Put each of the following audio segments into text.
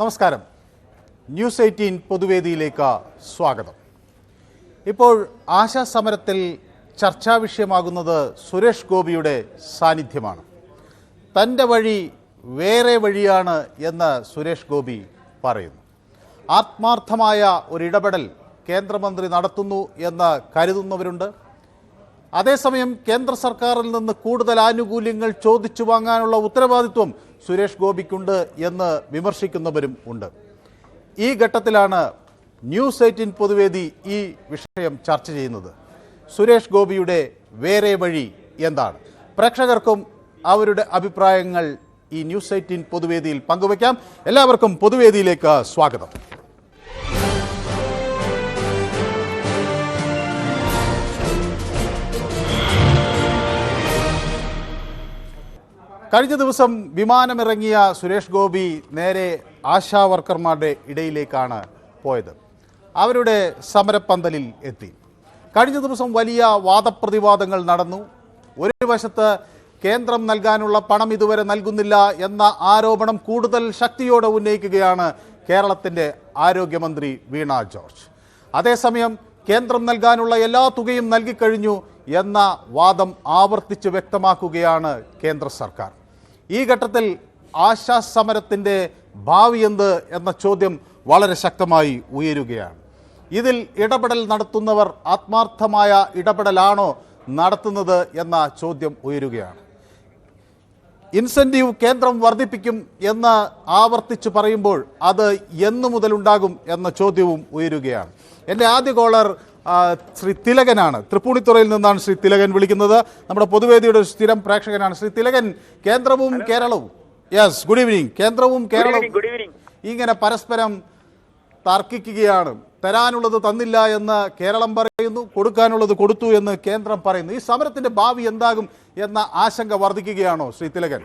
നമസ്കാരം. ന്യൂസ് 18 പൊതുവേദിയിലേക്ക് സ്വാഗതം. ഇപ്പോൾ ആശാസമരത്തിൽ ചർച്ചാ വിഷയമാകുന്നത് സുരേഷ് ഗോപിയുടെ സാന്നിധ്യമാണ്. തൻ്റെ വഴി വേറെ വഴിയാണ് എന്ന് സുരേഷ് ഗോപി പറയുന്നു. ആത്മാർത്ഥമായ ഒരിടപെടൽ കേന്ദ്രമന്ത്രി നടത്തുന്നു എന്ന് കരുതുന്നവരുണ്ട്. അതേസമയം കേന്ദ്ര സർക്കാരിൽ നിന്ന് കൂടുതൽ ആനുകൂല്യങ്ങൾ ചോദിച്ചു വാങ്ങാനുള്ള ഉത്തരവാദിത്വം സുരേഷ് ഗോപിക്കുണ്ട് എന്ന് വിമർശിക്കുന്നവരും ഉണ്ട്. ഈ ഘട്ടത്തിലാണ് ന്യൂസ് 18 പൊതുവേദി ഈ വിഷയം ചർച്ച ചെയ്യുന്നത്. സുരേഷ് ഗോപിയുടെ വേറെ വഴി എന്താണ്? പ്രേക്ഷകർക്കും അവരുടെ അഭിപ്രായങ്ങൾ ഈ ന്യൂസ് 18 പൊതുവേദിയിൽ പങ്കുവയ്ക്കാം. എല്ലാവർക്കും പൊതുവേദിയിലേക്ക് സ്വാഗതം. കഴിഞ്ഞ ദിവസം വിമാനമിറങ്ങിയ സുരേഷ് ഗോപി നേരെ ആശാ വർക്കർമാരുടെ ഇടയിലേക്കാണ് പോയത്. അവരുടെ സമരപ്പന്തലിൽ എത്തി. കഴിഞ്ഞ ദിവസം വലിയ വാദപ്രതിവാദങ്ങൾ നടന്നു. ഒരു വശത്ത് കേന്ദ്രം നൽകാനുള്ള പണം ഇതുവരെ നൽകുന്നില്ല എന്ന ആരോപണം കൂടുതൽ ശക്തിയോടെ ഉന്നയിക്കുകയാണ് കേരളത്തിൻ്റെ ആരോഗ്യമന്ത്രി വീണ ജോർജ്. അതേസമയം കേന്ദ്രം നൽകാനുള്ള എല്ലാ തുകയും നൽകിക്കഴിഞ്ഞു എന്ന വാദം ആവർത്തിച്ച് വ്യക്തമാക്കുകയാണ് കേന്ദ്ര സർക്കാർ. ഈ ഘട്ടത്തിൽ ആശാസമരത്തിൻ്റെ ഭാവി എന്ത് എന്ന ചോദ്യം വളരെ ശക്തമായി ഉയരുകയാണ്. ഇതിൽ ഇടപെടൽ നടത്തുന്നവർ ആത്മാർത്ഥമായ ഇടപെടലാണോ നടത്തുന്നത് എന്ന ചോദ്യം ഉയരുകയാണ്. ഇൻസെൻറ്റീവ് കേന്ദ്രം വർദ്ധിപ്പിക്കും എന്ന് ആവർത്തിച്ച് പറയുമ്പോൾ അത് എന്നു മുതലുണ്ടാകും എന്ന ചോദ്യവും ഉയരുകയാണ്. എൻ്റെ ആദ്യ കോളർ ശ്രീ തിലകനാണ്. തൃപ്പൂണിത്തുറയിൽ നിന്നാണ് ശ്രീ തിലകൻ വിളിക്കുന്നത്. നമ്മുടെ പൊതുവേദിയുടെ ഒരു സ്ഥിരം പ്രേക്ഷകനാണ്. ശ്രീ തിലകൻ, കേന്ദ്രവും കേരളവും, യെസ്, ഗുഡ് ഈവനിങ്. കേന്ദ്രവും കേരളവും ഇങ്ങനെ പരസ്പരം തർക്കിക്കുകയാണ്. തരാനുള്ളത് തന്നില്ല എന്ന് കേരളം പറയുന്നു, കൊടുക്കാനുള്ളത് കൊടുത്തു എന്ന് കേന്ദ്രം പറയുന്നു. ഈ സമരത്തിന്റെ ഭാവി എന്താകും എന്ന ആശങ്ക വർദ്ധിക്കുകയാണോ ശ്രീ തിലകൻ?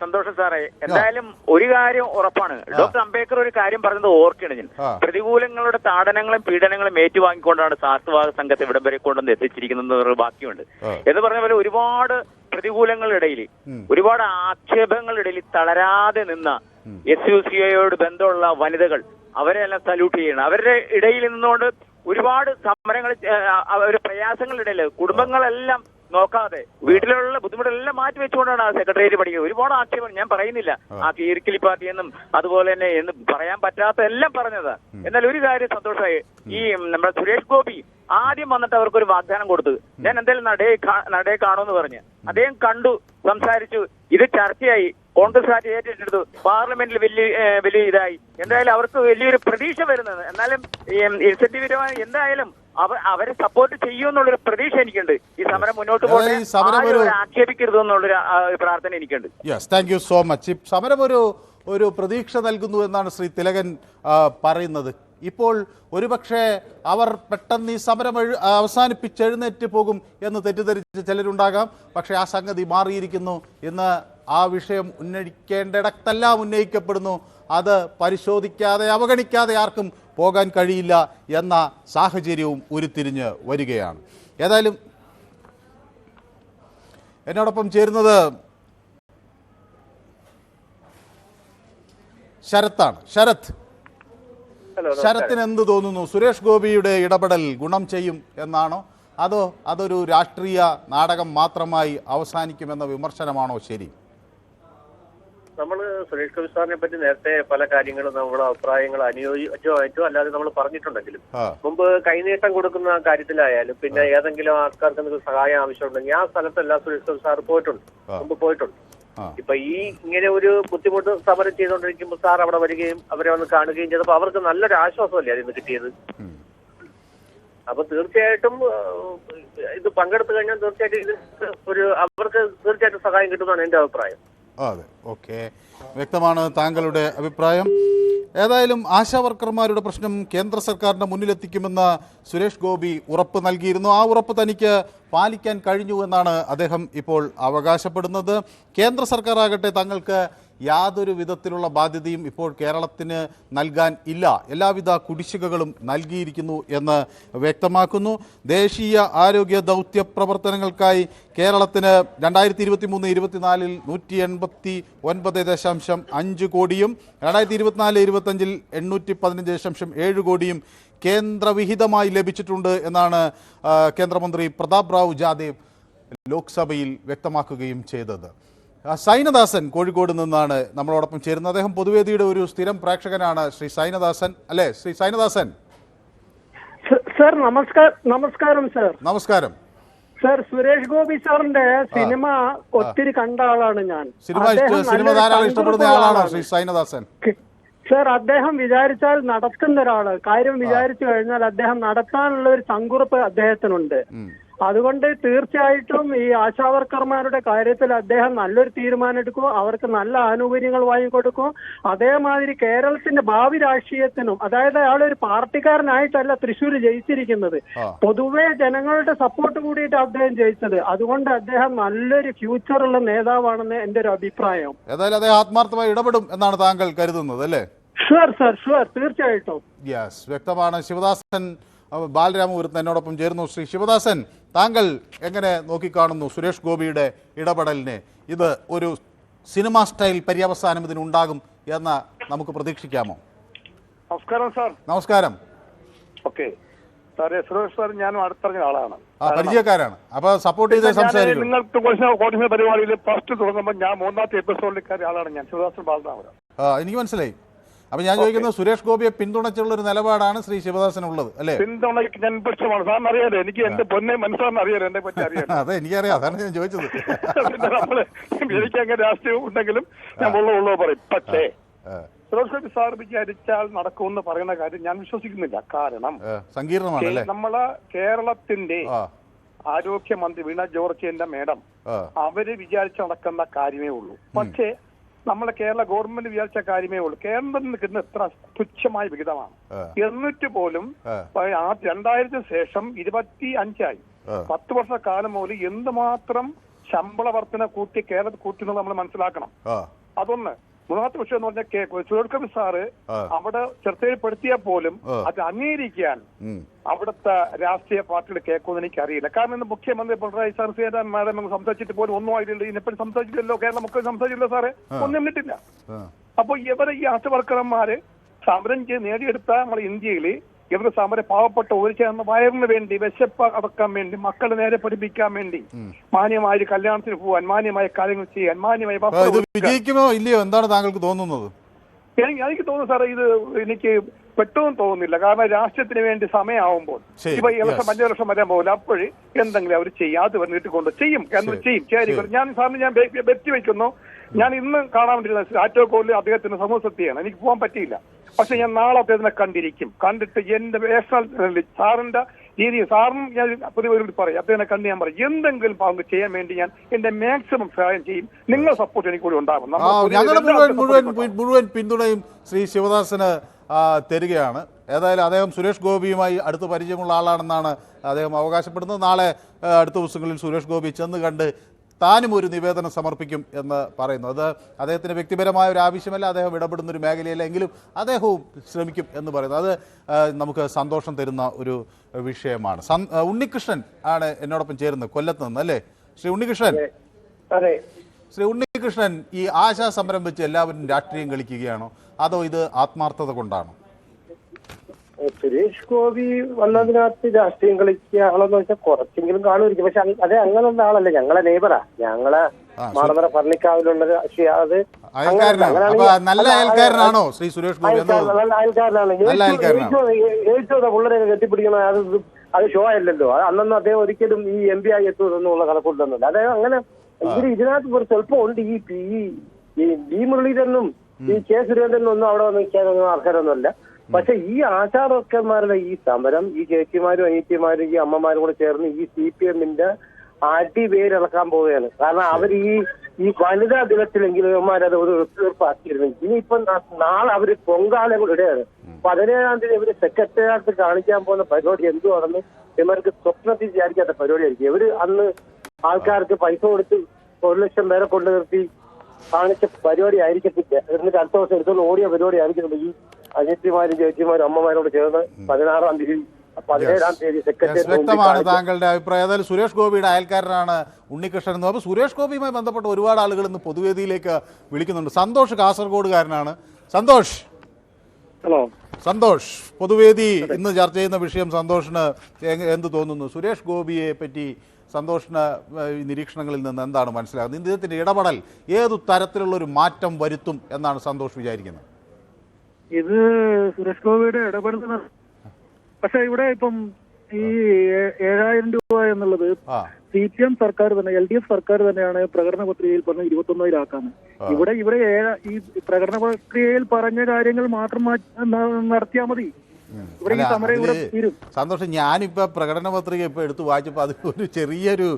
സന്തോഷം സാറേ. എന്തായാലും ഒരു കാര്യം ഉറപ്പാണ്. ഡോക്ടർ അംബേദ്കർ ഒരു കാര്യം പറഞ്ഞത് ഓർക്കണം ഞാൻ. പ്രതികൂലങ്ങളുടെ താടനങ്ങളും പീഡനങ്ങളും ഏറ്റുവാങ്ങിക്കൊണ്ടാണ് ശാസ്ത്രവാദ സംഘത്തെ ഇവിടം വരെ കൊണ്ടുവന്ന് എത്തിച്ചിരിക്കുന്നത് ഒരു ബാക്കിയുണ്ട് എന്ന് പറഞ്ഞ പോലെ ഒരുപാട് പ്രതികൂലങ്ങളുടെ ഇടയിൽ, ഒരുപാട് ആക്ഷേപങ്ങളുടെ ഇടയിൽ തളരാതെ നിന്ന SUCIയോട് ബന്ധമുള്ള വനിതകൾ, അവരെല്ലാം സല്യൂട്ട് ചെയ്യണം. അവരുടെ ഇടയിൽ നിന്നുകൊണ്ട് ഒരുപാട് സമരങ്ങൾ, ഒരു പ്രയാസങ്ങളുടെ ഇടയിൽ കുടുംബങ്ങളെല്ലാം നോക്കാതെ വീട്ടിലുള്ള ബുദ്ധിമുട്ടെല്ലാം മാറ്റി വെച്ചുകൊണ്ടാണ് ആ സെക്രട്ടേറിയറ്റ് പഠിക്കുന്നത്. ഒരുപാട് ആക്ഷേപം ഞാൻ പറയുന്നില്ല, ആ കീർക്കിലി പാർട്ടി എന്നും അതുപോലെ തന്നെ എന്ന് പറയാൻ പറ്റാത്ത എല്ലാം പറഞ്ഞതാ. എന്നാൽ ഒരു കാര്യം സന്തോഷമായി, ഈ നമ്മുടെ സുരേഷ് ഗോപി ആദ്യം വന്നിട്ട് അവർക്കൊരു വാഗ്ദാനം കൊടുത്തു. ഞാൻ എന്തായാലും നടയെ കാണുമെന്ന് പറഞ്ഞ് അദ്ദേഹം കണ്ടു, സംസാരിച്ചു, ഇത് ചർച്ചയായി, കോൺഗ്രസ് പാർട്ടി ഏറ്റെടുത്തു, പാർലമെന്റിൽ വലിയ ഇതായി. എന്തായാലും അവർക്ക് വലിയൊരു പ്രതീക്ഷ വരുന്നത്. എന്നാലും ഇൻസെന്റീവ് എന്തായാലും അവരെ സപ്പോർട്ട് ചെയ്യുമെന്നുള്ളൊരു പ്രതീക്ഷ എനിക്കുണ്ട്. ഈ സമരം മുന്നോട്ട് പോകട്ടെ, ആക്ഷേപിക്കരുത് എന്നുള്ളൊരു പ്രാർത്ഥന എനിക്കുണ്ട്. Yes, thank you so much. സമരം ഒരു പ്രതീക്ഷ നൽകുന്നു എന്നാണ് ശ്രീ തിലകൻ പറയുന്നത്. ഇപ്പോൾ ഒരുപക്ഷെ അവർ പെട്ടെന്ന് ഈ സമരം അവസാനിപ്പിച്ചെഴുന്നേറ്റ് പോകും എന്ന് തെറ്റിദ്ധരിച്ച് ചിലരുണ്ടാകാം. പക്ഷേ ആ സംഗതി മാറിയിരിക്കുന്നു. ഇന്ന് ആ വിഷയം ഉന്നയിക്കേണ്ടിടത്തെല്ലാം ഉന്നയിക്കപ്പെടുന്നു. അത് പരിശോധിക്കാതെ അവഗണിക്കാതെ ആർക്കും പോകാൻ കഴിയില്ല എന്ന സാഹചര്യവും ഉരുത്തിരിഞ്ഞ് വരികയാണ്. ഏതായാലും എന്നോടൊപ്പം ചേരുന്നത് ശരത്താണ്. ശരത്തിന് എന്ത് തോന്നുന്നു? സുരേഷ് ഗോപിയുടെ ഇടപെടൽ ഗുണം ചെയ്യും എന്നാണോ, അതോ അതൊരു രാഷ്ട്രീയ നാടകം മാത്രമായി അവസാനിക്കുമെന്ന വിമർശനമാണോ ശരി? നമ്മൾ സുരേഷ് ഗോപി സാറിനെ പറ്റി നേരത്തെ പല കാര്യങ്ങളും നമ്മുടെ അഭിപ്രായങ്ങൾ അനുയോജ്യമായിട്ടോ അല്ലാതെ നമ്മൾ പറഞ്ഞിട്ടുണ്ടെങ്കിലും മുമ്പ് കൈനീട്ടം കൊടുക്കുന്ന കാര്യത്തിലായാലും പിന്നെ ഏതെങ്കിലും ആൾക്കാർക്ക് എന്തെങ്കിലും സഹായം ആവശ്യമുണ്ടെങ്കിൽ ആ സ്ഥലത്തെല്ലാം സുരേഷ് ഗോപി സാർ മുമ്പ് പോയിട്ടുണ്ട്. ഇപ്പൊ ഈ ഇങ്ങനെ ഒരു ബുദ്ധിമുട്ട് സമരം ചെയ്തുകൊണ്ടിരിക്കുമ്പോൾ സാർ അവിടെ വരികയും അവരെ വന്ന് കാണുകയും ചെയ്തപ്പോൾ അവർക്ക് നല്ലൊരു ആശ്വാസമല്ലേ അതിന് കിട്ടിയത്. അപ്പൊ തീർച്ചയായിട്ടും ഇത് പങ്കെടുത്തു കഴിഞ്ഞാൽ തീർച്ചയായിട്ടും ഇത് അവർക്ക് തീർച്ചയായിട്ടും സഹായം കിട്ടുമെന്നാണ് എന്റെ അഭിപ്രായം. അതെ, ഓക്കെ, വ്യക്തമാണ് താങ്കളുടെ അഭിപ്രായം. ഏതായാലും ആശാ വർക്കർമാരുടെ പ്രശ്നം കേന്ദ്ര സർക്കാരിൻ്റെ മുന്നിലെത്തിക്കുമെന്ന് സുരേഷ് ഗോപി ഉറപ്പ് നൽകിയിരുന്നു. ആ ഉറപ്പ് തനിക്ക് പാലിക്കാൻ കഴിഞ്ഞു എന്നാണ് അദ്ദേഹം ഇപ്പോൾ അവകാശപ്പെടുന്നത്. കേന്ദ്ര സർക്കാർ ആകട്ടെ തങ്ങൾക്ക് യാതൊരു വിധത്തിലുള്ള ബാധ്യതയും ഇപ്പോൾ കേരളത്തിന് നൽകാൻ ഇല്ല, എല്ലാവിധ കുടിശ്ശികകളും നൽകിയിരിക്കുന്നു എന്ന് വ്യക്തമാക്കുന്നു. ദേശീയ ആരോഗ്യ ദൗത്യ പ്രവർത്തനങ്ങൾക്കായി കേരളത്തിന് 2023-24 189.5 കോടിയും 2024-25 815.7 കോടിയും കേന്ദ്രവിഹിതമായി ലഭിച്ചിട്ടുണ്ട് എന്നാണ് കേന്ദ്രമന്ത്രി പ്രതാപ് റാവു ജാദേവ് ലോക്സഭയിൽ വ്യക്തമാക്കുകയും ചെയ്തത്. സൈനദാസൻ കോഴിക്കോട് നിന്നാണ് നമ്മളോടൊപ്പം ചേരുന്നത്. അദ്ദേഹം പൊതുവേദിയുടെ ഒരു സ്ഥിരം പ്രേക്ഷകനാണ്. ശ്രീ സൈനദാസൻ അല്ലേ? ശ്രീ സൈനദാസൻ. സർ നമസ്കാരം സർ. നമസ്കാരം സർ. സുരേഷ് ഗോപി സാറിന്റെ സിനിമ ഒത്തിരി കണ്ട ആളാണ് ഞാൻ. സിനിമ ധാരാളം ഇഷ്ടപ്പെടുന്ന ആളാണോ ശ്രീ സൈനദാസൻ? സർ, അദ്ദേഹം വിചാരിച്ചാൽ നടത്തുന്ന ഒരാള്, കാര്യം വിചാരിച്ചു കഴിഞ്ഞാൽ അദ്ദേഹം നടത്താനുള്ള ഒരു ചങ്കുറപ്പ് അദ്ദേഹത്തിനുണ്ട്. അതുകൊണ്ട് തീർച്ചയായിട്ടും ഈ ആശാവർക്കർമാരുടെ കാര്യത്തിൽ അദ്ദേഹം നല്ലൊരു തീരുമാനം എടുക്കും, അവർക്ക് നല്ല ആനുകൂല്യങ്ങൾ വാങ്ങിക്കൊടുക്കും. അതേമാതിരി കേരളത്തിന്റെ ഭാവി രാഷ്ട്രീയത്തിനും, അതായത് അയാളൊരു പാർട്ടിക്കാരനായിട്ടല്ല തൃശ്ശൂർ ജയിച്ചിരിക്കുന്നത്, പൊതുവെ ജനങ്ങളുടെ സപ്പോർട്ട് കൂടിയിട്ട് അദ്ദേഹം ജയിച്ചത്. അതുകൊണ്ട് അദ്ദേഹം നല്ലൊരു ഫ്യൂച്ചറുള്ള നേതാവാണെന്ന് എന്റെ ഒരു അഭിപ്രായം. ഏതായാലും അദ്ദേഹം ആത്മാർത്ഥമായി ഇടപെടും എന്നാണ് താങ്കൾ കരുതുന്നത് അല്ലേ? ഷുവർ സർ, ഷുവർ, തീർച്ചയായിട്ടും. യെസ്, വ്യക്തമാണ്. ശിവദാസൻ ബാലരാമപുരത്ത് എന്നോടൊപ്പം ചേരുന്നു. ശ്രീ ശിവദാസൻ, താങ്കൾ എങ്ങനെ നോക്കിക്കാണുന്നു സുരേഷ് ഗോപിയുടെ ഇടപെടലിനെ? ഇത് ഒരു സിനിമ സ്റ്റൈൽ പര്യവസാനം ഇതിനുണ്ടാകും എന്ന് നമുക്ക് പ്രതീക്ഷിക്കാമോ? നമസ്കാരം സാർ. നമസ്കാരം. ഓക്കെ സാറേ, സുരേഷ് സാർ ഞാനും അടുത്തറിഞ്ഞ ആളാണ്, പരിചയക്കാരാണ്. അപ്പൊ സപ്പോർട്ട് ചെയ്ത് സംസാരിക്കും. നിങ്ങൾക്ക് കോടിക്കുന്ന പരിപാടിയിൽ ഫസ്റ്റ് തുടങ്ങുമ്പോൾ ഞാൻ 3ാമത്തെ എപ്പിസോഡിൽ കയറിയ ആളാണ് ഞാൻ, ശിവദാസൻ ബാലരാമപുരം. എനിക്ക് മനസ്സിലായി. അപ്പൊ ഞാൻ ചോദിക്കുന്നത്, സുരേഷ് ഗോപിയെ പിന്തുണച്ചുള്ള ഒരു നിലപാടാണ് ശ്രീ ശിവദാസൻ ഉള്ളത് അല്ലേ? പിന്തുണയ്ക്ക് ഞാൻ പക്ഷമാണ് സാറിന് അറിയാലോ, എനിക്ക് എന്റെ പൊന്നെ മനസ്സിലാണെന്ന് അറിയാലോ, എന്നെ പറ്റി അറിയാലോ. അതെ, എനിക്കറിയാം, അതാണ് ഞാൻ ചോദിച്ചത്. പിന്നെ നമ്മള് എനിക്ക് അങ്ങനെ രാഷ്ട്രീയം ഉണ്ടെങ്കിലും ഞാൻ ഉള്ളോ പറയും. പക്ഷേ സുരേഷ് ഗോപി സാർ വിചാരിച്ചാൽ നടക്കുമെന്ന് പറയുന്ന കാര്യം ഞാൻ വിശ്വസിക്കുന്നില്ല. കാരണം സങ്കീർണമാണ്. നമ്മളെ കേരളത്തിന്റെ ആരോഗ്യമന്ത്രി വീണ ജോർജിന്റെ മേഡം അവര് വിചാരിച്ച് നടക്കുന്ന കാര്യമേ ഉള്ളൂ. പക്ഷേ നമ്മളെ കേരള ഗവൺമെന്റ് വിചാരിച്ച കാര്യമേ ഉള്ളൂ. കേരളത്തിൽ നിൽക്കുന്ന എത്ര തുച്ഛമായ വിഹിതമാണ്. എന്നിട്ട് പോലും 2000 ശേഷം 25 10 വർഷക്കാലം മുതൽ എന്തുമാത്രം ശമ്പള വർധന കൂട്ടി കേരളത്തിൽ കൂട്ടുന്നത് നമ്മൾ മനസ്സിലാക്കണം. അതൊന്ന്. മൂന്നാമത്തെ വിഷയം എന്ന് പറഞ്ഞാൽ സുരേഷ് ഗോപി സാറ് അവിടെ ചർച്ചയിൽപ്പെടുത്തിയാൽ പോലും അത് അംഗീകരിക്കാൻ അവിടുത്തെ രാഷ്ട്രീയ പാർട്ടികൾ കേൾക്കുമെന്ന് എനിക്കറിയില്ല. കാരണം ഇന്ന് മുഖ്യമന്ത്രി പിണറായി സാർ മാഡം സംസാരിച്ചിട്ട് പോലും ഒന്നും ആയിട്ടില്ല. ഇതിനെപ്പറ്റി സംസാരിച്ചില്ലല്ലോ, കേരളം മുഖ്യമന്ത്രി സംസാരിച്ചില്ലോ സാറേ, ഒന്നും നിന്നിട്ടില്ല. അപ്പൊ ഇവരെ ഈ ആശാവർക്കർമാര് സമരം ചെയ്ത് നേടിയെടുത്ത നമ്മുടെ ഇന്ത്യയിൽ ഇവരുടെ സമരം പാവപ്പെട്ട ഒരു ചേർന്ന വയറിന് വേണ്ടി, വിശപ്പ് അടക്കാൻ വേണ്ടി, മക്കളെ നേരെ പഠിപ്പിക്കാൻ വേണ്ടി, മാന്യമായ കല്യാണത്തിന് പോവാൻ, മാന്യമായ കാര്യങ്ങൾ ചെയ്യാൻ, മാന്യമായ വിജയിക്കുമോ ഇല്ലയോ എന്താണ് താങ്കൾക്ക് തോന്നുന്നത്? എനിക്ക് തോന്നുന്നു സാറേ, ഇത് എനിക്ക് പെട്ടെന്ന് തോന്നുന്നില്ല. കാരണം രാഷ്ട്രീയത്തിന് വേണ്ടി സമയമാവുമ്പോൾ ഇപ്പൊ ഈ വർഷം 5 വർഷം വരാൻ പോകില്ല, അപ്പോഴ് എന്തെങ്കിലും അവർ ചെയ്യാതെ നീട്ടിക്കൊണ്ട് ചെയ്യും. ഞാൻ സാറിന് ഞാൻ വ്യക്തി വയ്ക്കുന്നു. ഞാൻ ഇന്ന് കാണാൻ വേണ്ടി ആറ്റോ കോഹ്ലി അദ്ദേഹത്തിന് സമൂഹത്തെയാണ്, എനിക്ക് പോകാൻ പറ്റിയില്ല. പക്ഷെ ഞാൻ നാളെ അദ്ദേഹത്തിനെ കണ്ടിരിക്കും. കണ്ടിട്ട് എന്റെ പേഴ്സണൽ സാറിന്റെ രീതി, സാറിന് ഞാൻ പൊതുവെ പറയും, അദ്ദേഹത്തിനെ കണ്ട് ഞാൻ പറയും എന്തെങ്കിലും പങ്ക് ചെയ്യാൻ വേണ്ടി ഞാൻ എന്റെ മാക്സിമം സഹായം ചെയ്യും. നിങ്ങളുടെ സപ്പോർട്ട് എനിക്ക് കൂടി ഉണ്ടാകും. മുഴുവൻ പിന്തുണയും ശ്രീ ശിവദാസന് തരികയാണ്. ഏതായാലും അദ്ദേഹം സുരേഷ് ഗോപിയുമായി അടുത്ത് പരിചയമുള്ള ആളാണെന്നാണ് അദ്ദേഹം അവകാശപ്പെടുന്നത്. നാളെ അടുത്ത ദിവസങ്ങളിൽ സുരേഷ് ഗോപി ചെന്ന് കണ്ട് താനും ഒരു നിവേദനം സമർപ്പിക്കും എന്ന് പറയുന്നു. അത് അദ്ദേഹത്തിന് വ്യക്തിപരമായ ഒരു ആവശ്യമല്ല, അദ്ദേഹം ഇടപെടുന്നൊരു മേഖലയല്ല, എങ്കിലും അദ്ദേഹവും ശ്രമിക്കും എന്ന് പറയുന്നു. അത് നമുക്ക് സന്തോഷം തരുന്ന ഒരു വിഷയമാണ്. ഉണ്ണികൃഷ്ണൻ ആണ് എന്നോടൊപ്പം ചേരുന്നത്, കൊല്ലത്ത് നിന്ന് അല്ലേ? ശ്രീ ഉണ്ണികൃഷ്ണൻ. ശ്രീ ഉണ്ണികൃഷ്ണൻ, ഈ ആശാ സമരം വെച്ച് എല്ലാവരും രാഷ്ട്രീയം കളിക്കുകയാണോ, അതോ ഇത് ആത്മാർത്ഥത കൊണ്ടാണോ? സുരേഷ് ഗോപി വന്നതിനകത്ത് രാഷ്ട്രീയം കളിക്കുകയാണെന്ന് വെച്ചാൽ കുറച്ചെങ്കിലും കാണുമായിരിക്കും. പക്ഷെ അതെ, അങ്ങനെയുള്ള ആളല്ല. ഞങ്ങളെ നെയ്ബറാ, ഞങ്ങളെ മാടമറ ഫർണിക്കാവിലുള്ള അത് നല്ല അയൽക്കാരനാണോ ശ്രീ സുരേഷ് ഗോപി? നല്ല അയൽക്കാരനാണ്. ഏഴ്ചോടെ പിള്ളേരെ കെട്ടിപ്പിടിക്കണ അത് ഷോ അല്ലല്ലോ. അന്നൊന്നും അദ്ദേഹം ഒരിക്കലും ഈ MP ആയി എത്തുമെന്നുള്ള കണക്കൂട്ടൊന്നുമില്ല. അദ്ദേഹം അങ്ങനെ ഇതിനകത്ത് ഒരു സ്വല്പം ഉണ്ട്. ഈ ഡി മുരളീധരനും ഈ കെ സുരേന്ദ്രനും ഒന്നും അവിടെ വന്ന് നിൽക്കാനൊന്നും ആൾക്കാരൊന്നുമല്ല. പക്ഷെ ഈ ആശാവർക്കർമാരുടെ ഈ സമരം, ഈ ചേച്ചിമാരും അനിയത്തിമാരും ഈ അമ്മമാരും കൂടെ ചേർന്ന് ഈ CPM-ന്റെ അടിവേരിളക്കാൻ പോവുകയാണ്. കാരണം അവർ ഈ വനിതാ ദിനത്തിലെങ്കിലും ഇവന്മാരത് ഒരു തീർപ്പാക്കിയിരുന്നു. ഇനിയിപ്പം നാളെ അവര് പൊങ്കാല കൂടെ ഇടയാണ്. 17-ാം തീയതി ഇവര് സെക്രട്ടേറിയറ്റ് കാണിക്കാൻ പോകുന്ന പരിപാടി എന്തുവാണെന്ന് ഇവർക്ക് സ്വപ്നത്തിൽ വിചാരിക്കാത്ത പരിപാടിയായിരിക്കും. ഇവര് അന്ന് ആൾക്കാർക്ക് പൈസ കൊടുത്ത് 1 ലക്ഷം പേരെ കൊണ്ടു നിർത്തി കാണിച്ച പരിപാടി ആയിരിക്കത്തില്ല. എന്നിട്ട് അടുത്ത ദിവസം എടുത്തുകൊണ്ട് ഓടിയ പരിപാടി ആയിരിക്കുന്നുണ്ട്. ഈ അനിയത്തിമാരും ചേച്ചിമാരും അമ്മമാരോട് ചേർന്ന് 16-ാം തീയതി 17-ാം തീയതി വ്യക്തമാണ് താങ്കളുടെ അഭിപ്രായം. അതായത് സുരേഷ് ഗോപിയുടെ അയൽക്കാരനാണ് ഉണ്ണികൃഷ്ണൻ എന്ന്. അപ്പോൾ സുരേഷ് ഗോപിയുമായി ബന്ധപ്പെട്ട് ഒരുപാട് ആളുകൾ ഇന്ന് പൊതുവേദിയിലേക്ക് വിളിക്കുന്നുണ്ട്. സന്തോഷ് കാസർഗോഡുകാരനാണ്. സന്തോഷ്, ഹലോ. സന്തോഷ്, പൊതുവേദി ഇന്ന് ചർച്ച ചെയ്യുന്ന വിഷയം സന്തോഷിന് എന്ത് തോന്നുന്നു? സുരേഷ് ഗോപിയെ പറ്റി സന്തോഷിന് നിരീക്ഷണങ്ങളിൽ നിന്ന് എന്താണ് മനസ്സിലാകുന്നത്? ഇദ്ദേഹത്തിന്റെ ഇടപെടൽ ഏതു തരത്തിലുള്ള ഒരു മാറ്റം വരുത്തും എന്നാണ് സന്തോഷ് വിചാരിക്കുന്നത്? ഇത് സുരേഷ് ഗോപിയുടെ ഇടപെടൽ, പക്ഷെ ഇവിടെ ഇപ്പം ഈ 7,000 രൂപ എന്നുള്ളത് CPM സർക്കാർ തന്നെ, LDF സർക്കാർ തന്നെയാണ് പ്രകടന പത്രികയിൽ പറഞ്ഞ 21,000 ആക്കാന്ന്. ഇവിടെ ഈ പ്രകടന പത്രികയിൽ പറഞ്ഞ കാര്യങ്ങൾ മാത്രം നടത്തിയാൽ മതി. ഇവിടെ ഈ സമരം ഇവിടെ തീരും. സന്തോഷം, ഞാനിപ്പോ പ്രകടന പത്രിക ഇപ്പൊ എടുത്ത് വായിച്ചപ്പോൾ അത് ഒരു ചെറിയൊരു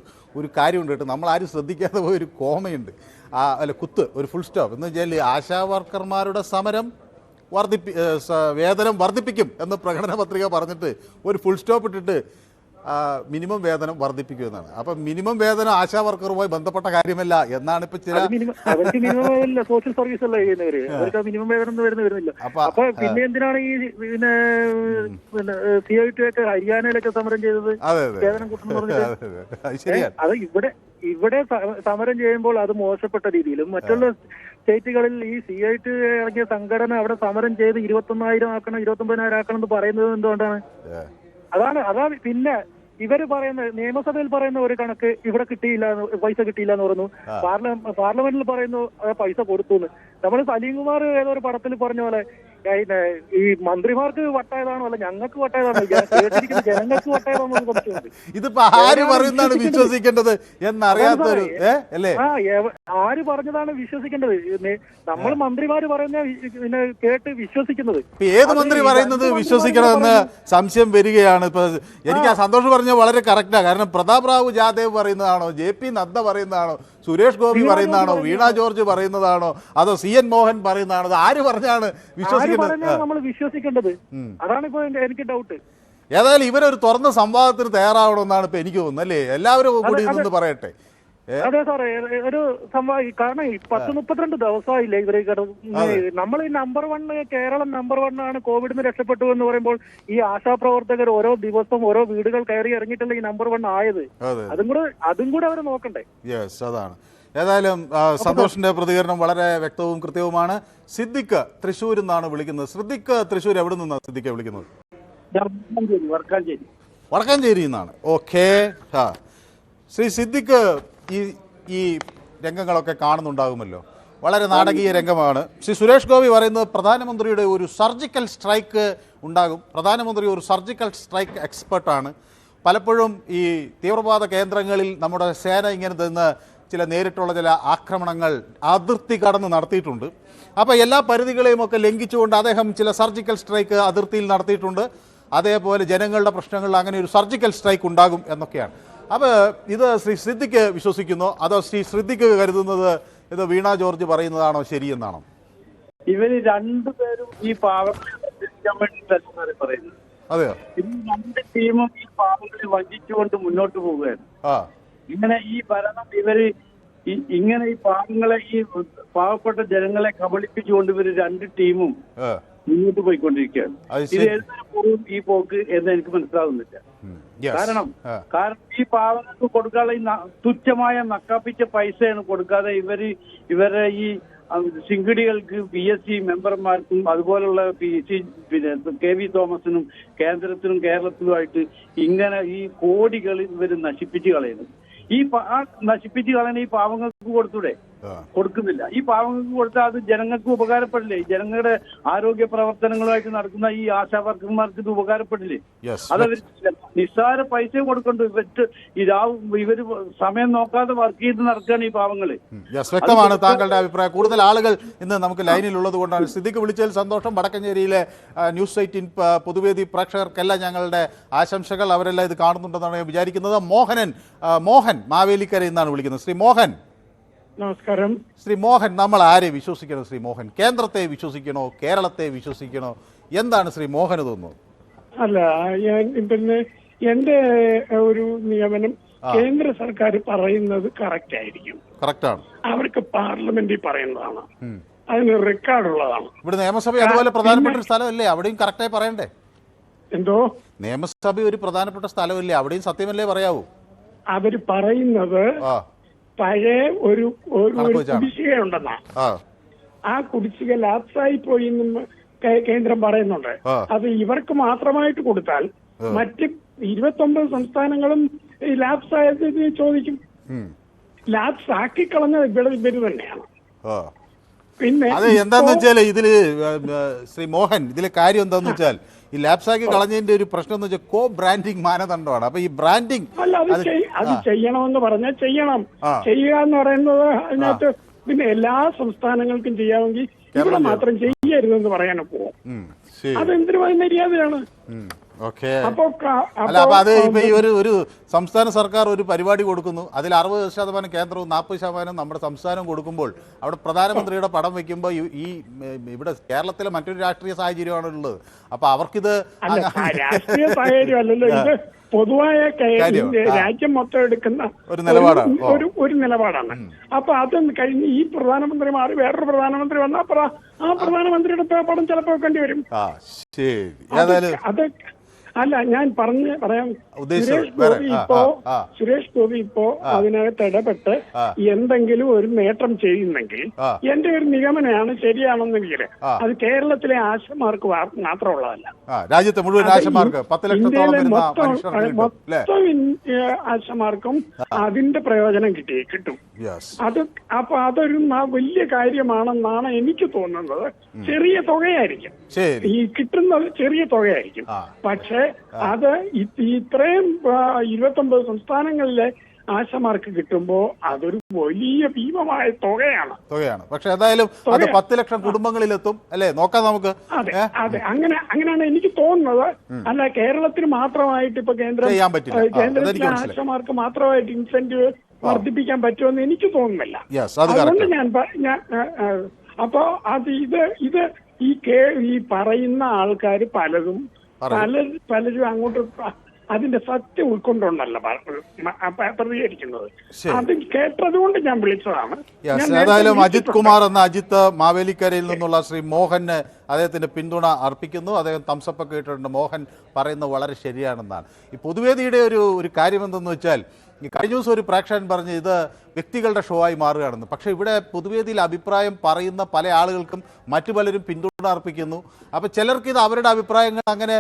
കാര്യമുണ്ട് കേട്ടോ. നമ്മൾ ആരും ശ്രദ്ധിക്കാതെ പോയൊരു കോമയുണ്ട്. അല്ല, കുത്ത്, ഒരു ഫുൾ സ്റ്റോപ്പ് എന്ന് വെച്ചാൽ ആശാ വർക്കർമാരുടെ സമരം വേതനം വർദ്ധിപ്പിക്കും എന്ന് പ്രകടന പത്രിക പറഞ്ഞിട്ട് ഒരു ഫുൾ സ്റ്റോപ്പ് ഇട്ടിട്ട് മിനിമം വേതനം വർദ്ധിപ്പിക്കുമെന്നാണ്. അപ്പൊ മിനിമം വേതനം ആശാ വർക്കറുമായി ബന്ധപ്പെട്ട കാര്യമല്ല എന്നാണ് ഇപ്പൊ ചില സോഷ്യൽ സർവീസ് അല്ല ചെയ്യുന്നവര്, അവർക്ക് മിനിമം വേതനം വരുന്നില്ല. അപ്പൊ പിന്നെ എന്തിനാണ് ഈ പിന്നെ CIT ഒക്കെ ഹരിയാനയിലൊക്കെ സമരം ചെയ്തത് വേതനം കൂട്ടുന്നു പറഞ്ഞിട്ട്? അത് ഇവിടെ സമരം ചെയ്യുമ്പോൾ അത് മോശപ്പെട്ട രീതിയിലും മറ്റുള്ള സ്റ്റേറ്റുകളിൽ ഈ CIT ഇറങ്ങിയ സംഘടന അവിടെ സമരം ചെയ്ത് 21,000 ആക്കണം 29,000 ആക്കണം എന്ന് പറയുന്നത് എന്തുകൊണ്ടാണ്? അതാണ് പിന്നെ ഇവര് പറയുന്ന നിയമസഭയിൽ പറയുന്ന ഒരു കണക്ക് ഇവിടെ കിട്ടിയില്ല, പൈസ കിട്ടിയില്ല എന്ന് പറഞ്ഞു. പാർലമെന്റിൽ പറയുന്നു പൈസ കൊടുത്തു. നമ്മൾ സലീംകുമാർ ഏതോ ഒരു പടത്തിൽ പറഞ്ഞ പോലെ ഈ മന്ത്രിമാർക്ക് വട്ടായതാണോ അല്ല ഞങ്ങൾക്ക് വട്ടായതാണോ, ജനങ്ങൾക്ക് വട്ടായതാണോ കുറച്ചുണ്ട്. ഇതിപ്പോ ആര് പറയുന്നതാണ് വിശ്വസിക്കേണ്ടത് എന്നറിയാത്തൊരു അല്ലേ? ആര് പറഞ്ഞതാണ് വിശ്വസിക്കേണ്ടത്? നമ്മൾ മന്ത്രിമാര് പറയുന്ന പിന്നെ കേട്ട് വിശ്വസിക്കുന്നത്. ഏത് മന്ത്രി പറയുന്നത് വിശ്വസിക്കണമെന്ന് സംശയം വരികയാണ്. ഇപ്പൊ എനിക്ക് ആ സന്തോഷം പറഞ്ഞത് വളരെ കറക്റ്റാ. കാരണം പ്രതാപ് റാവു ജാദേവ് പറയുന്നതാണോ, JP നദ്ദ പറയുന്നതാണോ, സുരേഷ് ഗോപി പറയുന്നതാണോ, വീണ ജോർജ് പറയുന്നതാണോ, അതോ CN മോഹൻ പറയുന്നതാണോ? അത് ആര് പറഞ്ഞാണ് വിശ്വസിക്കുന്നത്? നമ്മൾ വിശ്വസിക്കേണ്ടത് അതാണ് ഇപ്പൊ എനിക്ക് ഡൗട്ട്. ഏതായാലും ഇവരൊരു തുറന്ന സംവാദത്തിന് തയ്യാറാവണമെന്നാണ് ഇപ്പൊ എനിക്ക് തോന്നുന്നത് അല്ലേ? എല്ലാവരും കൂടി ഇതൊന്ന് പറയട്ടെ. അതെ സാറേ, ഒരു സംഭവം കാരണം 10-32 ദിവസമായില്ലേ ഇവര് നമ്മൾ ഈ നമ്പർ 1 കേരളം നമ്പർ 1 ആണ് കോവിഡിൽ നിന്ന് രക്ഷപ്പെട്ടു എന്ന് പറയുമ്പോൾ ഈ ആശാപ്രവർത്തകർ ഓരോ ദിവസവും ഓരോ വീടുകൾ കയറി ഇറങ്ങിയിട്ടല്ല ഈ നമ്പർ 1 ആയത്. അതും കൂടെ അവർ നോക്കണ്ടേ? യെസ്, അതാണ്. ഏതായാലും സന്തോഷിന്റെ പ്രതികരണം വളരെ വ്യക്തവും കൃത്യവുമാണ്. സിദ്ദിഖ് തൃശ്ശൂരിൽ നിന്നാണ് വിളിക്കുന്നത്. സിദ്ദിഖ് തൃശ്ശൂർ എവിടെ നിന്നാണ് സിദ്ദിഖ് വിളിക്കുന്നത്? വടക്കാഞ്ചേരി നിന്നാണ്. ഓക്കെ. ശ്രീ സിദ്ദിഖ്, ഈ രംഗങ്ങളൊക്കെ കാണുന്നുണ്ടാകുമല്ലോ. വളരെ നാടകീയ രംഗമാണ്. ശ്രീ സുരേഷ് ഗോപി പറയുന്നത് പ്രധാനമന്ത്രിയുടെ ഒരു സർജിക്കൽ സ്ട്രൈക്ക് ഉണ്ടാകും. പ്രധാനമന്ത്രി ഒരു സർജിക്കൽ സ്ട്രൈക്ക് എക്സ്പെർട്ടാണ്. പലപ്പോഴും ഈ തീവ്രവാദ കേന്ദ്രങ്ങളിൽ നമ്മുടെ സേന ഇങ്ങനെ നിന്ന് ചില നേരിട്ടുള്ള ചില ആക്രമണങ്ങൾ അതിർത്തി കടന്ന് നടത്തിയിട്ടുണ്ട്. അപ്പോൾ എല്ലാ പരിധികളെയും ഒക്കെ ലംഘിച്ചുകൊണ്ട് അദ്ദേഹം ചില സർജിക്കൽ സ്ട്രൈക്ക് അതിർത്തിയിൽ നടത്തിയിട്ടുണ്ട്. അതേപോലെ ജനങ്ങളുടെ പ്രശ്നങ്ങളിൽ അങ്ങനെ ഒരു സർജിക്കൽ സ്ട്രൈക്ക് ഉണ്ടാകും എന്നൊക്കെയാണ്. അപ്പോൾ ഇത് ശ്രീ സിദ്ദിഖ് വിശ്വസിക്കുന്നോ അതോ ശ്രീ സിദ്ദിഖ് കരുതുന്നത് ഇത് വീണ ജോർജ് പറയുന്നതാണോ ശരിയെന്നാണോ? ഇവര് രണ്ടുപേരും ഈ പാവങ്ങളെ വഞ്ചിക്കാൻ വേണ്ടിയിട്ടല്ല പറയുന്നത്. അതെയോ? ഇത് രണ്ട് ടീമും ഈ പാവങ്ങളെ വഞ്ചിച്ചുകൊണ്ട് മുന്നോട്ട് പോവുകയാണ്. ഇങ്ങനെ ഈ ഭരണം ഇവര് ഇങ്ങനെ ഈ പാവങ്ങളെ ഈ പാവപ്പെട്ട ജനങ്ങളെ കബളിപ്പിച്ചുകൊണ്ട് ഇവര് രണ്ട് ടീമും മുന്നോട്ട് പോയിക്കൊണ്ടിരിക്കുകയാണ്. ഇത് എഴുതാനും ഈ പോക്ക് എന്ന് എനിക്ക് മനസ്സിലാവുന്നില്ല. കാരണം ഈ പാവങ്ങൾക്ക് കൊടുക്കാതെ ഈ തുച്ഛമായ നക്കാപ്പിച്ച പൈസയാണ് കൊടുക്കാതെ ഇവരെ ഈ ശിങ്കിടികൾക്ക് PSC മെമ്പർമാർക്കും അതുപോലുള്ള പിന്നെ KV തോമസിനും കേന്ദ്രത്തിനും കേരളത്തിലുമായിട്ട് ഇങ്ങനെ ഈ കോടികൾ ഇവര് നശിപ്പിച്ച് കളയുന്നു. നശിപ്പിച്ച് കളയാൻ ഈ പാവങ്ങൾക്ക് കൊടുത്തൂടെ? കൊടുക്കുന്നില്ല. ഈ പാവങ്ങൾക്ക് കൊടുത്താൽ അത് ജനങ്ങൾക്ക് ഉപകാരപ്പെടില്ലേ? ജനങ്ങളുടെ ആരോഗ്യ പ്രവർത്തനങ്ങളുമായിട്ട് നടക്കുന്ന ഈ ആശാ വർക്കർമാർക്ക് ഇത് ഉപകാരപ്പെടില്ലേ? അതവർ നിസ്സാര പൈസ കൊടുക്കണ്ടു. ഇവര് സമയം നോക്കാതെ വർക്ക് ചെയ്ത് നടക്കുകയാണ് ഈ പാവങ്ങള്. വ്യക്തമാണ് താങ്കളുടെ അഭിപ്രായം. കൂടുതൽ ആളുകൾ ഇന്ന് നമുക്ക് ലൈനിൽ ഉള്ളത് കൊണ്ടാണ്. സിദ്ദിഖ് വിളിച്ചതിൽ സന്തോഷം. വടക്കഞ്ചേരിയിലെ ന്യൂസ് 18 പൊതുവേദി പ്രേക്ഷകർക്കെല്ലാം ഞങ്ങളുടെ ആശംസകൾ. അവരെല്ലാം ഇത് കാണുന്നുണ്ടെന്നാണ് ഞാൻ വിചാരിക്കുന്നത്. മോഹൻ മാവേലിക്കരയിൽ നിന്നാണ് വിളിക്കുന്നത്. ശ്രീ മോഹൻ, നമസ്കാരം. ശ്രീ മോഹൻ, നമ്മൾ ആരെ വിശ്വസിക്കണം? ശ്രീ മോഹൻ, കേന്ദ്രത്തെ വിശ്വസിക്കണോ കേരളത്തെ വിശ്വസിക്കണോ? എന്താണ് ശ്രീ മോഹന് തോന്നുന്നത്? അല്ല, പിന്നെ എന്റെ ഒരു നിയമനം കേന്ദ്ര സർക്കാർ പറയുന്നത് കറക്റ്റ് ആയിരിക്കും. കറക്റ്റാണ്. അവർക്ക് പാർലമെന്റിൽ പറയുന്നതാണ്, അതിന് റെക്കോർഡുള്ളതാണ്. ഇവിടെ നിയമസഭ അതുപോലെ പ്രധാനപ്പെട്ട ഒരു സ്ഥലമല്ലേ, അവിടെയും കറക്റ്റായി പറയണ്ടേ? എന്തോ നിയമസഭ ഒരു പ്രധാനപ്പെട്ട സ്ഥലമല്ലേ, അവിടെയും സത്യമല്ലേ പറയാവൂ? അവര് പറയുന്നത് പഴയ ഒരു കുടിശ്ശികയുണ്ടെന്നാ. ആ കുടിശ്ശിക ലാപ്സായി പോയി എന്ന് കേന്ദ്രം പറയുന്നുണ്ട്. അത് ഇവർക്ക് മാത്രമായിട്ട് കൊടുത്താൽ മറ്റ് 29 സംസ്ഥാനങ്ങളും ലാപ്സായത് ചോദിക്കും. ലാപ്സ് ആക്കിക്കളഞ്ഞത് ഇവര് തന്നെയാണ്. പിന്നെ അത് എന്താന്ന് വെച്ചാൽ ഇതില് ശ്രീ മോഹൻ, ഇതിലെ കാര്യം എന്താന്ന് വെച്ചാൽ ഈ ലാപ്സാക്കി കളഞ്ഞതിന്റെ ഒരു പ്രശ്നം എന്ന് വെച്ചാൽ കോ ബ്രാൻഡിങ് മാനദണ്ഡമാണ്. അപ്പൊ ഈ ബ്രാൻഡിങ് അല്ല, അത് ചെയ്യണമെന്ന് പറഞ്ഞാൽ ചെയ്യണം. ചെയ്യുക എന്ന് പറയുന്നത് അതിനകത്ത് പിന്നെ എല്ലാ സംസ്ഥാനങ്ങൾക്കും ചെയ്യാമെങ്കിൽ ഇവിടെ മാത്രം ചെയ്യരുതെന്ന് പറയാനൊക്കെ അതെന്തൊരു മര്യാദയാണ്. അപ്പൊ അത് ഇപ്പൊ ഈ ഒരു സംസ്ഥാന സർക്കാർ ഒരു പരിപാടി കൊടുക്കുന്നു, അതിൽ 60% കേന്ദ്രവും 40% നമ്മുടെ സംസ്ഥാനവും കൊടുക്കുമ്പോൾ അവിടെ പ്രധാനമന്ത്രിയുടെ പടം വെക്കുമ്പോൾ ഈ ഇവിടെ കേരളത്തിലെ മറ്റൊരു രാഷ്ട്രീയ സാഹചര്യമാണ് ഉള്ളത്. അപ്പൊ അവർക്കിത് രാഷ്ട്രീയ സാഹചര്യം അല്ലല്ലോ, ഇത് പൊതുവായ രാജ്യം മൊത്തം എടുക്കുന്ന ഒരു നിലപാടാണ്. അപ്പൊ അത് കഴിഞ്ഞ് ഈ പ്രധാനമന്ത്രി മാറി വേറൊരു പ്രധാനമന്ത്രി വന്നാൽ ആ പ്രധാനമന്ത്രിയുടെ പടം ചിലപ്പോ വെക്കേണ്ടി വരും. അത് അല്ല, ഞാൻ പറയാം, സുരേഷ് ഗോപി ഇപ്പോ അതിനകത്ത് ഇടപെട്ട് എന്തെങ്കിലും ഒരു നേട്ടം ചെയ്യുന്നെങ്കിൽ എന്റെ ഒരു നിഗമനമാണ് ശരിയാണെന്നെങ്കിൽ അത് കേരളത്തിലെ ആശമാർക്ക് മാത്രമുള്ളതല്ല, രാജ്യത്തെ മുഴുവൻ ആശമാർക്ക്, ഇന്ത്യയിലെ മൊത്തം ആശമാർക്കും അതിന്റെ പ്രയോജനം കിട്ടും. അത് അപ്പൊ അതൊരു വലിയ കാര്യമാണെന്നാണ് എനിക്ക് തോന്നുന്നത്. ചെറിയ തുകയായിരിക്കും ഈ കിട്ടുന്നത്, ചെറിയ തുകയായിരിക്കും. പക്ഷെ അത് ഇത്രയും 29 സംസ്ഥാനങ്ങളിലെ ആശമാർക്ക് കിട്ടുമ്പോ അതൊരു വലിയ ഭീമമായ തുകയാണ്. പക്ഷെ എന്തായാലും അത് 10 ലക്ഷം കുടുംബങ്ങളിലെത്തും അല്ലേ? നോക്കാം നമുക്ക്. അതെ, അങ്ങനെയാണ് എനിക്ക് തോന്നുന്നത്. അല്ല, കേരളത്തിന് മാത്രമായിട്ട് ഇപ്പൊ കേന്ദ്രത്തിലെ ആശമാർക്ക് മാത്രമായിട്ട് ഇൻസെന്റീവ് വർദ്ധിപ്പിക്കാൻ പറ്റുമെന്ന് എനിക്ക് തോന്നുന്നില്ല. അതുകൊണ്ട് ഞാൻ അപ്പൊ അത് ഇത് ഈ പറയുന്ന ആൾക്കാർ പലരും അങ്ങോട്ട് അതിന്റെ സത്യം ഉൾക്കൊണ്ടുണ്ടല്ല പ്രതികരിക്കുന്നത്. അത് കേട്ടതുകൊണ്ട് ഞാൻ വിളിച്ചതാണ്. ഏതായാലും അജിത് കുമാർ എന്ന അജിത്ത് മാവേലിക്കരയിൽ നിന്നുള്ള ശ്രീ മോഹന് അദ്ദേഹത്തിന്റെ പിന്തുണ അർപ്പിക്കുന്നു. അദ്ദേഹം തംസപ്പ് കേട്ടിട്ടുണ്ട്. മോഹൻ പറയുന്നത് വളരെ ശരിയാണെന്നാണ്. ഈ പൊതുവേദിയുടെ ഒരു കാര്യം എന്തെന്ന് വെച്ചാൽ, ഈ കഴിഞ്ഞ ദിവസം ഒരു പ്രേക്ഷകൻ പറഞ്ഞ് ഇത് വ്യക്തികളുടെ ഷോ ആയി മാറുകയാണെന്ന്. പക്ഷേ ഇവിടെ പൊതുവേദിയിൽ അഭിപ്രായം പറയുന്ന പല ആളുകൾക്കും മറ്റു പലരും പിന്തുണ അർപ്പിക്കുന്നു. അപ്പോൾ ചിലർക്ക് ഇത് അവരുടെ അഭിപ്രായങ്ങൾ അങ്ങനെ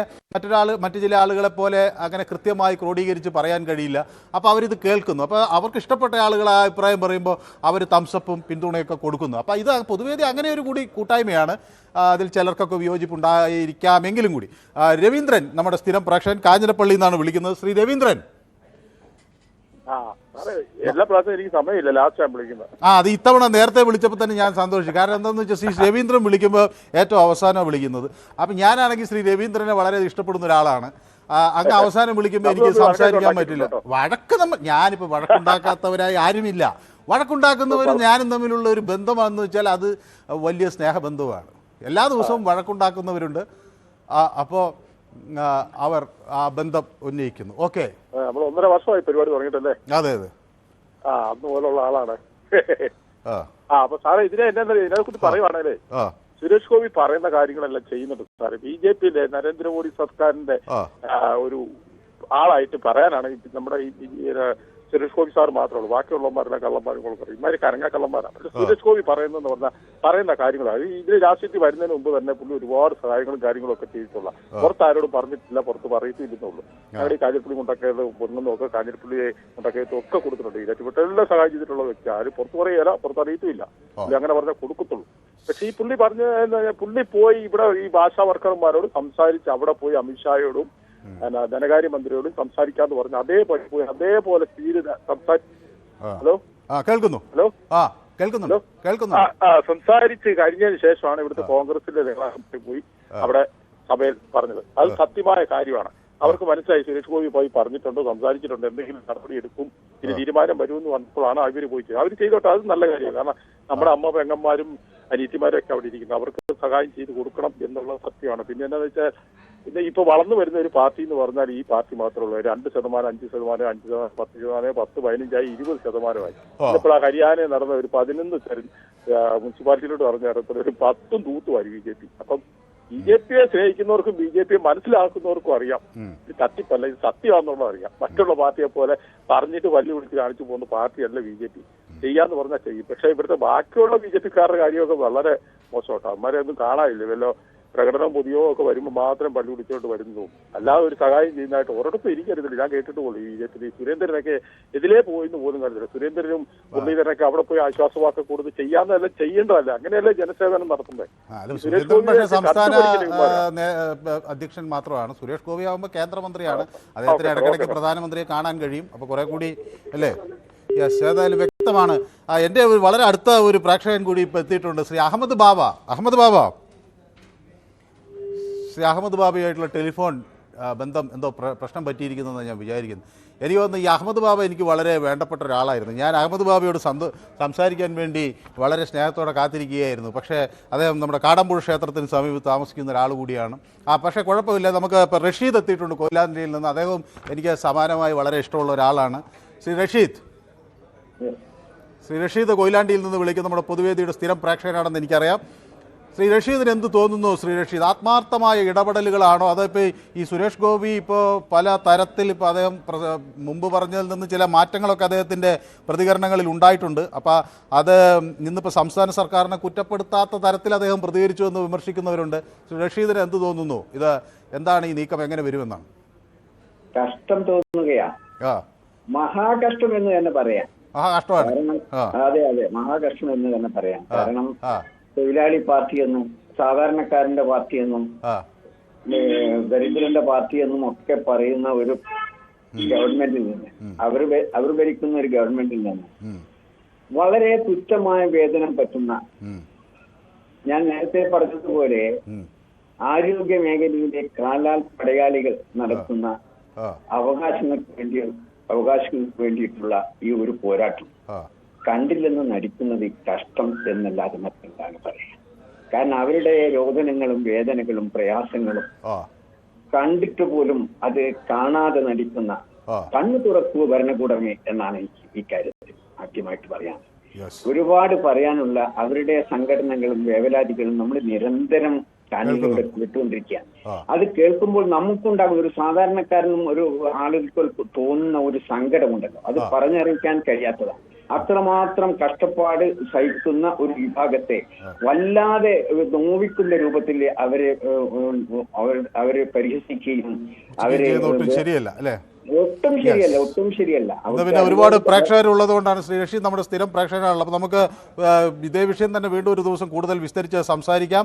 മറ്റു ചില ആളുകളെ പോലെ അങ്ങനെ കൃത്യമായി ക്രോഡീകരിച്ച് പറയാൻ കഴിയില്ല. അപ്പോൾ അവരിത് കേൾക്കുന്നു. അപ്പോൾ അവർക്ക് ഇഷ്ടപ്പെട്ട ആളുകൾ ആ അഭിപ്രായം പറയുമ്പോൾ അവർ തംസപ്പും പിന്തുണയൊക്കെ കൊടുക്കുന്നു. അപ്പോൾ ഇത് പൊതുവേദി അങ്ങനെ ഒരു കൂട്ടായ്മയാണ്. അതിൽ ചിലർക്കൊക്കെ വിയോജിപ്പുണ്ടായിരിക്കാമെങ്കിലും കൂടി. രവീന്ദ്രൻ, നമ്മുടെ സ്ഥിരം പ്രേക്ഷകൻ, കാഞ്ഞിരപ്പള്ളിയിൽ നിന്നാണ് വിളിക്കുന്നത്. ശ്രീ രവീന്ദ്രൻ. എല്ലാ പ്രാവശ്യവും എനിക്ക് സമയമില്ല, ലാസ്റ്റ് ഞാൻ വിളിക്കുന്നത്. അത് ഇത്തവണ നേരത്തെ വിളിച്ചപ്പോൾ തന്നെ ഞാൻ സന്തോഷിച്ചു. കാരണം എന്താണെന്ന് വെച്ചാൽ ശ്രീ രവീന്ദ്രൻ വിളിക്കുമ്പോൾ ഏറ്റവും അവസാനം വിളിക്കുന്നത്. അപ്പം ഞാനാണെങ്കിൽ ശ്രീ രവീന്ദ്രനെ വളരെ ഇഷ്ടപ്പെടുന്ന ഒരാളാണ്. അങ്ങ് അവസാനം വിളിക്കുമ്പോൾ എനിക്ക് സംസാരിക്കാൻ പറ്റില്ല. ഞാനിപ്പോൾ വഴക്കുണ്ടാക്കാത്തവരായി ആരുമില്ല. വഴക്കുണ്ടാക്കുന്നവരും ഞാനും തമ്മിലുള്ള ഒരു ബന്ധമാണെന്ന് വെച്ചാൽ അത് വലിയ സ്നേഹബന്ധമാണ്. എല്ലാ ദിവസവും വഴക്കുണ്ടാക്കുന്നവരുണ്ട്. അപ്പോൾ അവർ ആ ബന്ധം ഉന്നയിക്കുന്നു. ഓക്കെ, നമ്മൾ 1.5 വർഷമായി പരിപാടി തുടങ്ങിയിട്ടല്ലേ? അതെ. അന്ന് പോലുള്ള ആളാണ്. അപ്പൊ സാറേ ഇതിനെക്കുറിച്ച് പറയുവാണേലേ, സുരേഷ് ഗോപി പറയുന്ന കാര്യങ്ങളെല്ലാം ചെയ്യുന്നുണ്ട് സാറേ. BJP-യിലെ നരേന്ദ്രമോദി സർക്കാരിന്റെ ഒരു ആളായിട്ട് പറയാനാണ് നമ്മുടെ സുരേഷ് ഗോപി സാർ മാത്രമേ ഉള്ളൂ. ബാക്കിയുള്ളവന്മാരുടെ കള്ളന്മാരും കൊടുക്കും. ഇമാര് കരങ്ങ കള്ളന്മാരാണ്. പക്ഷെ സുരേഷ് ഗോപി പറയുന്ന കാര്യങ്ങളാണ്. ഇതിൽ രാഷ്ട്രീയത്തിൽ വരുന്നതിന് മുമ്പ് തന്നെ പുള്ളി ഒരുപാട് സഹായങ്ങളും കാര്യങ്ങളും ഒക്കെ ചെയ്തിട്ടുള്ള, പുറത്ത് ആരോടും പറഞ്ഞിട്ടില്ല, പുറത്ത് പറയത്തില്ലെന്നുള്ളൂ. ഞങ്ങളുടെ ഈ കാഞ്ഞിരപ്പള്ളി കൊണ്ടൊക്കെയത് പൊന്നുന്നൊക്കെ കാഞ്ഞിരപ്പള്ളിയെ കൊണ്ടൊക്കെയത്തും ഒക്കെ കൊടുത്തിട്ടുണ്ട്. ഇരട്ടിപ്പെട്ട എല്ലാം സഹായം ചെയ്തിട്ടുള്ള വ്യക്തി. ആരും പുറത്ത് പറയല, പുറത്ത് അറിയത്തുമില്ല. അങ്ങനെ പറഞ്ഞാൽ കൊടുക്കത്തുള്ളൂ. പക്ഷെ ഈ പുള്ളി പോയി ഇവിടെ ഈ ഭാഷാ വർക്കർമാരോട് സംസാരിച്ച് അവിടെ പോയി അമിത്ഷായോടും ധനകാര്യമന്ത്രിയോടും സംസാരിക്കാന്ന് പറഞ്ഞു. അതേപോലെ സ്പീഡ് സംസാരിച്ച് കഴിഞ്ഞതിന് ശേഷമാണ് ഇവിടുത്തെ കോൺഗ്രസിന്റെ നേതാക്കൾ പോയി അവിടെ സഭയിൽ പറഞ്ഞത്. അത് സത്യമായ കാര്യമാണ്. അവർക്ക് മനസ്സിലായി സുരേഷ് ഗോപി പോയി പറഞ്ഞിട്ടുണ്ടോ, സംസാരിച്ചിട്ടുണ്ടോ, എന്തെങ്കിലും നടപടി എടുക്കും, ഇനി തീരുമാനം വരുമെന്ന് വന്നപ്പോഴാണ് അവർ പോയി ചെയ്തത്. അവർ ചെയ്തോട്ടെ, അത് നല്ല കാര്യമാണ്. കാരണം നമ്മുടെ അമ്മ പെങ്ങന്മാരും അനിയത്തിമാരും ഒക്കെ അവിടെ ഇരിക്കുന്നു. അവർക്ക് സഹായം ചെയ്ത് കൊടുക്കണം എന്നുള്ള സത്യമാണ്. പിന്നെ എന്താണെന്ന് വെച്ചാൽ പിന്നെ ഇപ്പൊ വളർന്നു വരുന്ന ഒരു പാർട്ടി എന്ന് പറഞ്ഞാൽ ഈ പാർട്ടി മാത്രമുള്ളൂ. 2%, 5%, 5%, 10%, 10, 15, 20%. ഇപ്പോൾ ആ ഹരിയാനയിൽ നടന്ന ഒരു 11 മുനിസിപ്പാലിറ്റിയിലോട്ട് പറഞ്ഞ ഒരു 10 തൂത്തുമാരി BJP. അപ്പം BJPയെ സ്നേഹിക്കുന്നവർക്കും BJPയെ മനസ്സിലാക്കുന്നവർക്കും അറിയാം ഇത് തട്ടിപ്പല്ല, ഇത് സത്യമാണെന്നുള്ളത് അറിയാം. മറ്റുള്ള പാർട്ടിയെ പോലെ പറഞ്ഞിട്ട് വല്ലി വിളിച്ച് കാണിച്ചു പോകുന്ന പാർട്ടിയല്ല BJP. ചെയ്യാന്ന് പറഞ്ഞാൽ ചെയ്യും. പക്ഷെ ഇവിടുത്തെ ബാക്കിയുള്ള BJPക്കാരുടെ കാര്യമൊക്കെ വളരെ മോശമാട്ടോ. അവന്മാരെ ഒന്നും കാണാനില്ല. വല്ലോ പ്രകടനം പുതിയോ ഒക്കെ വരുമ്പോൾ മാത്രം പള്ളി പിടിച്ചോണ്ട് വരുന്നു. അല്ലാതെ ഒരു സഹായം ചെയ്യുന്നതായിട്ട് ഒരിടത്തും എനിക്കറിയത്തില്ല. ഞാൻ കേട്ടിട്ട് പോലും BJP സുരേന്ദ്രനൊക്കെ എതിലേ പോയിന്ന് പോലും കരുതില്ല. സുരേന്ദ്രനും മുരളീധരനൊക്കെ അവിടെ പോയി ആശ്വാസവാക്ക് കൂടുതൽ ചെയ്യാന്നല്ല, ചെയ്യേണ്ടതല്ല. അങ്ങനെയല്ലേ ജനസേവനം നടത്തുന്നത്. സംസ്ഥാന അധ്യക്ഷൻ മാത്രമാണ്. സുരേഷ് ഗോപി ആകുമ്പോൾ കേന്ദ്രമന്ത്രിയാണ്. അദ്ദേഹത്തിന് ഇടയ്ക്കിടയ്ക്ക് പ്രധാനമന്ത്രിയെ കാണാൻ കഴിയും. അപ്പോൾ കുറെ കൂടി അല്ലേ? യെസ്, ഏതായാലും വ്യക്തമാണ്. എൻ്റെ വളരെ അടുത്ത ഒരു പ്രേക്ഷകൻ കൂടി ഇപ്പോൾ എത്തിയിട്ടുണ്ട്. ശ്രീ അഹമ്മദ് ബാബ. ശ്രീ അഹമ്മദ് ബാബയുമായിട്ടുള്ള ടെലിഫോൺ ബന്ധം എന്തോ പ്രശ്നം പറ്റിയിരിക്കുന്നതെന്ന് ഞാൻ വിചാരിക്കുന്നു. എനിക്ക് തോന്നുന്നു ഈ അഹമ്മദ് ബാബ എനിക്ക് വളരെ വേണ്ടപ്പെട്ട ഒരാളായിരുന്നു. ഞാൻ അഹമ്മദ് ബാബയോട് സംസാരിക്കാൻ വേണ്ടി വളരെ സ്നേഹത്തോടെ കാത്തിരിക്കുകയായിരുന്നു. പക്ഷേ അദ്ദേഹം നമ്മുടെ കാടമ്പുഴ ക്ഷേത്രത്തിന് സമീപത്ത് താമസിക്കുന്ന ഒരാൾ കൂടിയാണ്. പക്ഷേ കുഴപ്പമില്ല. നമുക്ക് ഇപ്പോൾ റഷീദ് എത്തിയിട്ടുണ്ട് കൊയിലാണ്ടിയിൽ നിന്ന്. അദ്ദേഹവും എനിക്ക് സമാനമായി വളരെ ഇഷ്ടമുള്ള ഒരാളാണ്. ശ്രീ റഷീദ് കൊയിലാണ്ടിയിൽ നിന്ന് വിളിക്കുന്ന നമ്മുടെ പൊതുവേദിയുടെ സ്ഥിരം പ്രേക്ഷകനാണെന്ന് എനിക്കറിയാം. ശ്രീ റഷീദിന് എന്ത് തോന്നുന്നു? ശ്രീ റഷീദ്, ആത്മാർത്ഥമായ ഇടപെടലുകളാണോ അതോ ഇപ്പോൾ ഈ സുരേഷ് ഗോപി ഇപ്പോൾ പല തരത്തിൽ ഇപ്പോൾ അദ്ദേഹം മുമ്പ് പറഞ്ഞതിൽ നിന്ന് ചില മാറ്റങ്ങളൊക്കെ അദ്ദേഹത്തിൻ്റെ പ്രതികരണങ്ങളിൽ ഉണ്ടായിട്ടുണ്ട്. അപ്പോൾ അത് ഇന്നിപ്പോൾ സംസ്ഥാന സർക്കാരിനെ കുറ്റപ്പെടുത്താത്ത തരത്തിൽ അദ്ദേഹം പ്രതികരിച്ചു എന്ന് വിമർശിക്കുന്നവരുണ്ട്. ശ്രീ റഷീദിന് എന്ത് തോന്നുന്നു? ഇത് എന്താണ് ഈ നീക്കം, എങ്ങനെ വരുമെന്നാണ്? കഷ്ടം തോന്നുകയാ. മഹാകഷ്ടം എന്ന് തന്നെ പറയാം. അതെ, മഹാകഷ്ടം എന്ന് തന്നെ പറയാം. കാരണം തൊഴിലാളി പാർട്ടിയെന്നും സാധാരണക്കാരന്റെ പാർട്ടിയെന്നും ദരിദ്രന്റെ പാർട്ടിയെന്നും ഒക്കെ പറയുന്ന ഒരു ഗവൺമെന്റിൽ നിന്ന്, അവർ ഭരിക്കുന്ന ഒരു ഗവൺമെന്റിൽ നിന്ന് വളരെ തുച്ഛമായ വേതനം പറ്റുന്ന, ഞാൻ നേരത്തെ പറഞ്ഞതുപോലെ ആരോഗ്യ മേഖലയിലെ കാലാൽ പടയാളികൾ നടത്തുന്ന അവകാശങ്ങൾക്ക് വേണ്ടിയിട്ടുള്ള ഈ ഒരു പോരാട്ടം കണ്ടില്ലെന്ന് നടിക്കുന്നത് കഷ്ടം എന്നല്ലാതെ മറ്റെന്താണ് പറയാ. കാരണം അവരുടെ രോദനങ്ങളും വേദനകളും പ്രയാസങ്ങളും കണ്ടിട്ട് പോലും അത് കാണാതെ നടിക്കുന്ന കണ്ണു തുറക്കൂ ഭരണകൂടമേ എന്നാണ് എനിക്ക് ഈ കാര്യത്തിൽ ആദ്യമായിട്ട് പറയാൻ. ഒരുപാട് പറയാനുള്ള അവരുടെ സംഘടനകളും വേവലാതികളും നമ്മൾ നിരന്തരം ചാനലിലൂടെ കേട്ടുകൊണ്ടിരിക്കുകയാണ്. അത് കേൾക്കുമ്പോൾ നമുക്കുണ്ടാകുന്ന ഒരു സാധാരണക്കാരനും ഒരു ആളുകൾക്ക് തോന്നുന്ന ഒരു സങ്കടമുണ്ടല്ലോ, അത് പറഞ്ഞറിയിക്കാൻ കഴിയാത്തതാണ്. അത്രമാത്രം കഷ്ടപ്പാട് സഹിക്കുന്ന ഒരു വിഭാഗത്തെ വല്ലാതെ നോവിക്കുന്ന രൂപത്തിൽ അവരെ പരിഹസിക്കുകയും ശരിയല്ല അല്ലേ? ഒട്ടും ശരിയല്ല. പിന്നെ ഒരുപാട് പ്രേക്ഷകരുള്ളത് കൊണ്ടാണ്. ശ്രീ റഷീദ് നമ്മുടെ സ്ഥിരം പ്രേക്ഷകരാണല്ലോ. അപ്പോൾ നമുക്ക് ഇതേ വിഷയം തന്നെ വീണ്ടും ഒരു ദിവസം കൂടുതൽ വിസ്തരിച്ച് സംസാരിക്കാം.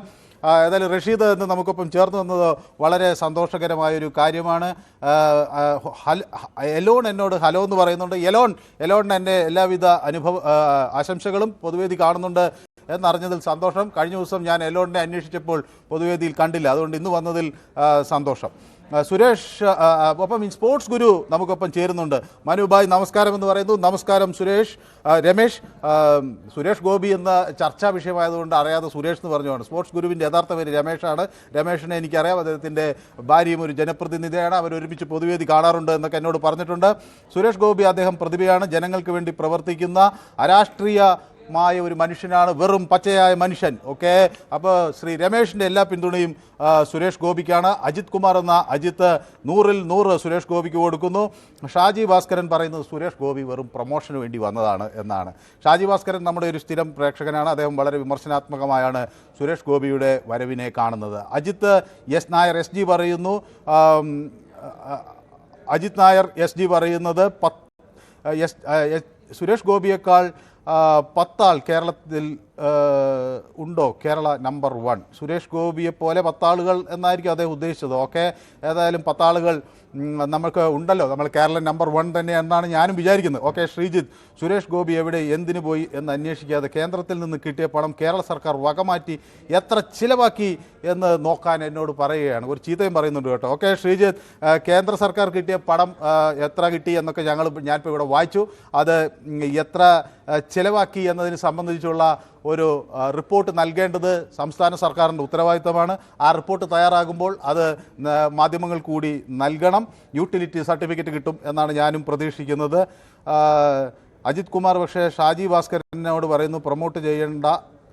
ഏതായാലും റഷീദ് എന്ന് നമുക്കൊപ്പം ചേർന്ന് വന്നത് വളരെ സന്തോഷകരമായൊരു കാര്യമാണ്. എലോൺ എന്നോട് ഹലോ എന്ന് പറയുന്നുണ്ട്. എലോണിന് എൻ്റെ എല്ലാവിധ ആശംസകളും പൊതുവേദി കാണുന്നുണ്ട് എന്നറിഞ്ഞതിൽ സന്തോഷം. കഴിഞ്ഞ ദിവസം ഞാൻ എലോണിനെ അന്വേഷിച്ചപ്പോൾ പൊതുവേദിയിൽ കണ്ടില്ല, അതുകൊണ്ട് ഇന്ന് വന്നതിൽ സന്തോഷം. സുരേഷ് ഒപ്പം സ്പോർട്സ് ഗുരു നമുക്കൊപ്പം ചേരുന്നുണ്ട്. മനുഭായ് നമസ്കാരം എന്ന് പറയുന്നു. നമസ്കാരം സുരേഷ് ഗോപി എന്ന ചർച്ചാ വിഷയമായതുകൊണ്ട് അറിയാതെ സുരേഷ് എന്ന് പറഞ്ഞുകൊണ്ട് സ്പോർട്സ് ഗുരുവിൻ്റെ യഥാർത്ഥ പേര് രമേഷാണ്. രമേഷിനെ എനിക്കറിയാം. അദ്ദേഹത്തിൻ്റെ ഭാര്യയും ഒരു ജനപ്രതിനിധിയാണ്. അവരൊരുമിച്ച് പൊതുവേദി കാണാറുണ്ട് എന്നൊക്കെ എന്നോട് പറഞ്ഞിട്ടുണ്ട്. സുരേഷ് ഗോപി അദ്ദേഹം പ്രതിഭയാണ്, ജനങ്ങൾക്ക് വേണ്ടി പ്രവർത്തിക്കുന്ന അരാഷ്ട്രീയമായ ഒരു മനുഷ്യനാണ്, വെറും പച്ചയായ മനുഷ്യൻ. ഓക്കെ, അപ്പോൾ ശ്രീ രമേഷിൻ്റെ എല്ലാ പിന്തുണയും സുരേഷ് ഗോപിക്കാണ്. അജിത് കുമാർ എന്ന അജിത്ത് 100-ൽ 100 സുരേഷ് ഗോപിക്ക് കൊടുക്കുന്നു. ഷാജി ഭാസ്കരൻ പറയുന്നത് സുരേഷ് ഗോപി വെറും പ്രൊമോഷന് വേണ്ടി വന്നതാണ് എന്നാണ്. ഷാജി ഭാസ്കരൻ നമ്മുടെ ഒരു സ്ഥിരം പ്രേക്ഷകനാണ്. അദ്ദേഹം വളരെ വിമർശനാത്മകമായാണ് സുരേഷ് ഗോപിയുടെ വരവിനെ കാണുന്നത്. Ajith S Nair S G പറയുന്നു. അജിത് നായർ എസ് ജി പറയുന്നത് സുരേഷ് ഗോപിയേക്കാൾ 10 ആൾ കേരളത്തിൽ ഉണ്ടോ? കേരള നമ്പർ 1 സുരേഷ് ഗോപിയെ പോലെ 10 ആളുകൾ എന്നായിരിക്കും അദ്ദേഹം ഉദ്ദേശിച്ചത്. ഓക്കെ, ഏതായാലും 10 ആളുകൾ നമുക്ക് ഉണ്ടല്ലോ. നമ്മൾ കേരള നമ്പർ 1 തന്നെ എന്നാണ് ഞാനും വിചാരിക്കുന്നത്. ഓക്കെ, ശ്രീജിത്ത് സുരേഷ് ഗോപി എവിടെ, എന്തിനു പോയി എന്ന് അന്വേഷിക്കാതെ കേന്ദ്രത്തിൽ നിന്ന് കിട്ടിയ പണം കേരള സർക്കാർ വകമാറ്റി എത്ര ചിലവാക്കി എന്ന് നോക്കാൻ എന്നോട് പറയുകയാണ്. ഒരു ചീത്തയും പറയുന്നുണ്ട് കേട്ടോ. ഓക്കെ ശ്രീജിത്ത്, കേന്ദ്ര സർക്കാർ കിട്ടിയ പണം എത്ര കിട്ടി എന്നൊക്കെ ഞാനിപ്പോൾ ഇവിടെ വായിച്ചു. അത് എത്ര ചിലവാക്കി എന്നതിന് സംബന്ധിച്ചുള്ള ഒരു റിപ്പോർട്ട് നൽകേണ്ടത് സംസ്ഥാന സർക്കാരിൻ്റെ ഉത്തരവാദിത്തമാണ്. ആ റിപ്പോർട്ട് തയ്യാറാകുമ്പോൾ അത് മാധ്യമങ്ങൾ കൂടി നൽകണം. യൂട്ടിലിറ്റി സർട്ടിഫിക്കറ്റ് കിട്ടും എന്നാണ് ഞാനും പ്രതീക്ഷിക്കുന്നത്. അജിത് കുമാർ പക്ഷേ ഷാജി ഭാസ്കരനോട് പറയുന്നു പ്രൊമോട്ട്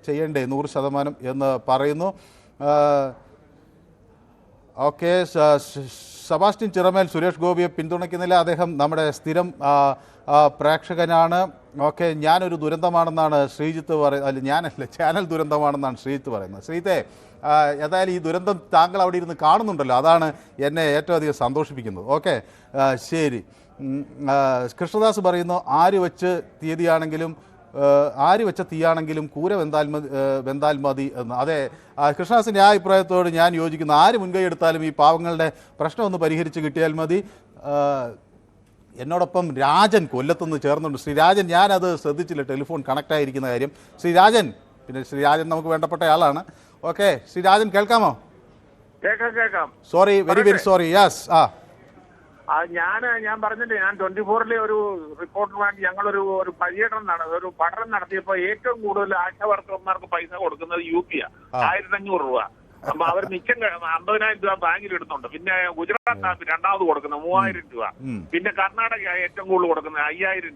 ചെയ്യണ്ടേ 100% എന്ന് പറയുന്നു. ഓക്കെ, സെബാസ്റ്റ്യൻ ചിറമേൽ സുരേഷ് ഗോപിയെ പിന്തുണയ്ക്കുന്നില്ല. അദ്ദേഹം നമ്മുടെ സ്ഥിരം പ്രേക്ഷകനാണ്. ഓക്കെ, ഞാനൊരു ദുരന്തമാണെന്നാണ് ശ്രീജിത്ത് പറയുന്നത്. അല്ല, ഞാനല്ല, ചാനൽ ദുരന്തമാണെന്നാണ് ശ്രീജിത്ത് പറയുന്നത്. ശ്രീജിത്തെ, ഏതായാലും ഈ ദുരന്തം താങ്കൾ അവിടെ ഇരുന്ന് കാണുന്നുണ്ടല്ലോ, അതാണ് എന്നെ ഏറ്റവും അധികം സന്തോഷിപ്പിക്കുന്നത്. ഓക്കെ, ശരി. കൃഷ്ണദാസ് പറയുന്നു ആര് വെച്ച തീയാണെങ്കിലും കൂര വെന്താൽ മതി എന്ന്. അതെ, കൃഷ്ണദാസിൻ്റെ ആ അഭിപ്രായത്തോട് ഞാൻ യോജിക്കുന്നു. ആര് മുൻകൈ എടുത്താലും ഈ പാവങ്ങളുടെ പ്രശ്നം ഒന്ന് പരിഹരിച്ച് കിട്ടിയാൽ മതി. എന്നോടൊപ്പം രാജൻ കൊല്ലത്തുനിന്ന് ചേർന്നുണ്ട്. ശ്രീരാജൻ, ഞാനത് ശ്രദ്ധിച്ചില്ല ടെലിഫോൺ കണക്റ്റ് ആയിരിക്കുന്ന കാര്യം. ശ്രീരാജൻ, പിന്നെ ശ്രീരാജൻ നമുക്ക് വേണ്ടപ്പെട്ട ആളാണ്. ഓക്കെ, ശ്രീരാജൻ കേൾക്കാമോ? കേൾക്കാം. Sorry, very sorry. യെസ്. ഞാൻ പറഞ്ഞില്ലേ, ഞാൻ 24-ലെ ഒരു റിപ്പോർട്ടറുമായിട്ട് ഞങ്ങളൊരു ഒരു പഠനം നടത്തിയപ്പോൾ ഏറ്റവും കൂടുതൽ ആശാ വർക്കർമാർക്ക് പൈസ കൊടുക്കുന്നത് UP-യാ, 1500 രൂപ. അപ്പൊ അവർ മിച്ചം 50,000 രൂപ ബാങ്കിൽ ഇടുന്നുണ്ട്. പിന്നെ ഗുജറാത്ത് രണ്ടാമത് കൊടുക്കുന്നത് 3000 രൂപ. പിന്നെ കർണാടക ഏറ്റവും കൂടുതൽ കൊടുക്കുന്നത് 5000 രൂപ.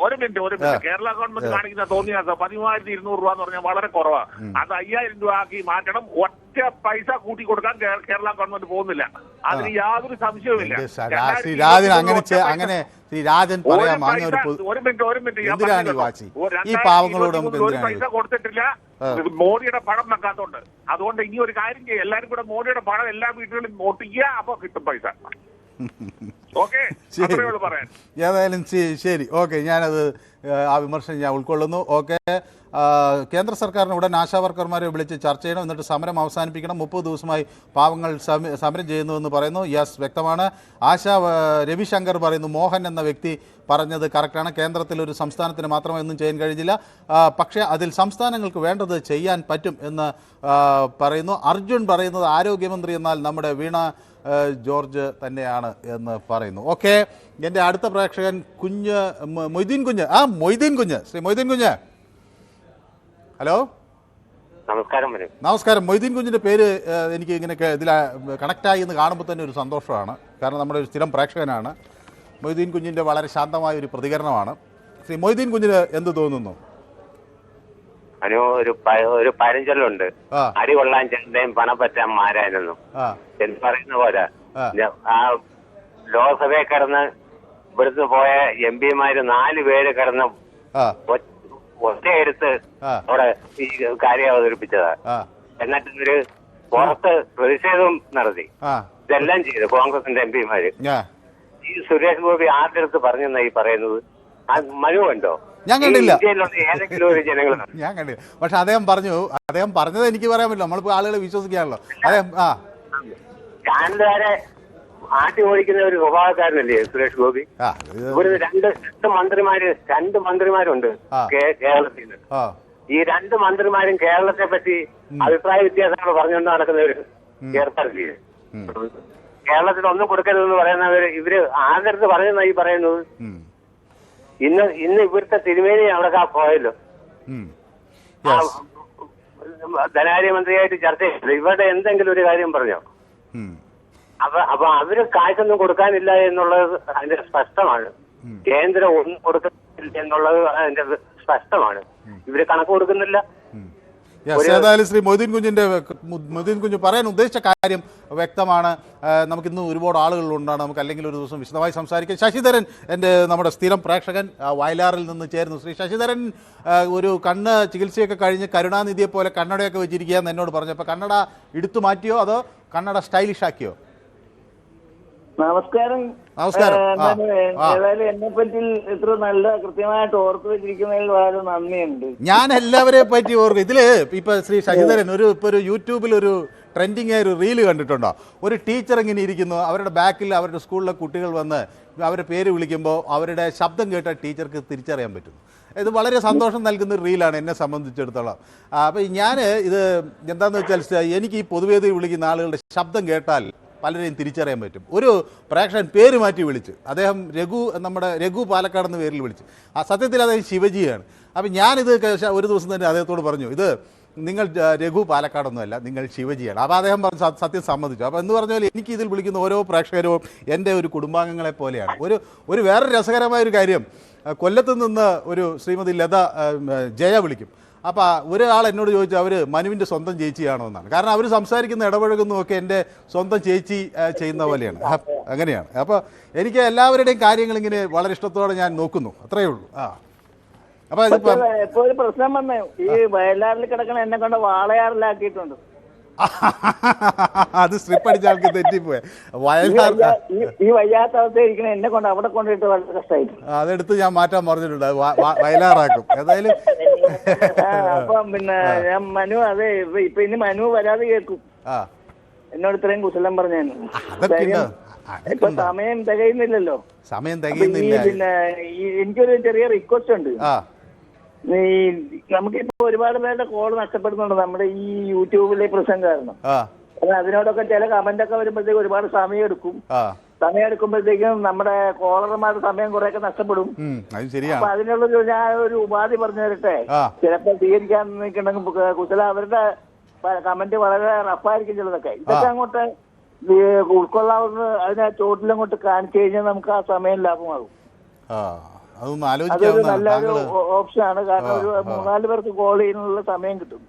ഒരു മിനിറ്റ്, കേരള ഗവൺമെന്റ് കാണിക്കുന്ന തോന്നിയാസം 13,200 രൂപ എന്ന് പറഞ്ഞാൽ വളരെ കുറവാണ്. അത് 5000 രൂപ ആക്കി മാറ്റണം. ഒറ്റ പൈസ കൂട്ടി കൊടുക്കാൻ കേരള ഗവൺമെന്റ് പോകുന്നില്ല. അതിന് യാതൊരു സംശയവുമില്ല. ഒരു പൈസ കൊടുത്തിട്ടില്ല. മോഡിയുടെ പണം വെക്കാത്തോണ്ട്. അതുകൊണ്ട് ഇനി ഒരു കാര്യം ചെയ്യും, എല്ലാരും കൂടെ മോഡിയുടെ പണം എല്ലാ വീടുകളിലും ഒട്ടിക്കുക, അപ്പൊ കിട്ടും പൈസ. ഓക്കെ, പറയാൻ ഏതായാലും ശരി. ഓക്കെ, ഞാനത് ആ വിമർശനം ഞാൻ ഉൾക്കൊള്ളുന്നു. ഓക്കെ, കേന്ദ്ര സർക്കാരിന് ഉടൻ ആശാ വർക്കർമാരെ വിളിച്ച് ചർച്ച ചെയ്യണം, എന്നിട്ട് സമരം അവസാനിപ്പിക്കണം. 30 ദിവസമായി പാവങ്ങൾ സമരം ചെയ്യുന്നുവെന്ന് പറയുന്നു. യെസ്, വ്യക്തമാണ്. രവിശങ്കർ പറയുന്നു മോഹൻ എന്ന വ്യക്തി പറഞ്ഞത് കറക്റ്റാണ്. കേന്ദ്രത്തിൽ ഒരു സംസ്ഥാനത്തിന് മാത്രമേ ഒന്നും ചെയ്യാൻ കഴിഞ്ഞില്ല, പക്ഷേ അതിൽ സംസ്ഥാനങ്ങൾക്ക് വേണ്ടത് ചെയ്യാൻ പറ്റും എന്ന് പറയുന്നു. അർജുൻ പറയുന്നത് ആരോഗ്യമന്ത്രി എന്നാൽ നമ്മുടെ വീണ ജോർജ് തന്നെയാണ് എന്ന് പറയുന്നു. ഓക്കെ, എൻ്റെ അടുത്ത പ്രേക്ഷകൻ മൊയ്തീൻ കുഞ്ഞ്. ശ്രീ മൊയ്തീൻ കുഞ്ഞ്, ഹലോ. നമസ്കാരം. മൊയ്തീൻ കുഞ്ഞിൻ്റെ പേര് എനിക്ക് ഇങ്ങനെ ഇതിൽ കണക്റ്റായി എന്ന് കാണുമ്പോൾ തന്നെ ഒരു സന്തോഷമാണ്. കാരണം നമ്മുടെ ഒരു സ്ഥിരം പ്രേക്ഷകനാണ്. മൊയ്തീൻ കുഞ്ഞിൻ്റെ വളരെ ശാന്തമായ ഒരു പ്രതികരണമാണ്. ശ്രീ മൊയ്തീൻ കുഞ്ഞിന് എന്ത് തോന്നുന്നു? ഒരു പഴഞ്ചൊല്ലുണ്ട്, അടി കൊള്ളാൻ ചെണ്ടയും പണം പറ്റാൻ മാരാനെന്നും എന്ന് പറയുന്ന പോലെ ആ ലോക്സഭയിൽ കിടന്ന് ഇവിടുന്ന് പോയ MP-മാര് 4 പേര് കിടന്ന് ഒറ്റയെടുത്ത് അവിടെ ഈ കാര്യം അവതരിപ്പിച്ചതാ. എന്നിട്ട് ഒരു പുറത്ത് പ്രതിഷേധം നടത്തി. ഇതെല്ലാം ചെയ്തു കോൺഗ്രസിന്റെ MP-മാര്. ഈ സുരേഷ് ഗോപി ആരുടെ അടുത്ത് പറഞ്ഞെന്നാ ഈ പറയുന്നത്? മനുവുണ്ടോ? ഞാൻ കണ്ടില്ല. ഏതെങ്കിലും ഒരു ജനങ്ങൾ ഞാൻ കണ്ടില്ല. പക്ഷെ അദ്ദേഹം പറഞ്ഞത് എനിക്ക് പറയാൻ പറ്റില്ല. നമ്മളിപ്പോ ആളുകളെ വിശ്വസിക്കാണല്ലോ. ചാനലുകാരെ ആട്ടി ഓടിക്കുന്ന ഒരു സ്വഭാവക്കാരനല്ലേ സുരേഷ് ഗോപി? ഇവിടുന്ന് രണ്ട് മന്ത്രിമാരുണ്ട് കേരളത്തിൽ നിന്ന്. ഈ 2 മന്ത്രിമാരും കേരളത്തെ പറ്റി അഭിപ്രായ വ്യത്യാസങ്ങൾ പറഞ്ഞുകൊണ്ട് നടക്കുന്ന ഒരു ഏർപ്പാടില്ലേ? കേരളത്തിൽ ഒന്നും കൊടുക്കരുതെന്ന് പറയുന്നവര് ഇവര് ആരുടെ പറഞ്ഞെന്നാ ഈ പറയുന്നത്? ഇന്ന് ഇവിടുത്തെ തിരുമേനി അവിടെ പോയല്ലോ, ധനകാര്യമന്ത്രിയായിട്ട് ചർച്ച ചെയ്തത്. ഇവരുടെ എന്തെങ്കിലും ഒരു കാര്യം പറഞ്ഞോ? അപ്പൊ അവര് കാശൊന്നും കൊടുക്കാനില്ല എന്നുള്ളത് അതിന്റെ സ്പഷ്ടമാണ്. കേന്ദ്രം ഒന്നും കൊടുക്കുന്നില്ല എന്നുള്ളത് അതിന്റെ സ്പഷ്ടമാണ്. ഇവര് കണക്ക് കൊടുക്കുന്നില്ല. ഏതായാലും ശ്രീ മൊയ്തീൻ കുഞ്ഞ് പറയാൻ ഉദ്ദേശിച്ച കാര്യം വ്യക്തമാണ്. നമുക്കിന്ന് ഒരുപാട് ആളുകളുണ്ടാണ്. നമുക്ക് അല്ലെങ്കിൽ ഒരു ദിവസം വിശദമായി സംസാരിക്കാം. ശശിധരൻ നമ്മുടെ സ്ഥിരം പ്രേക്ഷകൻ വയലാറിൽ നിന്ന് ചേരുന്നു. ശ്രീ ശശിധരൻ, ഒരു കണ്ണ് ചികിത്സയൊക്കെ കഴിഞ്ഞ് കരുണാനിധിയെ പോലെ കണ്ണടയൊക്കെ വെച്ചിരിക്കുകയെന്ന് എന്നോട് പറഞ്ഞു. അപ്പോൾ കണ്ണട എടുത്തു മാറ്റിയോ അതോ കണ്ണട സ്റ്റൈലിഷ് ആക്കിയോ? നമസ്കാരം. ഏതായാലും എന്നെ പറ്റി ഇത്ര നല്ല കൃത്യമായിട്ട് ഓർത്തു വെച്ചിരിക്കുന്നതിൽ വളരെ നന്ദിയുണ്ട്. ഞാൻ എല്ലാവരെ പറ്റി ഓർക്കും. ഇതില് ഇപ്പൊ ശ്രീ ശശിധരൻ ഒരു യൂട്യൂബിൽ ഒരു ട്രെൻഡിങ് ആയ ഒരു റീല് കണ്ടിട്ടുണ്ടോ? ഒരു ടീച്ചർ ഇങ്ങനെ ഇരിക്കുന്നു, അവരുടെ ബാക്കിൽ അവരുടെ സ്കൂളിലെ കുട്ടികൾ വന്ന് അവരുടെ പേര് വിളിക്കുമ്പോൾ അവരുടെ ശബ്ദം കേട്ട ടീച്ചർക്ക് തിരിച്ചറിയാൻ പറ്റുന്നു. ഇത് വളരെ സന്തോഷം നൽകുന്ന ഒരു റീലാണ് എന്നെ സംബന്ധിച്ചിടത്തോളം. അപ്പോൾ ഞാൻ ഇത് എന്താണെന്ന് വെച്ചാൽ എനിക്ക് ഈ പൊതുവേദി വിളിക്കുന്ന ആളുകളുടെ ശബ്ദം കേട്ടാൽ പലരെയും തിരിച്ചറിയാൻ പറ്റും. ഒരു പ്രേക്ഷകൻ പേര് മാറ്റി വിളിച്ച്, അദ്ദേഹം നമ്മുടെ രഘു പാലക്കാട് എന്ന പേരിൽ വിളിച്ച്, ആ സത്യത്തിൽ അദ്ദേഹം ശിവജിയാണ്. അപ്പം ഞാനിത് ഒരു ദിവസം തന്നെ അദ്ദേഹത്തോട് പറഞ്ഞു, ഇത് നിങ്ങൾ രഘു പാലക്കാടൊന്നുമല്ല, നിങ്ങൾ ശിവജിയാണ്. അപ്പോൾ അദ്ദേഹം സത്യം സമ്മതിച്ചു. അപ്പോൾ എന്ന് പറഞ്ഞാൽ എനിക്ക് ഇതിൽ വിളിക്കുന്ന ഓരോ പ്രേക്ഷകരും എൻ്റെ ഒരു കുടുംബാംഗങ്ങളെ പോലെയാണ്. ഒരു വേറൊരു രസകരമായൊരു കാര്യം, കൊല്ലത്ത് നിന്ന് ഒരു ശ്രീമതി ലത ജയ വിളിക്കും. അപ്പോൾ ഒരാൾ എന്നോട് ചോദിച്ചു അവർ മനുവിൻ്റെ സ്വന്തം ചേച്ചിയാണോ എന്നാണ്. കാരണം അവർ സംസാരിക്കുന്ന ഇടപഴകുന്നതൊക്കെ എൻ്റെ സ്വന്തം ചേച്ചി ചെയ്യുന്ന പോലെയാണ്. അങ്ങനെയാണ്. അപ്പോൾ എനിക്ക് എല്ലാവരുടെയും കാര്യങ്ങൾ ഇങ്ങനെ വളരെ ഇഷ്ടത്തോടെ ഞാൻ നോക്കുന്നു, അത്രയേ ഉള്ളൂ. അപ്പൊ ഇപ്പൊ ഒരു പ്രശ്നം വന്നേ, ഈ വയലാറിൽ കിടക്കണ എന്നെ കൊണ്ട് വാളയാറിലാക്കിയിട്ടുണ്ട്. അത് സ്ട്രിപ്പ് അടിച്ച ആൾക്ക് തെറ്റിപ്പോയ വയലാർ ഈ വയ്യാത്ത അവസ്ഥ ഇരിക്കണ എന്നെ കൊണ്ട് അവിടെ കൊണ്ടിട്ട് വളരെ കഷ്ടമായി. അതെടുത്ത് ഞാൻ മാറ്റാൻ പറഞ്ഞിട്ടുണ്ട്, വയലാറാക്കും ഏതായാലും. അപ്പം പിന്നെ ഞാൻ മനു, അതെ ഇപ്പൊ ഇനി മനു വരാതെ കേൾക്കും എന്നോട് ഇത്രയും കുശലം പറഞ്ഞു. ഇപ്പൊ സമയം തികയുന്നില്ലല്ലോ. സമയം തികയുന്നില്ല. പിന്നെ എനിക്കൊരു ചെറിയ റിക്വസ്റ്റ് ഉണ്ട്. നമുക്കിപ്പോ ഒരുപാട് പേരുടെ കോൾ നഷ്ടപ്പെടുന്നുണ്ട് നമ്മുടെ ഈ യൂട്യൂബിലെ പ്രശ്നം കാരണം. അതിനോടൊക്കെ ചില കമന്റ് ഒക്കെ വരുമ്പോഴത്തേക്ക് ഒരുപാട് സമയം എടുക്കും. സമയം എടുക്കുമ്പോഴത്തേക്കും നമ്മുടെ കോളർമാരുടെ സമയം കുറെയൊക്കെ നഷ്ടപ്പെടും. അപ്പൊ അതിനുള്ള ഞാൻ ഒരു ഉപാധി പറഞ്ഞു തരട്ടെ. ചിലപ്പോൾ സ്വീകരിക്കാൻ നിൽക്കണമെങ്കിൽ കുശല അവരുടെ കമന്റ് വളരെ റഫായിരിക്കും ചിലതൊക്കെ. ഇതൊക്കെ അങ്ങോട്ട് ഉൾക്കൊള്ളാവുന്ന അതിനെ ചോട്ടിലങ്ങോട്ട് കാണിച്ചു കഴിഞ്ഞാൽ നമുക്ക് ആ സമയം ലാഭമാകും. അതൊരു നല്ലൊരു ഓപ്ഷനാണ്. കാരണം ഒരു 3-4 പേർക്ക് കോൾ ചെയ്യാനുള്ള സമയം കിട്ടും.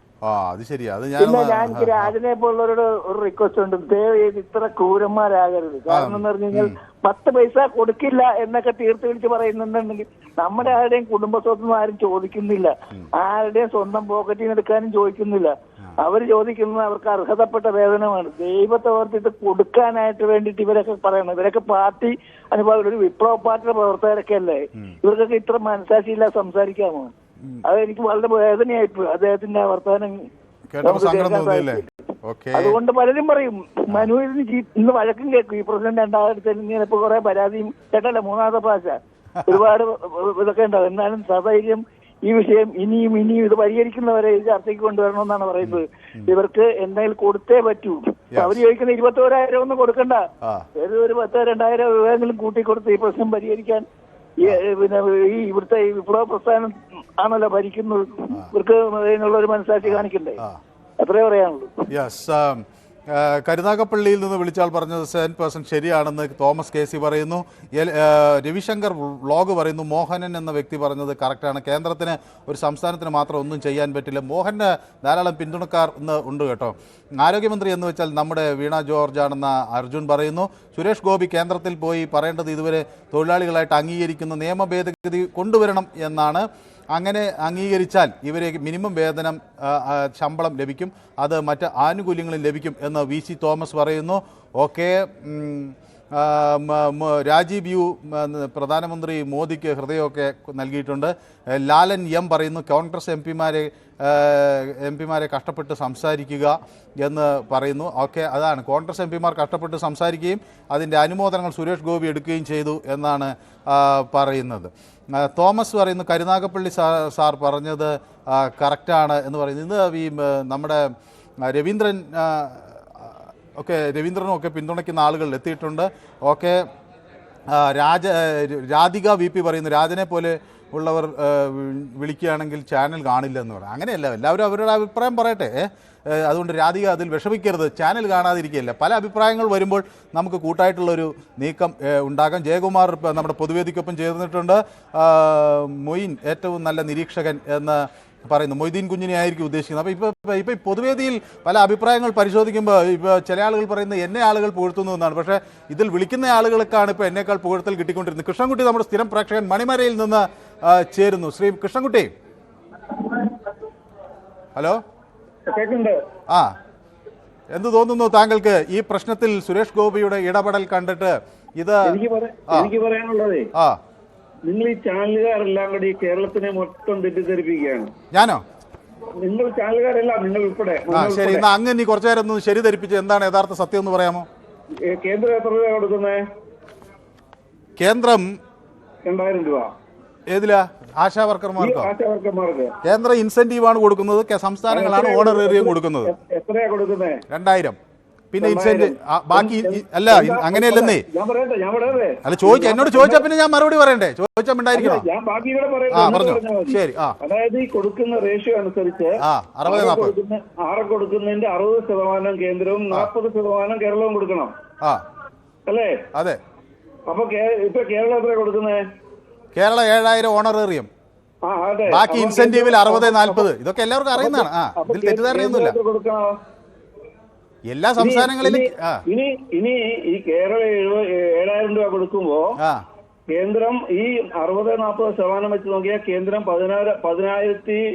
പിന്നെ ഞാൻ എനിക്ക് രാജനെ പോലുള്ളവരോട് ഒരു റിക്വസ്റ്റ് ഉണ്ട്, ദയവ് ഇത്ര ക്രൂരന്മാരാകരുത്. കാരണം എന്ന് പറഞ്ഞു കഴിഞ്ഞാൽ 10 പൈസ കൊടുക്കില്ല എന്നൊക്കെ തീർത്ത് വിളിച്ച് പറയുന്നുണ്ടെങ്കിൽ നമ്മുടെ ആരുടെയും കുടുംബസ്വത്തൊന്നും ആരും ചോദിക്കുന്നില്ല, ആരുടെയും സ്വന്തം പോക്കറ്റിൽ നിന്ന് എടുക്കാനും ചോദിക്കുന്നില്ല. അവർ ചോദിക്കുന്നത് അവർക്ക് അർഹതപ്പെട്ട വേതനമാണ്. ദൈവത്തെ ഓർത്തിട്ട് കൊടുക്കാനായിട്ട് വേണ്ടിയിട്ട് ഇവരൊക്കെ പറയണം. ഇവരൊക്കെ പാർട്ടി അനുഭവം ഒരു വിപ്ലവ പാർട്ടിയുടെ പ്രവർത്തകരൊക്കെ അല്ലേ, ഇവർക്കൊക്കെ ഇത്ര മനസാക്ഷിയില്ല സംസാരിക്കാമോ? അതെനിക്ക് വളരെ വേദനയായിപ്പോയി അദ്ദേഹത്തിന്റെ വർത്തമാനം. അതുകൊണ്ട് പലരും പറയും മനു ഇന്ന് വഴക്കും കേൾക്കും. ഈ പ്രസിഡന്റ് 2000 ഇങ്ങനെ ഇപ്പൊ കുറെ പരാതിയും കേട്ടല്ലേ, 3ാമത്തെ പ്രാവശ്യം ഒരുപാട് ഇതൊക്കെ ഉണ്ടാവും. എന്നാലും സധൈര്യം ഈ വിഷയം ഇനിയും ഇത് പരിഹരിക്കുന്നവരെ ഇത് ചർച്ചയ്ക്ക് കൊണ്ടുവരണമെന്നാണ് പറയുന്നത്. ഇവർക്ക് എന്തെങ്കിലും കൊടുത്തേ പറ്റൂ. അവർ ചോദിക്കുന്ന 21,000 ഒന്നും കൊടുക്കണ്ട, ഒരു 10,000-2,000 രൂപയെങ്കിലും കൂട്ടിക്കൊടുത്ത് ഈ പ്രശ്നം പരിഹരിക്കാൻ. പിന്നെ ഈ ഇവിടുത്തെ ഈ വിപ്ലവ പ്രസ്ഥാനം ആണല്ലോ ഭരിക്കുന്നത്, ഇവർക്ക് അതിനുള്ള ഒരു മനസാക്ഷി കാണിക്കണ്ടേ? അത്രേ പറയാനുള്ളൂ. കരുനാഗപ്പള്ളിയിൽ നിന്ന് വിളിച്ചാൽ പറഞ്ഞത് 100% ശരിയാണെന്ന് തോമസ് KC പറയുന്നു. രവിശങ്കർ വ്ളോഗ് പറയുന്നു മോഹനൻ എന്ന വ്യക്തി പറഞ്ഞത് കറക്റ്റാണ്. കേന്ദ്രത്തിന് ഒരു സംസ്ഥാനത്തിന് മാത്രം ഒന്നും ചെയ്യാൻ പറ്റില്ല. മോഹന് ധാരാളം പിന്തുണക്കാർ ഇന്ന് ഉണ്ട് കേട്ടോ. ആരോഗ്യമന്ത്രി എന്ന് വെച്ചാൽ നമ്മുടെ വീണ ജോർജ് ആണെന്ന് അർജുൻ പറയുന്നു. സുരേഷ് ഗോപി കേന്ദ്രത്തിൽ പോയി പറയേണ്ടത് ഇതുവരെ തൊഴിലാളികളായിട്ട് അംഗീകരിക്കുന്ന നിയമ ഭേദഗതി കൊണ്ടുവരണം എന്നാണ്. അങ്ങനെ അംഗീകരിച്ചാൽ ഇവരെ മിനിമം വേതനം ശമ്പളം ലഭിക്കും, അത് മറ്റ് ആനുകൂല്യങ്ങളും ലഭിക്കും എന്ന് VC തോമസ് പറയുന്നു. ഓക്കെ, രാജീവ് യു പ്രധാനമന്ത്രി മോദിക്ക് ഹൃദയമൊക്കെ നൽകിയിട്ടുണ്ട്. ലാലൻ M പറയുന്നു കോൺഗ്രസ് എം പിമാരെ കഷ്ടപ്പെട്ട് സംസാരിക്കുക എന്ന് പറയുന്നു. ഓക്കെ, അതാണ് കോൺഗ്രസ് MP കഷ്ടപ്പെട്ട് സംസാരിക്കുകയും അതിൻ്റെ അനുമോദനങ്ങൾ സുരേഷ് ഗോപി എടുക്കുകയും ചെയ്തു എന്നാണ് പറയുന്നത്. തോമസ് പറയുന്നു കരുനാഗപ്പള്ളി സാർ പറഞ്ഞത് കറക്റ്റാണ് എന്ന് പറയുന്നു. ഇന്ന് ഈ നമ്മുടെ രവീന്ദ്രനും ഒക്കെ പിന്തുണയ്ക്കുന്ന ആളുകൾ എത്തിയിട്ടുണ്ട്. ഓക്കെ, രാധിക VP പറയുന്നു രാജനെ പോലെ ഉള്ളവർ വിളിക്കുകയാണെങ്കിൽ ചാനൽ കാണില്ല എന്ന് പറയാം. അങ്ങനെയല്ല, എല്ലാവരും അവരുടെ അഭിപ്രായം പറയട്ടെ. അതുകൊണ്ട് രാധിക അതിൽ വിഷമിക്കരുത്, ചാനൽ കാണാതിരിക്കുകയല്ല. പല അഭിപ്രായങ്ങൾ വരുമ്പോൾ നമുക്ക് കൂട്ടായിട്ടുള്ളൊരു നീക്കം ഉണ്ടാകാം. ജയകുമാർ നമ്മുടെ പൊതുവേദിക്കൊപ്പം ചേർന്നിട്ടുണ്ട്. മൊയ്ൻ ഏറ്റവും നല്ല നിരീക്ഷകൻ എന്ന് പറയുന്നു. മൊയ്തീൻ കുഞ്ഞിനെ ആയിരിക്കും ഉദ്ദേശിക്കുന്നത്. അപ്പോൾ ഇപ്പോൾ പൊതുവേദിയിൽ പല അഭിപ്രായങ്ങൾ പരിശോധിക്കുമ്പോൾ ഇപ്പോൾ ചില ആളുകൾ പറയുന്നത് എന്നെ ആളുകൾ പുകഴ്ത്തുന്നു എന്നാണ്. പക്ഷേ ഇതിൽ വിളിക്കുന്ന ആളുകൾക്കാണ് ഇപ്പോൾ എന്നേക്കാൾ പുകഴ്ത്തൽ കിട്ടിക്കൊണ്ടിരുന്നത്. കൃഷ്ണൻകുട്ടി നമ്മുടെ സ്ഥിരം പ്രേക്ഷകൻ മണിമലയിൽ നിന്ന് ചേരുന്നു. ശ്രീ കൃഷ്ണൻകുട്ടി, ഹലോ. എന്ത് തോന്നുന്നു താങ്കൾക്ക് ഈ പ്രശ്നത്തിൽ സുരേഷ് ഗോപിയുടെ ഇടപെടൽ കണ്ടിട്ട്? ഇത് എനിക്ക് പറയാനുള്ളതേ, നിങ്ങൾ ഈ ചാനലുകാരെല്ലാം കൂടി കേരളത്തിനെ മൊത്തം തെറ്റിദ്ധരിപ്പിക്കുകയാണ്. ഞാനോ? നിങ്ങൾ ചാനലുകാരല്ല, നിങ്ങൾ ഉൾപ്പെടെ. ശരി, എന്നാ അങ്ങ് ഇനി കുറച്ചു നേരം ഒന്ന് ശരി ധരിപ്പിച്ച് എന്താണ് യഥാർത്ഥ സത്യം എന്ന് പറയാമോ? കേന്ദ്രം എത്ര രൂപ കൊടുക്കുന്നേ? കേന്ദ്രം 2000 രൂപ. ഏതിലാ? ആശാ വർക്കർമാർക്ക്. കേന്ദ്ര ഇൻസെന്റീവ് ആണ് കൊടുക്കുന്നത്, സംസ്ഥാനങ്ങളാണ് ഓണറേറിയം കൊടുക്കുന്നത്. എത്രയാ കൊടുക്കുന്നത്? 2000. പിന്നെ ഇൻസെന്റ് ബാക്കി അല്ല അങ്ങനെയല്ലെന്നേ. ഞാൻ പറയട്ടെ അല്ല എന്നോട് ചോദിച്ചാ പിന്നെ ഞാൻ മറുപടി പറയണ്ടേ? ചോദിച്ചാൽ ഉണ്ടായിരിക്കണം. ഞാൻ ബാക്കി കൂടെ പറഞ്ഞു. ശരി. അതായത് ഈ കൊടുക്കുന്ന റേഷ്യോ അനുസരിച്ച് 6 കൊടുക്കുന്നതിന്റെ 60% കേന്ദ്രവും 40% കേരളവും കൊടുക്കണം അല്ലേ? അതെ. അപ്പൊ ഇപ്പൊ കേരളം എത്ര കൊടുക്കുന്നേ? കേരള 7000 ഓണറേറിയം, ബാക്കി ഇൻസെന്റീവിൽ 60-40. ഇതൊക്കെ എല്ലാവർക്കും അറിയുന്നതാണ്. ഇതിൽ തെറ്റിദ്ധാരണയൊന്നുമില്ല. എല്ലാ സംസ്ഥാനങ്ങളിലും ഇനി ഈ കേരള 7000 രൂപ കൊടുക്കുമ്പോ കേന്ദ്രം ഈ 60-40% വെച്ച് നോക്കിയാൽ കേന്ദ്രം 10,000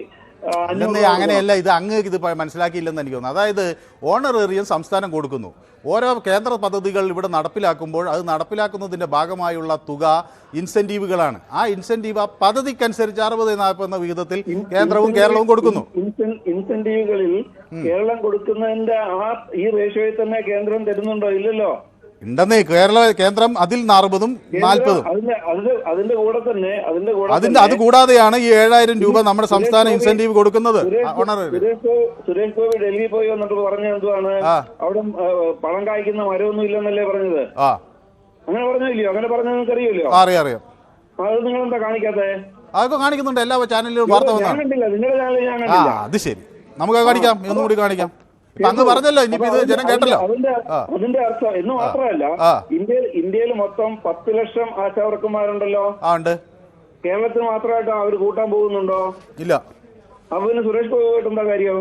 അങ്ങനെയല്ല. ഇത് മനസ്സിലാക്കിയില്ലെന്ന് എനിക്ക് തോന്നുന്നു. അതായത് ഓണറേറിയം സംസ്ഥാനം കൊടുക്കുന്നു. ഓരോ കേന്ദ്ര പദ്ധതികൾ ഇവിടെ നടപ്പിലാക്കുമ്പോൾ അത് നടപ്പിലാക്കുന്നതിന്റെ ഭാഗമായുള്ള തുക ഇൻസെന്റീവുകളാണ്. ആ ഇൻസെന്റീവ് ആ പദ്ധതിക്കനുസരിച്ച് 60-40 എന്ന വിഹിതത്തിൽ കേരളവും കൊടുക്കുന്നു. ഇൻസെന്റീവുകളിൽ കേരളം കൊടുക്കുന്നതിന്റെ ഈ റേഷ്യോയിൽ തന്നെ കേന്ദ്രം തരുന്നുണ്ടോ? ഇല്ലല്ലോ. ഉണ്ടെന്നേ. കേന്ദ്രം അതിൽ 40-ഉം 40-ഉം. അതിന്റെ കൂടെ തന്നെ അത് കൂടാതെയാണ് ഈ 7000 രൂപ നമ്മുടെ സംസ്ഥാന ഇൻസെന്റീവ് കൊടുക്കുന്നത്. സുരേഷ് ഗോപി ഡൽഹി പോയി വന്നിട്ട് പറഞ്ഞ എന്തുവാണ്? അവിടെ പണം കായ്ക്കുന്ന മരമൊന്നും ഇല്ലെന്നല്ലേ പറഞ്ഞത്? അങ്ങനെ പറഞ്ഞില്ലയോ? അങ്ങനെ പറഞ്ഞത് നിങ്ങൾക്ക് അറിയില്ലയോ? അറിയാം. അത് നിങ്ങൾ എന്താ കാണിക്കാത്തെ? അതൊക്കെ കാണിക്കുന്നുണ്ട്. എല്ലാ ചാനലിലും വാർത്ത വന്നാണ്. നിങ്ങളുടെ ചാനലിൽ ഞാൻ കണ്ടില്ല. അത് ശരി, നമുക്ക് കാണിക്കാം. ഒന്നും കൂടി കാണിക്കാം. അങ്ങ് പറഞ്ഞല്ലോ, ഇനിയിപ്പോ ഇത് ജനം കേട്ടല്ലോ. അതിന്റെ അർത്ഥം എന്ന് മാത്രമല്ല, ഇന്ത്യയിൽ മൊത്തം 10 ലക്ഷം ആശാവർക്കന്മാരുണ്ടല്ലോ. ഉണ്ട്. കേരളത്തിൽ മാത്രമായിട്ട് അവർ കൂട്ടാൻ പോകുന്നുണ്ടോ? ഇല്ല. അപ്പൊ പിന്നെ സുരേഷ് ഗോപി ആയിട്ട് എന്താ കാര്യം?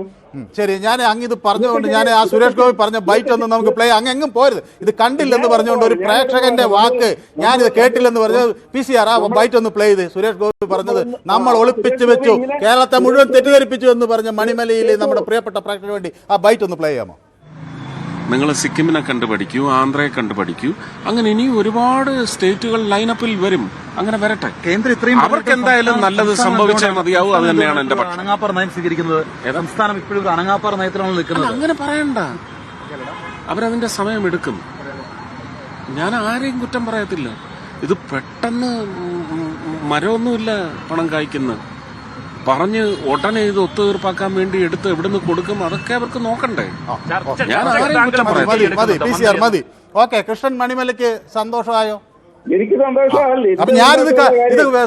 ശരി, ഞാൻ ഇത് പറഞ്ഞുകൊണ്ട് ഞാൻ ആ സുരേഷ് ഗോപി പറഞ്ഞ ബൈറ്റ് ഒന്ന് നമുക്ക് പ്ലേ. എങ്ങും പോരുത്. ഇത് കണ്ടില്ലെന്ന് പറഞ്ഞുകൊണ്ട് ഒരു പ്രേക്ഷകന്റെ വാക്ക് ഞാനിത് കേട്ടില്ലെന്ന് പറഞ്ഞത് PCR ആ ബൈറ്റ് ഒന്ന് പ്ലേ ചെയ്ത്. സുരേഷ് ഗോപി പറഞ്ഞത് നമ്മൾ ഒളിപ്പിച്ചു വെച്ചു, കേരളത്തെ മുഴുവൻ തെറ്റിദ്ധരിപ്പിച്ചു എന്ന് പറഞ്ഞ മണിമലയിലെ നമ്മുടെ പ്രിയപ്പെട്ട പ്രേക്ഷകന് വേണ്ടി ആ ബൈറ്റ് ഒന്ന് പ്ലേ ചെയ്യാമോ? നിങ്ങൾ സിക്കിമിനെ കണ്ടുപഠിക്കൂ, ആന്ധ്രയെ കണ്ടുപഠിക്കൂ, അങ്ങനെ ഇനിയും ഒരുപാട് സ്റ്റേറ്റുകൾ ലൈനപ്പിൽ വരും. അങ്ങനെ വരട്ടെ. കേന്ദ്രം ഇത്രയും അവർക്ക് എന്തായാലും നല്ലത് സംഭവിച്ചാൽ മതിയാവും. അത് തന്നെയാണ് എന്റെ പക്ഷം. അണങ്ങാപ്പാറ നയം സ്വീകരിക്കുന്നത് സംസ്ഥാനം ഇപ്പോഴും ഒരു അണങ്ങാപ്പാറ നയത്തിലാണ് നിൽക്കുന്നത്. അങ്ങനെ പറയണ്ട, അവരതിന്റെ സമയം എടുക്കും. ഞാൻ ആരെയും കുറ്റം പറയത്തില്ല. ഇത് പെട്ടെന്ന് മരമൊന്നുമില്ല പണം കായ്ക്കുന്നത്. പറഞ്ഞ് ഉടനെ ഇത് ഒത്തുതീർപ്പാക്കാൻ വേണ്ടി എടുത്ത് എവിടുന്ന് കൊടുക്കും, അതൊക്കെ അവർക്ക് നോക്കണ്ടേ. ഞാൻ മതി. ഓക്കെ, കൃഷ്ണൻ മണിമലയ്ക്ക് സന്തോഷമായോ? എനിക്ക് സന്തോഷമല്ലേ. അപ്പൊ ഞാനിത്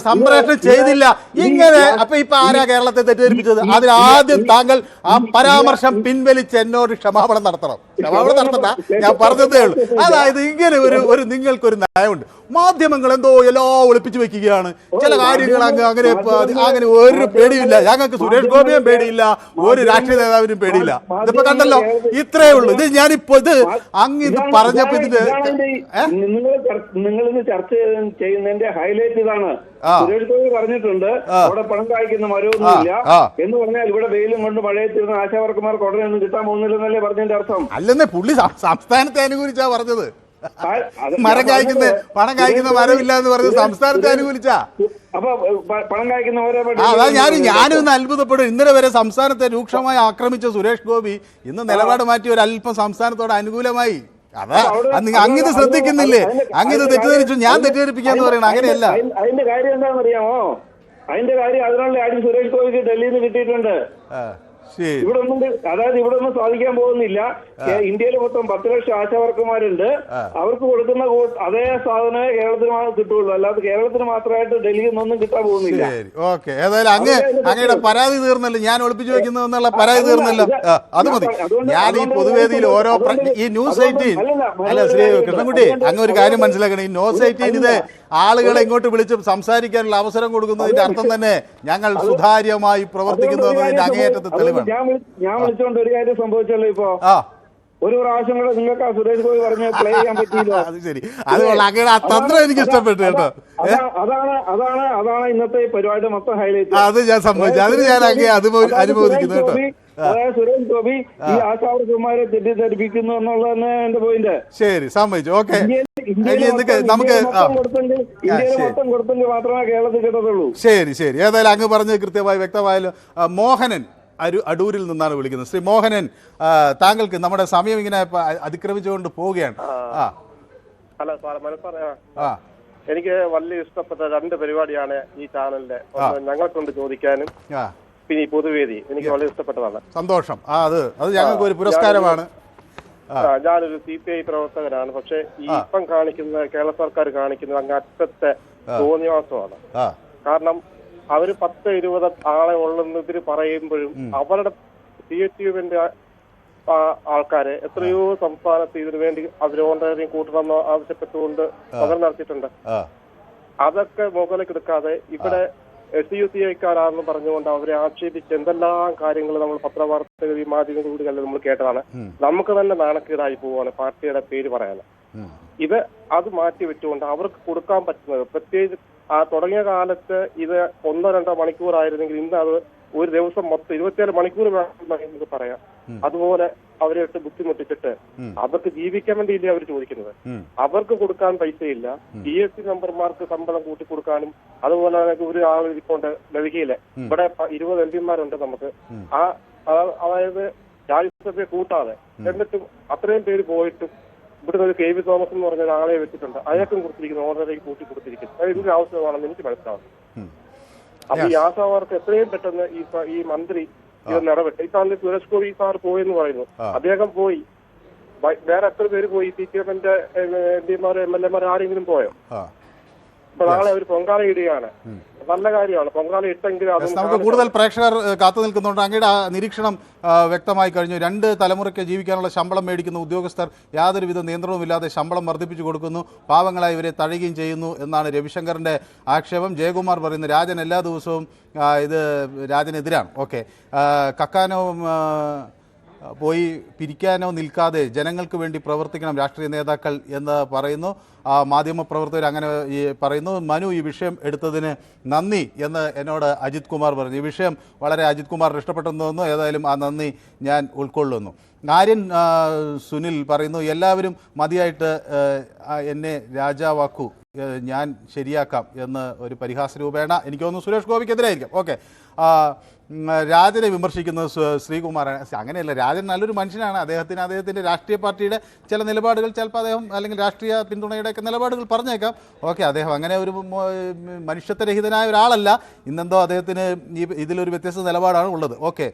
സംപ്രേഷണം ചെയ്തില്ല ഇങ്ങനെ. അപ്പൊ ഇപ്പൊ ആരാ കേരളത്തെ തെറ്റിദ്ധരിപ്പിച്ചത്? അതിലാദ്യം താങ്കൾ ആ പരാമർശം പിൻവലിച്ച് എന്നോട് ക്ഷമാപണം നടത്തണം. ക്ഷമാപണം നടത്തണ്ട, ഞാൻ പറഞ്ഞതേ ഉള്ളൂ. അതായത് ഇങ്ങനെ ഒരു നിങ്ങൾക്കൊരു നയമുണ്ട്. മാധ്യമങ്ങൾ എന്തോ എല്ലാം ഒളിപ്പിച്ചു വെക്കുകയാണ്. ചില കാര്യങ്ങൾ അങ്ങനെ ഒരു പേടിയില്ല. ഞങ്ങൾക്ക് സുരേഷ് ഗോപിയും പേടിയില്ല, ഒരു രാഷ്ട്രീയ നേതാവിനും പേടിയില്ല. ഇതിപ്പോ കണ്ടല്ലോ, ഇത്രേ ഉള്ളൂ. ഇത് ഞാനിപ്പോ ഇത് പറഞ്ഞപ്പോ ഇതിന്റെ നിങ്ങളിന്ന് ചർച്ച ചെയ്യുന്നതിന്റെ ഹൈലൈറ്റ് ഇതാണ്. സുരേഷ് ഗോപി പറഞ്ഞിട്ടുണ്ട് അവിടെ പണം കായ്ക്കുന്ന മരമൊന്നുമില്ല എന്ന് പറഞ്ഞാൽ ഇവിടെ വെയിലും കൊണ്ട് മഴയത്തിരുന്ന ആശാവർക്കന്മാർക്ക് ഉടനെ ഒന്നും കിട്ടാൻ പോകുന്നില്ലെന്നല്ലേ പറഞ്ഞതിന്റെ അർത്ഥം? അല്ലെന്നേ, പുള്ളി സംസ്ഥാനത്തെ അനുകൂലിച്ചാ പറഞ്ഞത്. പണം കായ്ക്കുന്ന മരമില്ല എന്ന് പറഞ്ഞത് സംസ്ഥാനത്തെ അനുകൂലിച്ചാ. അപ്പൊ പണം കായ്ക്കുന്നവരെ ഞാനും ഒന്ന് അത്ഭുതപ്പെടും. ഇന്നലെ വരെ സംസ്ഥാനത്തെ രൂക്ഷമായി ആക്രമിച്ച സുരേഷ് ഗോപി ഇന്ന് നിലപാട് മാറ്റി ഒരു അല്പം സംസ്ഥാനത്തോട് അനുകൂലമായി. അങ്ങിത് ശ്രദ്ധിക്കുന്നില്ലേ? അങ്ങിത് തെറ്റിദ്ധരിച്ചു, ഞാൻ തെറ്റിദ്ധരിപ്പിക്കാന്ന് പറയണം. അങ്ങനെയല്ല. അതിന്റെ കാര്യം എന്താണെന്നറിയാമോ? അതിന്റെ കാര്യം അതിനുള്ള ആദ്യം സുരേഷ് ഗോപിക്ക് ഡൽഹിയിൽ നിന്ന് കിട്ടിയിട്ടുണ്ട്. ഇവിടെ ഒന്നും സാധിക്കാൻ പോകുന്നില്ല. ഇന്ത്യയിൽ മൊത്തം 10 ലക്ഷം ആശാവർക്കന്മാരുണ്ട്. അവർക്ക് കൊടുക്കുന്ന അതേ സാധനമേ കേരളത്തിന് കിട്ടുള്ളൂ. അല്ലാതെ കേരളത്തിന് മാത്രമായിട്ട് ഡൽഹിയിൽ നിന്നൊന്നും കിട്ടാൻ പോകുന്നില്ല. ഓക്കെ, ഏതായാലും അങ്ങയുടെ പരാതി തീർന്നല്ലോ. ഞാൻ ഒളിപ്പിച്ചു വെക്കുന്നതെന്നുള്ള പരാതി തീർന്നല്ലോ. അത് മതി. ഞാൻ ഈ പൊതുവേദിയിൽ ഓരോ ഈ ന്യൂസ് 18 അല്ല ശ്രീ കൃഷ്ണൻകുട്ടി, അങ്ങ് ഒരു കാര്യം മനസ്സിലാക്കണം. ഈ ന്യൂസ് 18 ഇത് ആളുകളെ ഇങ്ങോട്ട് വിളിച്ച് സംസാരിക്കാനുള്ള അവസരം കൊടുക്കുന്നതിന്റെ അർത്ഥം തന്നെ ഞങ്ങൾ സുതാര്യമായി പ്രവർത്തിക്കുന്നു എന്നതിന്റെ അങ്ങേയറ്റത്തെ തെളിവാണ്. ഞാൻ വിളിച്ചോണ്ട് ഒരു കാര്യം സംഭവിച്ചല്ലോ. ഇപ്പൊ ഒരു പ്രാവശ്യം കൂടെ നിങ്ങൾക്ക് ആ സുരേഷ് ഗോപി പറഞ്ഞ് പ്ലേ ചെയ്യാൻ പറ്റിയില്ലോ. അത് ശരി, അതുകൊണ്ട് തന്ത്രം എനിക്ക് ഇഷ്ടപ്പെട്ടു കേട്ടോ. അതാണ് ഇന്നത്തെ പരിപാടി മൊത്തം ഹൈലൈറ്റ്. അത് ഞാൻ സമ്മതിച്ചു. അതിന് ഞാൻ അനുമോദിക്കുന്നു കേട്ടോ. അതായത് സുരേഷ് ഗോപി ഈ ആശാവർക്കന്മാരെ തെറ്റിദ്ധരിപ്പിക്കുന്നു എന്നുള്ളതാണ് എന്റെ പോയിന്റ്. ശരി, സമ്മതിച്ചു. ഓക്കെ, നമുക്ക് ഇന്ത്യയിൽ മൊത്തം കൊടുത്തെങ്കിൽ മാത്രമേ കേരളത്തിൽ കിട്ടത്തുള്ളൂ. ശരി. ഏതായാലും അങ്ങ് പറഞ്ഞത് കൃത്യമായി വ്യക്തമായല്ലോ. മോഹനൻ അടൂരിൽ നിന്നാണ് വിളിക്കുന്നത്. ശ്രീ മോഹനൻ, താങ്കൾക്ക് നമ്മുടെ സമയം ഇങ്ങനെ അതിക്രമിച്ചുകൊണ്ട് പോവുകയാണ്. ഹലോ സാർ, എനിക്ക് വലിയ ഇഷ്ടപ്പെട്ട 2 പരിപാടിയാണ് ഈ ചാനലിന്റെ. ഞങ്ങൾക്കൊണ്ട് ചോദിക്കാനും പിന്നെ ഈ പൊതുവേദി എനിക്ക് വളരെ ഇഷ്ടപ്പെട്ടതാണ്. സന്തോഷം. അത് ഞങ്ങൾക്ക് ഒരു പുരസ്കാരമാണ്. ഞാനൊരു CPI പ്രവർത്തകനാണ്. പക്ഷെ ഈ ഇപ്പം കാണിക്കുന്ന കേരള സർക്കാർ കാണിക്കുന്നത് അങ്ങ് അറ്റത്തെ തോന്നിവാസമാണ്. കാരണം അവര് 10-20 ആളെ ഉള്ളെന്ന് ഇവര് പറയുമ്പോഴും അവരുടെ CHUവിന്റെ ആൾക്കാരെ എത്രയോ സംസ്ഥാനത്ത് ഇതിനു വേണ്ടി അവർ ഓൺലൈനിൽ കൂട്ടണമെന്ന് ആവശ്യപ്പെട്ടുകൊണ്ട് സമരം നടത്തിയിട്ടുണ്ട്. അതൊക്കെ മുകളിലെടുക്കാതെ ഇവിടെ SUCIക്കാരാണെന്ന് പറഞ്ഞുകൊണ്ട് അവരെ ആക്ഷേപിച്ച് എന്തെല്ലാം കാര്യങ്ങൾ നമ്മൾ പത്രവാർത്തകൾ ഈ മാധ്യമങ്ങളിലൂടെ നമ്മൾ കേട്ടതാണ്. നമുക്ക് തന്നെ നാണക്കേടായി പോവാണ് പാർട്ടിയുടെ പേര് പറയാന്. ഇത് അത് മാറ്റി വെച്ചുകൊണ്ട് അവർക്ക് കൊടുക്കാൻ പറ്റുന്നത്, പ്രത്യേകിച്ച് തുടങ്ങിയ കാലത്ത് ഇത് 1-2 മണിക്കൂറായിരുന്നെങ്കിൽ ഇന്ന് അത് ഒരു ദിവസം മൊത്തം 27 മണിക്കൂർ വേണമെന്ന് പറയാം. അതുപോലെ അവരെ ഇട്ട് ബുദ്ധിമുട്ടിച്ചിട്ട് അവർക്ക് ജീവിക്കാൻ വേണ്ടിയില്ലേ അവർ ചോദിക്കുന്നത്. അവർക്ക് കൊടുക്കാൻ പൈസയില്ല. GST മെമ്പർമാർക്ക് ശമ്പളം കൂട്ടി കൊടുക്കാനും അതുപോലെ ഒരു ആൾ ഇരിപ്പുണ്ട് ഡൽഹിയിലെ, ഇവിടെ 20 MP നമുക്ക്. അതായത് രാജ്യസഭയെ കൂട്ടാതെ എന്നിട്ടും അത്രയും പേര് പോയിട്ടും ഇവിടുന്ന് ഒരു KV തോമസ് എന്ന് പറഞ്ഞ ഒരാളെ വെച്ചിട്ടുണ്ട്. അയാൾക്കും കൊടുത്തിരിക്കുന്നു, ഓർഡറിലേക്ക് കൂട്ടി കൊടുത്തിരിക്കുന്നു. അത് ഇതിന്റെ ആവശ്യമാണെന്ന് എനിക്ക് മനസ്സിലാവും. അപ്പൊ ഈ ആശാവർക്ക് എത്രയും പെട്ടെന്ന് ഈ മന്ത്രി ഇത് ഇടപെട്ട്. ഇപ്പൊ സുരേഷ് ഗോപി സാർ പോയെന്ന് പറയുന്നു. അദ്ദേഹം പോയി, വേറെ എത്ര പേര് പോയി? CPMന്റെ MP-മാരോ MLA-മാരോ ആരെങ്കിലും പോയോ? ഇപ്പൊ നാളെ അവർ പൊങ്കാല ഇടുകയാണ്. നല്ല കാര്യമാണ് പൊങ്കാല ഇട്ടെങ്കിൽ. നമുക്ക് കൂടുതൽ പ്രേക്ഷകർ കാത്തു നിൽക്കുന്നുണ്ട്. അങ്ങയുടെ നിരീക്ഷണം വ്യക്തമായി കഴിഞ്ഞു. 2 തലമുറയ്ക്ക് ജീവിക്കാനുള്ള ശമ്പളം മേടിക്കുന്ന ഉദ്യോഗസ്ഥർ യാതൊരുവിധ നിയന്ത്രണവുമില്ലാതെ ശമ്പളം വർദ്ധിപ്പിച്ചു കൊടുക്കുന്നു, പാവങ്ങളായി ഇവരെ തഴയുകയും ചെയ്യുന്നു എന്നാണ് രവിശങ്കറിന്റെ ആക്ഷേപം. ജയകുമാർ പറയുന്നു രാജൻ എല്ലാ ദിവസവും ഇത് രാജനെതിരാണ്. ഓക്കെ, കക്കാനോ പോയി പിരിക്കാനോ നിൽക്കാതെ ജനങ്ങൾക്ക് വേണ്ടി പ്രവർത്തിക്കണം രാഷ്ട്രീയ നേതാക്കൾ എന്ന് പറയുന്നു. മാധ്യമപ്രവർത്തകർ അങ്ങനെ പറയുന്നു. മനു, ഈ വിഷയം എടുത്തതിന് നന്ദി എന്ന് എന്നോട് അജിത് കുമാർ പറഞ്ഞു. ഈ വിഷയം വളരെ അജിത് കുമാറിന് ഇഷ്ടപ്പെട്ടെന്ന് തോന്നുന്നു. ഏതായാലും ആ നന്ദി ഞാൻ ഉൾക്കൊള്ളുന്നു. ആര്യൻ സുനിൽ പറയുന്നു എല്ലാവരും മതിയായിട്ട് എന്നെ രാജാവാക്കൂ, ഞാൻ ശരിയാക്കാം എന്ന് ഒരു പരിഹാസ രൂപേണ. എനിക്ക് തോന്നുന്നു സുരേഷ് ഗോപിക്കെതിരായിരിക്കും. ഓക്കെ, രാജനെ വിമർശിക്കുന്നത് ശ്രീകുമാറാണ്. അങ്ങനെയല്ല, രാജൻ നല്ലൊരു മനുഷ്യനാണ്. അദ്ദേഹത്തിൻ്റെ രാഷ്ട്രീയ പാർട്ടിയുടെ ചില നിലപാടുകൾ ചിലപ്പോൾ അദ്ദേഹം അല്ലെങ്കിൽ രാഷ്ട്രീയ പിന്തുണയുടെയൊക്കെ നിലപാടുകൾ പറഞ്ഞേക്കാം. ഓക്കെ, അദ്ദേഹം അങ്ങനെ ഒരു മനുഷ്യത്വരഹിതനായ ഒരാളല്ല. ഇന്നെന്തോ അദ്ദേഹത്തിന് ഇതിലൊരു വ്യത്യസ്ത നിലപാടാണ് ഉള്ളത്. ഓക്കെ,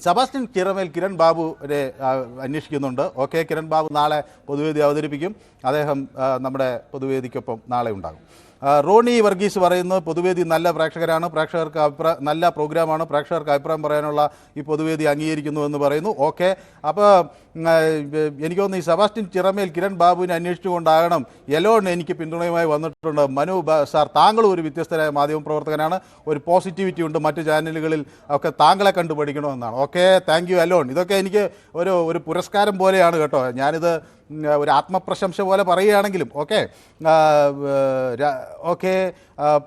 സെബാസ്റ്റ്യൻ ചിറമേൽ കിരൺ ബാബുവിനെ അന്വേഷിക്കുന്നുണ്ട്. ഓക്കെ, കിരൺ ബാബു നാളെ പൊതുവേദി അവതരിപ്പിക്കും. അദ്ദേഹം നമ്മുടെ പൊതുവേദിക്കൊപ്പം നാളെ ഉണ്ടാകും. റോണി വർഗീസ് പറയുന്നു പൊതുവേദി നല്ല പ്രേക്ഷകരാണ്, പ്രേക്ഷകർക്ക് നല്ല പ്രോഗ്രാമാണ്, പ്രേക്ഷകർക്ക് അഭിപ്രായം പറയാനുള്ള ഈ പൊതുവേദി അംഗീകരിക്കുന്നു എന്ന് പറയുന്നു. ഓക്കെ, അപ്പോൾ എനിക്ക് തോന്നുന്നു ഈ സെബാസ്റ്റ്യൻ ചിറമേൽ കിരൺ ബാബുവിനെ അന്വേഷിച്ചുകൊണ്ടാകണം എലോൺ എനിക്ക് പിന്തുണയുമായി വന്നിട്ടുണ്ട്. മനു സാർ, താങ്കളും ഒരു വ്യത്യസ്തരായ മാധ്യമപ്രവർത്തകനാണ്, ഒരു പോസിറ്റിവിറ്റി ഉണ്ട്, മറ്റു ചാനലുകളിൽ ഒക്കെ താങ്കളെ കണ്ടുപഠിക്കണമെന്നാണ്. ഓക്കെ, താങ്ക് യു എലോൺ. ഇതൊക്കെ എനിക്ക് ഒരു പുരസ്കാരം പോലെയാണ് കേട്ടോ. ഞാനിത് ഒരു ആത്മപ്രശംസ പോലെ പറയുകയാണെങ്കിലും. ഓക്കെ, ഓക്കെ,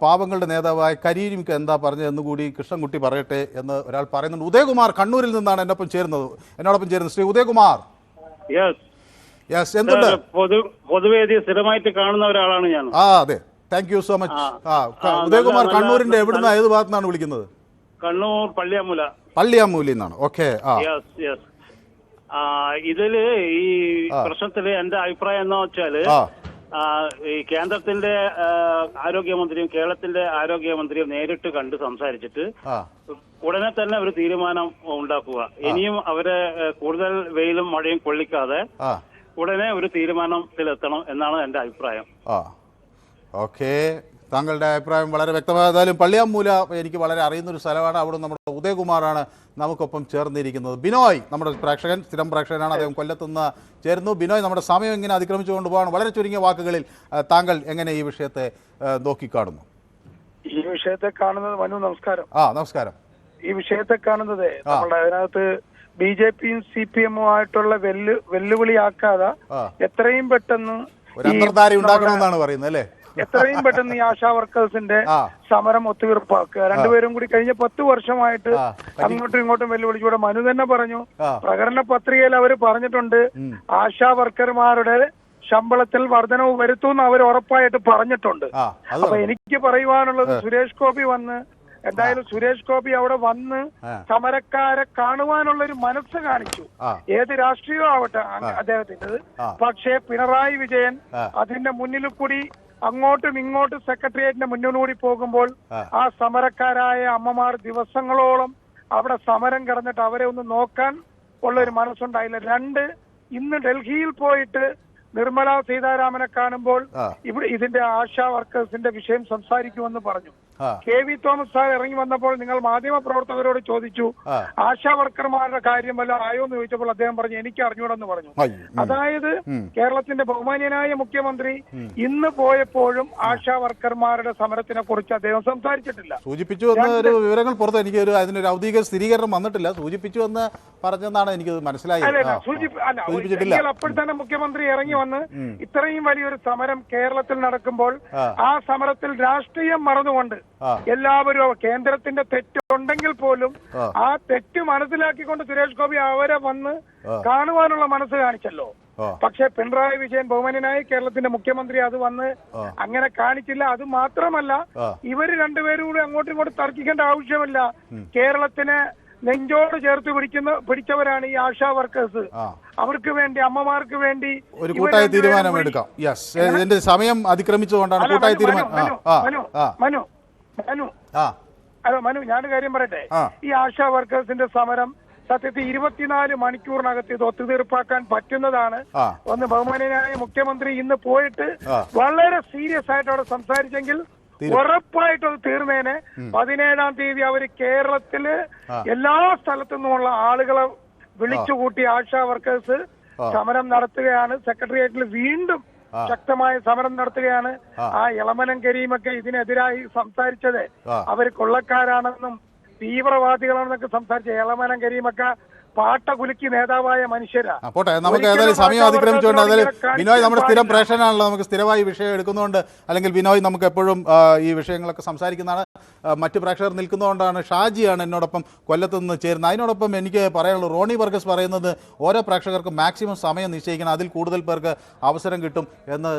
പാവങ്ങളുടെ നേതാവായ കരീമിക്ക് എന്താ പറഞ്ഞതെന്ന് കൂടി കൃഷ്ണൻകുട്ടി പറയട്ടെ എന്ന് ഒരാൾ പറയുന്നുണ്ട്. ഉദയകുമാർ കണ്ണൂരിൽ നിന്നാണ് എന്നോടൊപ്പം ചേരുന്നത്. ശ്രീ ഉദയകുമാർ. യെസ്, എന്തുണ്ട്? പൊതുവേദി സ്ഥിരമായിട്ട് കാണുന്ന ഒരാളാണ് ഞാൻ. അതെ, thank you so much. Udayakumar കണ്ണൂരിന്റെ എവിടുന്ന ഏത് ഭാഗത്തുനിന്നാണ് വിളിക്കുന്നത്? കണ്ണൂർ പള്ളിയാമൂലിൽ നിന്നാണ്. ഓക്കെ, ഇതില് ഈ പ്രശ്നത്തില് എന്റെ അഭിപ്രായം എന്താ വെച്ചാല് ഈ കേന്ദ്രത്തിന്റെ ആരോഗ്യമന്ത്രിയും കേരളത്തിന്റെ ആരോഗ്യമന്ത്രിയും നേരിട്ട് കണ്ട് സംസാരിച്ചിട്ട് ഉടനെ തന്നെ ഒരു തീരുമാനം ഉണ്ടാക്കുക. ഇനിയും അവരെ കൂടുതൽ വെയിലും മഴയും കൊള്ളിക്കാതെ ഉടനെ ഒരു തീരുമാനത്തിലെത്തണം എന്നാണ് എന്റെ അഭിപ്രായം. ഓക്കെ, താങ്കളുടെ അഭിപ്രായം വളരെ വ്യക്തമായതായാലും പള്ളിയാമൂല എനിക്ക് വളരെ അറിയുന്നൊരു സ്ഥലമാണ്. അവിടെ നമ്മുടെ ഉദയകുമാറാണ് നമുക്കൊപ്പം ചേർന്നിരിക്കുന്നത്. ബിനോയ് നമ്മുടെ പ്രേക്ഷകൻ, സ്ഥിരം പ്രേക്ഷകനാണ്, അദ്ദേഹം കൊല്ലത്തുനിന്ന് ചേരുന്നു. ബിനോയ്, നമ്മുടെ സമയം ഇങ്ങനെ അതിക്രമിച്ചു കൊണ്ടുപോകാണ്. വളരെ ചുരുങ്ങിയ വാക്കുകളിൽ താങ്കൾ എങ്ങനെ ഈ വിഷയത്തെ നോക്കിക്കാണുന്നു? ഈ വിഷയത്തെ കാണുന്നത്, മനു നമസ്കാരം. നമസ്കാരം. ഈ വിഷയത്തെ കാണുന്നത് നമ്മുടെ അതിനകത്ത് BJPയും CPM-ഉം ആയിട്ടുള്ള വെല്ലുവിളിയാക്കാതെ എത്രയും പെട്ടെന്ന് ഉണ്ടാക്കണമെന്നാണ് പറയുന്നത് അല്ലേ? എത്രയും പെട്ടെന്ന് ഈ ആശാ വർക്കേഴ്സിന്റെ സമരം ഒത്തുതീർപ്പാക്കുക. രണ്ടുപേരും കൂടി കഴിഞ്ഞ 10 വർഷമായിട്ട് അങ്ങോട്ടും ഇങ്ങോട്ടും വെല്ലുവിളിച്ചൂടെ. മനു തന്നെ പറഞ്ഞു, പ്രകടന പത്രികയിൽ അവർ പറഞ്ഞിട്ടുണ്ട് ആശാ വർക്കർമാരുടെ ശമ്പളത്തിൽ വർധനവ് വരുത്തുമെന്ന് അവർ ഉറപ്പായിട്ട് പറഞ്ഞിട്ടുണ്ട്. അപ്പൊ എനിക്ക് പറയുവാനുള്ളത്, സുരേഷ് ഗോപി എന്തായാലും സുരേഷ് ഗോപി അവിടെ വന്ന് സമരക്കാരെ കാണുവാനുള്ള ഒരു മനസ്സ് കാണിച്ചു. ഏത് രാഷ്ട്രീയം ആവട്ടെ അദ്ദേഹത്തിൻ്റെത്. പക്ഷേ പിണറായി വിജയൻ അതിന്റെ മുന്നിൽ കൂടി അങ്ങോട്ടും ഇങ്ങോട്ടും സെക്രട്ടേറിയറ്റിന്റെ മുന്നിലൂടെ പോകുമ്പോൾ ആ സമരക്കാരായ അമ്മമാർ ദിവസങ്ങളോളം അവിടെ സമരം കിടന്നിട്ട് അവരെ ഒന്ന് നോക്കാൻ ഉള്ള ഒരു മനസ്സുണ്ടായില്ല. 2, ഇന്ന് ഡൽഹിയിൽ പോയിട്ട് നിർമ്മല സീതാരാമനെ കാണുമ്പോൾ ഇവിടെ ഇതിന്റെ ആശാ വർക്കേഴ്സിന്റെ വിഷയം സംസാരിക്കുമെന്ന് പറഞ്ഞു. KV തോമസ് സാർ ഇറങ്ങി വന്നപ്പോൾ നിങ്ങൾ മാധ്യമ പ്രവർത്തകരോട് ചോദിച്ചു ആശാ വർക്കർമാരുടെ കാര്യം വല്ല ആയോ എന്ന് ചോദിച്ചപ്പോൾ അദ്ദേഹം പറഞ്ഞു എനിക്ക് അറിഞ്ഞൂടെന്ന് പറഞ്ഞു. അതായത് കേരളത്തിന്റെ ബഹുമാന്യനായ മുഖ്യമന്ത്രി ഇന്ന് പോയപ്പോഴും ആശാ വർക്കർമാരുടെ സമരത്തിനെ കുറിച്ച് അദ്ദേഹം സംസാരിച്ചിട്ടില്ല. സൂചിപ്പിച്ചു എന്ന ഒരു വിവരങ്ങൾ പുറത്ത് എനിക്ക് അതിനൊരു ഔദ്യോഗിക സ്ഥിരീകരണം വന്നിട്ടില്ല. സൂചിപ്പിച്ചു എന്ന് പറഞ്ഞെന്നാണ് എനിക്ക് മനസ്സിലായത്. അപ്പോൾ തന്നെ മുഖ്യമന്ത്രി ഇറങ്ങി വന്ന് ഇത്രയും വലിയൊരു സമരം കേരളത്തിൽ നടക്കുമ്പോൾ ആ സമരത്തിൽ രാഷ്ട്രീയം മറന്നുകൊണ്ട് എല്ലാവരും കേന്ദ്രത്തിന്റെ തെറ്റുണ്ടെങ്കിൽ പോലും ആ തെറ്റ് മനസ്സിലാക്കിക്കൊണ്ട് സുരേഷ് ഗോപി അവരെ വന്ന് കാണുവാനുള്ള മനസ്സ് കാണിച്ചല്ലോ. പക്ഷെ പിണറായി വിജയൻ ബഹുമാന്യനായ കേരളത്തിന്റെ മുഖ്യമന്ത്രി അത് വന്ന് അങ്ങനെ കാണിച്ചില്ല. അത് മാത്രമല്ല ഇവര് രണ്ടുപേരും കൂടി അങ്ങോട്ടും ഇങ്ങോട്ടും തർക്കിക്കേണ്ട ആവശ്യമില്ല. കേരളത്തിന് നെഞ്ചോട് ചേർത്ത് പിടിച്ചവരാണ് ഈ ആശാ വർക്കേഴ്സ്. അവർക്ക് വേണ്ടി അമ്മമാർക്ക് വേണ്ടി ഒരു കൂട്ടായ തീരുമാനം എടുക്കാം. ഇതിന്റെ സമയം അതിക്രമിച്ചുകൊണ്ടാണ് കൂട്ടായ തീരുമാനം. മനു ഞാനൊരു കാര്യം പറയട്ടെ. ഈ ആശാ വർക്കേഴ്സിന്റെ സമരം സത്യത്തിൽ 24 മണിക്കൂറിനകത്ത് ഇത് ഒത്തുതീർപ്പാക്കാൻ പറ്റുന്നതാണ്. ഒന്ന് ബഹുമാന്യനായ മുഖ്യമന്ത്രി ഇന്ന് പോയിട്ട് വളരെ സീരിയസ് ആയിട്ട് അവിടെ സംസാരിച്ചെങ്കിൽ ഉറപ്പായിട്ടും അത് തീർന്നേനെ. 17-ാം തീയതി അവര് കേരളത്തില് എല്ലാ സ്ഥലത്തു നിന്നുമുള്ള ആളുകളെ വിളിച്ചുകൂട്ടി ആശാ വർക്കേഴ്സ് സമരം നടത്തുകയാണ്. സെക്രട്ടേറിയറ്റിൽ വീണ്ടും ശക്തമായ സമരം നടത്തുകയാണ്. ആ എളമനം കരീമൊക്കെ ഇതിനെതിരായി സംസാരിച്ചത് അവര് കൊള്ളക്കാരാണെന്നും തീവ്രവാദികളാണെന്നൊക്കെ സംസാരിച്ച എളമനം കരീമൊക്കെ പാട്ടകുലുക്കി നേതാവായ മനുഷ്യരാ. പോട്ടെ, നമുക്ക് ഏതായാലും സമയം അതിക്രമിച്ചുകൊണ്ട് ഏതായാലും ബിനോയ് നമ്മുടെ സ്ഥിരം പ്രേക്ഷകനാണല്ലോ, നമുക്ക് സ്ഥിരമായി വിഷയം എടുക്കുന്നതുകൊണ്ട് അല്ലെങ്കിൽ ബിനോയ് നമുക്ക് എപ്പോഴും ഈ വിഷയങ്ങളൊക്കെ സംസാരിക്കുന്നതാണ്. മറ്റ് പ്രേക്ഷകർ നിൽക്കുന്നതുകൊണ്ടാണ്. ഷാജിയാണ് എന്നോടൊപ്പം കൊല്ലത്ത് നിന്ന് ചേരുന്നത്. അതിനോടൊപ്പം എനിക്ക് പറയാനുള്ളൂ, റോണി വർഗീസ് പറയുന്നത് ഓരോ പ്രേക്ഷകർക്കും മാക്സിമം സമയം നിശ്ചയിക്കണം, അതിൽ കൂടുതൽ പേർക്ക് അവസരം കിട്ടും എന്ന്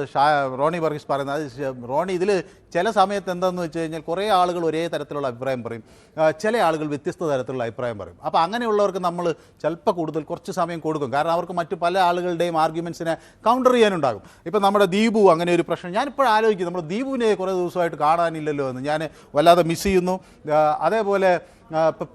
റോണി വർഗീസ് പറയുന്നത്. അത് റോണി, ഇതിൽ ചില സമയത്ത് എന്താണെന്ന് വെച്ച് കഴിഞ്ഞാൽ കുറേ ആളുകൾ ഒരേ തരത്തിലുള്ള അഭിപ്രായം പറയും, ചില ആളുകൾ വ്യത്യസ്ത തരത്തിലുള്ള അഭിപ്രായം പറയും. അപ്പോൾ അങ്ങനെയുള്ളവർക്ക് നമ്മൾ ചിലപ്പോൾ കുറച്ച് സമയം കൊടുക്കും. കാരണം അവർക്ക് മറ്റു പല ആളുകളുടെയും ആർഗ്യുമെൻറ്റ്സിനെ കൗണ്ടർ ചെയ്യാനുണ്ടാകും. ഇപ്പം നമ്മുടെ ദീപു അങ്ങനെ ഒരു പ്രശ്നം, ഞാനിപ്പോഴും ആലോചിക്കും, നമ്മൾ ദീപുവിനെ കുറേ ദിവസമായിട്ട് കാണാനില്ലല്ലോ എന്ന് ഞാൻ വല്ലാതെ മിസ് ചെയ്യുന്നു. അതേപോലെ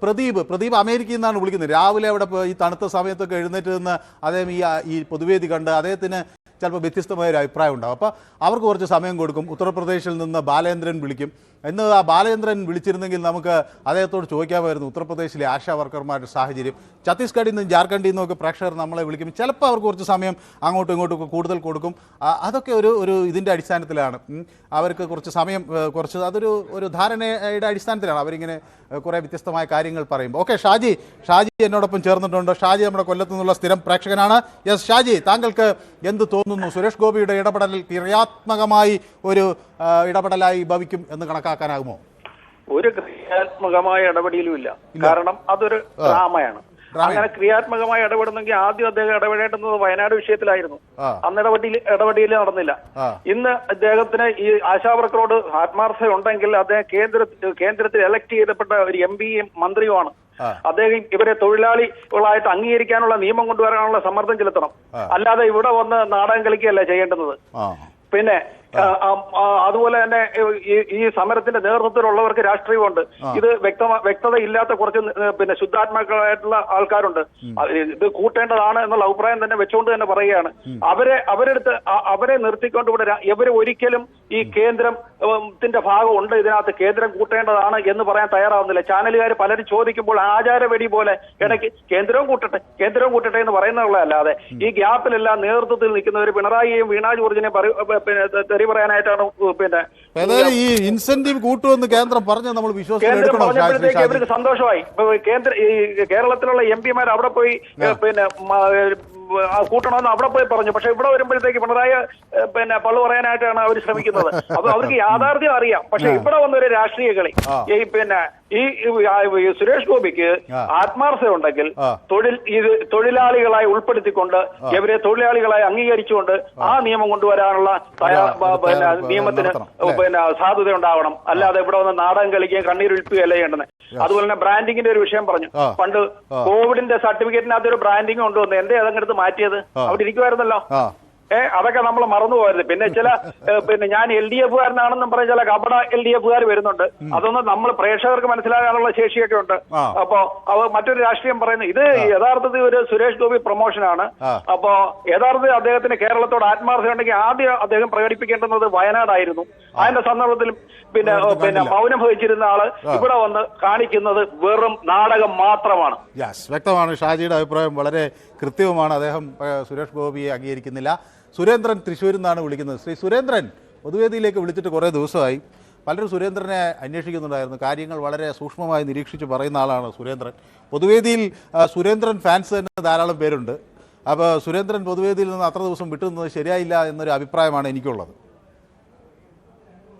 പ്രദീപ് അമേരിക്കയിൽ നിന്നാണ് വിളിക്കുന്നത്. രാവിലെ അവിടെ ഈ തണുത്ത സമയത്തൊക്കെ എഴുന്നേറ്റ് നിന്ന് അദ്ദേഹം ഈ പൊതുവേദി കണ്ട് അദ്ദേഹത്തിന് ചിലപ്പോൾ വ്യത്യസ്തമായൊരു അഭിപ്രായം ഉണ്ടാകും. അപ്പോൾ അവർക്ക് കുറച്ച് സമയം കൊടുക്കും. ഉത്തർപ്രദേശിൽ നിന്ന് ബാലേന്ദ്രൻ വിളിക്കും. ഇന്ന് ആ ബാലേന്ദ്രൻ വിളിച്ചിരുന്നെങ്കിൽ നമുക്ക് അദ്ദേഹത്തോട് ചോദിക്കാമായിരുന്നു ഉത്തർപ്രദേശിലെ ആശാ വർക്കർമാരുടെ സാഹചര്യം. ഛത്തീസ്ഗഡിൽ നിന്നും ജാർഖണ്ഡിൽ നിന്നൊക്കെ പ്രേക്ഷകർ നമ്മളെ വിളിക്കും. ചിലപ്പോൾ അവർക്ക് കുറച്ച് സമയം അങ്ങോട്ടും ഇങ്ങോട്ടും കൂടുതൽ കൊടുക്കും. അതൊക്കെ ഒരു ഇതിൻ്റെ അടിസ്ഥാനത്തിലാണ് അവർക്ക് കുറച്ച് സമയം അതൊരു ധാരണയുടെ അടിസ്ഥാനത്തിലാണ് അവരിങ്ങനെ കുറേ വ്യത്യസ്തമായ കാര്യങ്ങൾ പറയുമ്പോൾ. ഓക്കെ, ഷാജി എന്നോടൊപ്പം ചേർന്നിട്ടുണ്ട്. ഷാജി നമ്മുടെ കൊല്ലത്തു നിന്നുള്ള സ്ഥിരം പ്രേക്ഷകനാണ്. യെസ് ഷാജി, താങ്കൾക്ക് എന്ത് തോന്നുന്നു? സുരേഷ് ഗോപിയുടെ ഇടപെടൽ ക്രിയാത്മകമായി ഒരു ഇടപെടലായി ഭവിക്കും എന്ന് കണക്കാക്കാനാകുമോ? ഒരു ക്രിയാത്മകമായ ഇടപെടലുമില്ല. കാരണം അതൊരു ഡ്രാമയാണ്. അങ്ങനെ ക്രിയാത്മകമായി ഇടപെടുന്നെങ്കിൽ ആദ്യം അദ്ദേഹം ഇടപെടേണ്ടുന്നത് വയനാട് വിഷയത്തിലായിരുന്നു. അന്ന് ഇടപെടൽ നടന്നില്ല. ഇന്ന് അദ്ദേഹത്തിന് ഈ ആശാവർക്കറോട് ആത്മാർത്ഥത ഉണ്ടെങ്കിൽ അദ്ദേഹം കേന്ദ്രത്തിൽ എലക്ട് ചെയ്യപ്പെട്ട ഒരു MP മന്ത്രിയുമാണ്. അദ്ദേഹം ഇവരെ തൊഴിലാളികളായിട്ട് അംഗീകരിക്കാനുള്ള നിയമം കൊണ്ടുവരാനുള്ള സമ്മർദ്ദം ചെലുത്തണം. അല്ലാതെ ഇവിടെ വന്ന് നാടകം കളിക്കുകയല്ല ചെയ്യേണ്ടുന്നത്. പിന്നെ അതുപോലെ തന്നെ ഈ സമരത്തിന്റെ നേതൃത്വത്തിലുള്ളവർക്ക് രാഷ്ട്രീയമുണ്ട്. ഇത് വ്യക്തത ഇല്ലാത്ത കുറച്ച് ശുദ്ധാത്മാക്കളായിട്ടുള്ള ആൾക്കാരുണ്ട്. ഇത് കൂട്ടേണ്ടതാണ് എന്നുള്ള അഭിപ്രായം തന്നെ വെച്ചുകൊണ്ട് തന്നെ പറയുകയാണ്. അവരെ നിർത്തിക്കൊണ്ട് ഇവിടെ ഇവര് ഒരിക്കലും ഈ കേന്ദ്രത്തിന്റെ ഭാഗമുണ്ട്, ഇതിനകത്ത് കേന്ദ്രം കൂട്ടേണ്ടതാണ് എന്ന് പറയാൻ തയ്യാറാവുന്നില്ല. ചാനലുകാർ പലരും ചോദിക്കുമ്പോൾ ആചാരവെടി പോലെ ഇടയ്ക്ക് കേന്ദ്രവും കൂട്ടട്ടെ എന്ന് പറയുന്നതല്ലാതെ ഈ ഗ്യാപ്പിലെല്ലാം നേതൃത്വത്തിൽ നിൽക്കുന്നവർ പിണറായിയെയും വീണ ജോർജിനെയും പറയാനായിട്ടാണ് ഈ ഇൻസെന്റീവ് കൂട്ടുമെന്ന് കേന്ദ്രം പറഞ്ഞ നമ്മൾ പറഞ്ഞപ്പോഴത്തേക്ക് ഇവർക്ക് സന്തോഷമായി. കേരളത്തിലുള്ള MP അവിടെ പോയി കൂട്ടണമെന്ന് അവിടെ പോയി പറഞ്ഞു. പക്ഷെ ഇവിടെ വരുമ്പോഴത്തേക്ക് പിണറായി പള്ളു പറയാനായിട്ടാണ് അവർ ശ്രമിക്കുന്നത്. അപ്പൊ അവർക്ക് യാഥാർത്ഥ്യം അറിയാം. പക്ഷെ ഇവിടെ വന്നൊരു രാഷ്ട്രീയ കളി. ഈ സുരേഷ് ഗോപിക്ക് ആത്മാർത്ഥത ഉണ്ടെങ്കിൽ തൊഴിലാളികളായി ഉൾപ്പെടുത്തിക്കൊണ്ട് ഇവരെ തൊഴിലാളികളായി അംഗീകരിച്ചുകൊണ്ട് ആ നിയമം കൊണ്ടുവരാനുള്ള നിയമത്തിന് സാധുത ഉണ്ടാവണം. അല്ലാതെ ഇവിടെ വന്ന് നാടകം കളിക്കുകയും കണ്ണീരൊലിപ്പിക്കുകയല്ല ചെയ്യേണ്ടത്. അതുപോലെ തന്നെ ബ്രാൻഡിങ്ങിന്റെ ഒരു വിഷയം പറഞ്ഞു. പണ്ട് കോവിഡിന്റെ സർട്ടിഫിക്കറ്റിനകത്ത് ഒരു ബ്രാൻഡിങ് കൊണ്ടുവന്നു. എന്തേ അതങ്ങടുത്ത് മാറ്റിയത്? അവിടെ ഇരിക്കുമായിരുന്നല്ലോ. അതൊക്കെ നമ്മൾ മറന്നുപോകരുത്. പിന്നെ ചില പിന്നെ ഞാൻ LDF കാരനാണെന്നും പറഞ്ഞ ചില കപട LDF കാർ വരുന്നുണ്ട്. അതൊന്നും നമ്മൾ പ്രേക്ഷകർക്ക് മനസ്സിലാകാനുള്ള ശേഷിയൊക്കെ ഉണ്ട്. അപ്പോ അവർ മറ്റൊരു രാഷ്ട്രീയം പറയുന്നത് ഇത് യഥാർത്ഥത്തിൽ ഒരു സുരേഷ് ഗോപി പ്രൊമോഷനാണ്. അപ്പോ യഥാർത്ഥത്തിൽ അദ്ദേഹത്തിന് കേരളത്തോട് ആത്മാർത്ഥത ഉണ്ടെങ്കിൽ ആദ്യം അദ്ദേഹം പ്രകടിപ്പിക്കേണ്ടുന്നത് വയനാടായിരുന്നു. അതിന്റെ സന്ദർഭത്തിൽ പിന്നെ മൗനം വഹിച്ചിരുന്ന ആള് ഇവിടെ വന്ന് കാണിക്കുന്നത് വെറും നാടകം മാത്രമാണ്. വ്യക്തമാണ്. ഷാജിയുടെ അഭിപ്രായം വളരെ കൃത്യവുമാണ്. അദ്ദേഹം സുരേഷ് ഗോപിയെ അംഗീകരിക്കുന്നില്ല. സുരേന്ദ്രൻ തൃശ്ശൂരിൽ നിന്നാണ് വിളിക്കുന്നത്. ശ്രീ സുരേന്ദ്രൻ, പൊതുവേദിയിലേക്ക് വിളിച്ചിട്ട് കുറേ ദിവസമായി. പലരും സുരേന്ദ്രനെ അന്വേഷിക്കുന്നുണ്ടായിരുന്നു. കാര്യങ്ങൾ വളരെ സൂക്ഷ്മമായി നിരീക്ഷിച്ച് പറയുന്ന ആളാണ് സുരേന്ദ്രൻ. പൊതുവേദിയിൽ സുരേന്ദ്രൻ ഫാൻസ് തന്നെ ധാരാളം പേരുണ്ട്. അപ്പോൾ സുരേന്ദ്രൻ പൊതുവേദിയിൽ നിന്ന് അത്ര ദിവസം വിട്ടുനിന്നത് ശരിയായില്ല എന്നൊരു അഭിപ്രായമാണ് എനിക്കുള്ളത്.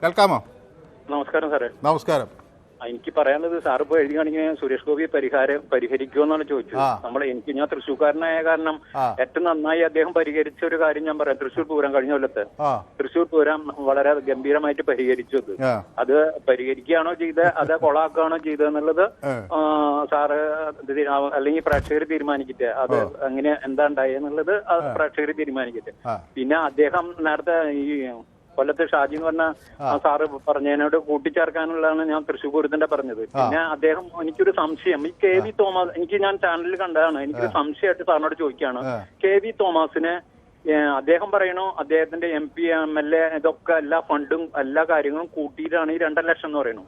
കേൾക്കാമോ? നമസ്കാരം സാറേ. നമസ്കാരം. എനിക്ക് പറയാനുള്ളത്, സാർ ഇപ്പോൾ എഴുതി കാണിക്കുന്ന സുരേഷ് ഗോപി പരിഹരിക്കുമെന്നാണ് ചോദിച്ചത്. ഞാൻ തൃശ്ശൂർക്കാരനായ കാരണം ഏറ്റവും നന്നായി അദ്ദേഹം പരിഹരിച്ച ഒരു കാര്യം ഞാൻ പറയാം. തൃശ്ശൂർ പൂരം കഴിഞ്ഞ കൊല്ലത്തെ തൃശ്ശൂർ പൂരം വളരെ ഗംഭീരമായിട്ട് പരിഹരിച്ചത്. അത് പരിഹരിക്കുകയാണോ ചെയ്തത് അത് കൊളാക്കുകയാണോ ചെയ്തതെന്നുള്ളത് സാറ് അല്ലെങ്കിൽ പ്രേക്ഷകർ തീരുമാനിക്കട്ടെ. അത് അങ്ങനെ എന്താ ഉണ്ടായെന്നുള്ളത് പ്രേക്ഷകർ തീരുമാനിക്കട്ടെ. പിന്നെ അദ്ദേഹം നേരത്തെ ഈ കൊല്ലത്ത് ഷാജി എന്ന് പറഞ്ഞ സാറ് പറഞ്ഞതിനോട് കൂട്ടിച്ചേർക്കാനുള്ളതാണ് ഞാൻ തൃശ്ശൂർ പൂരത്തിന്റെ പറഞ്ഞത്. പിന്നെ അദ്ദേഹം, എനിക്കൊരു സംശയം, ഈ KV തോമസ്, എനിക്ക് ഞാൻ ചാനലിൽ കണ്ടതാണ്, എനിക്കൊരു സംശയമായിട്ട് സാറിനോട് ചോദിക്കുകയാണ്. KV തോമസിന് അദ്ദേഹം പറയണു അദ്ദേഹത്തിന്റെ MP MLA ഇതൊക്കെ എല്ലാ ഫണ്ടും എല്ലാ കാര്യങ്ങളും കൂട്ടിയിട്ടാണ് ഈ 2 ലക്ഷം എന്ന് പറയുന്നു.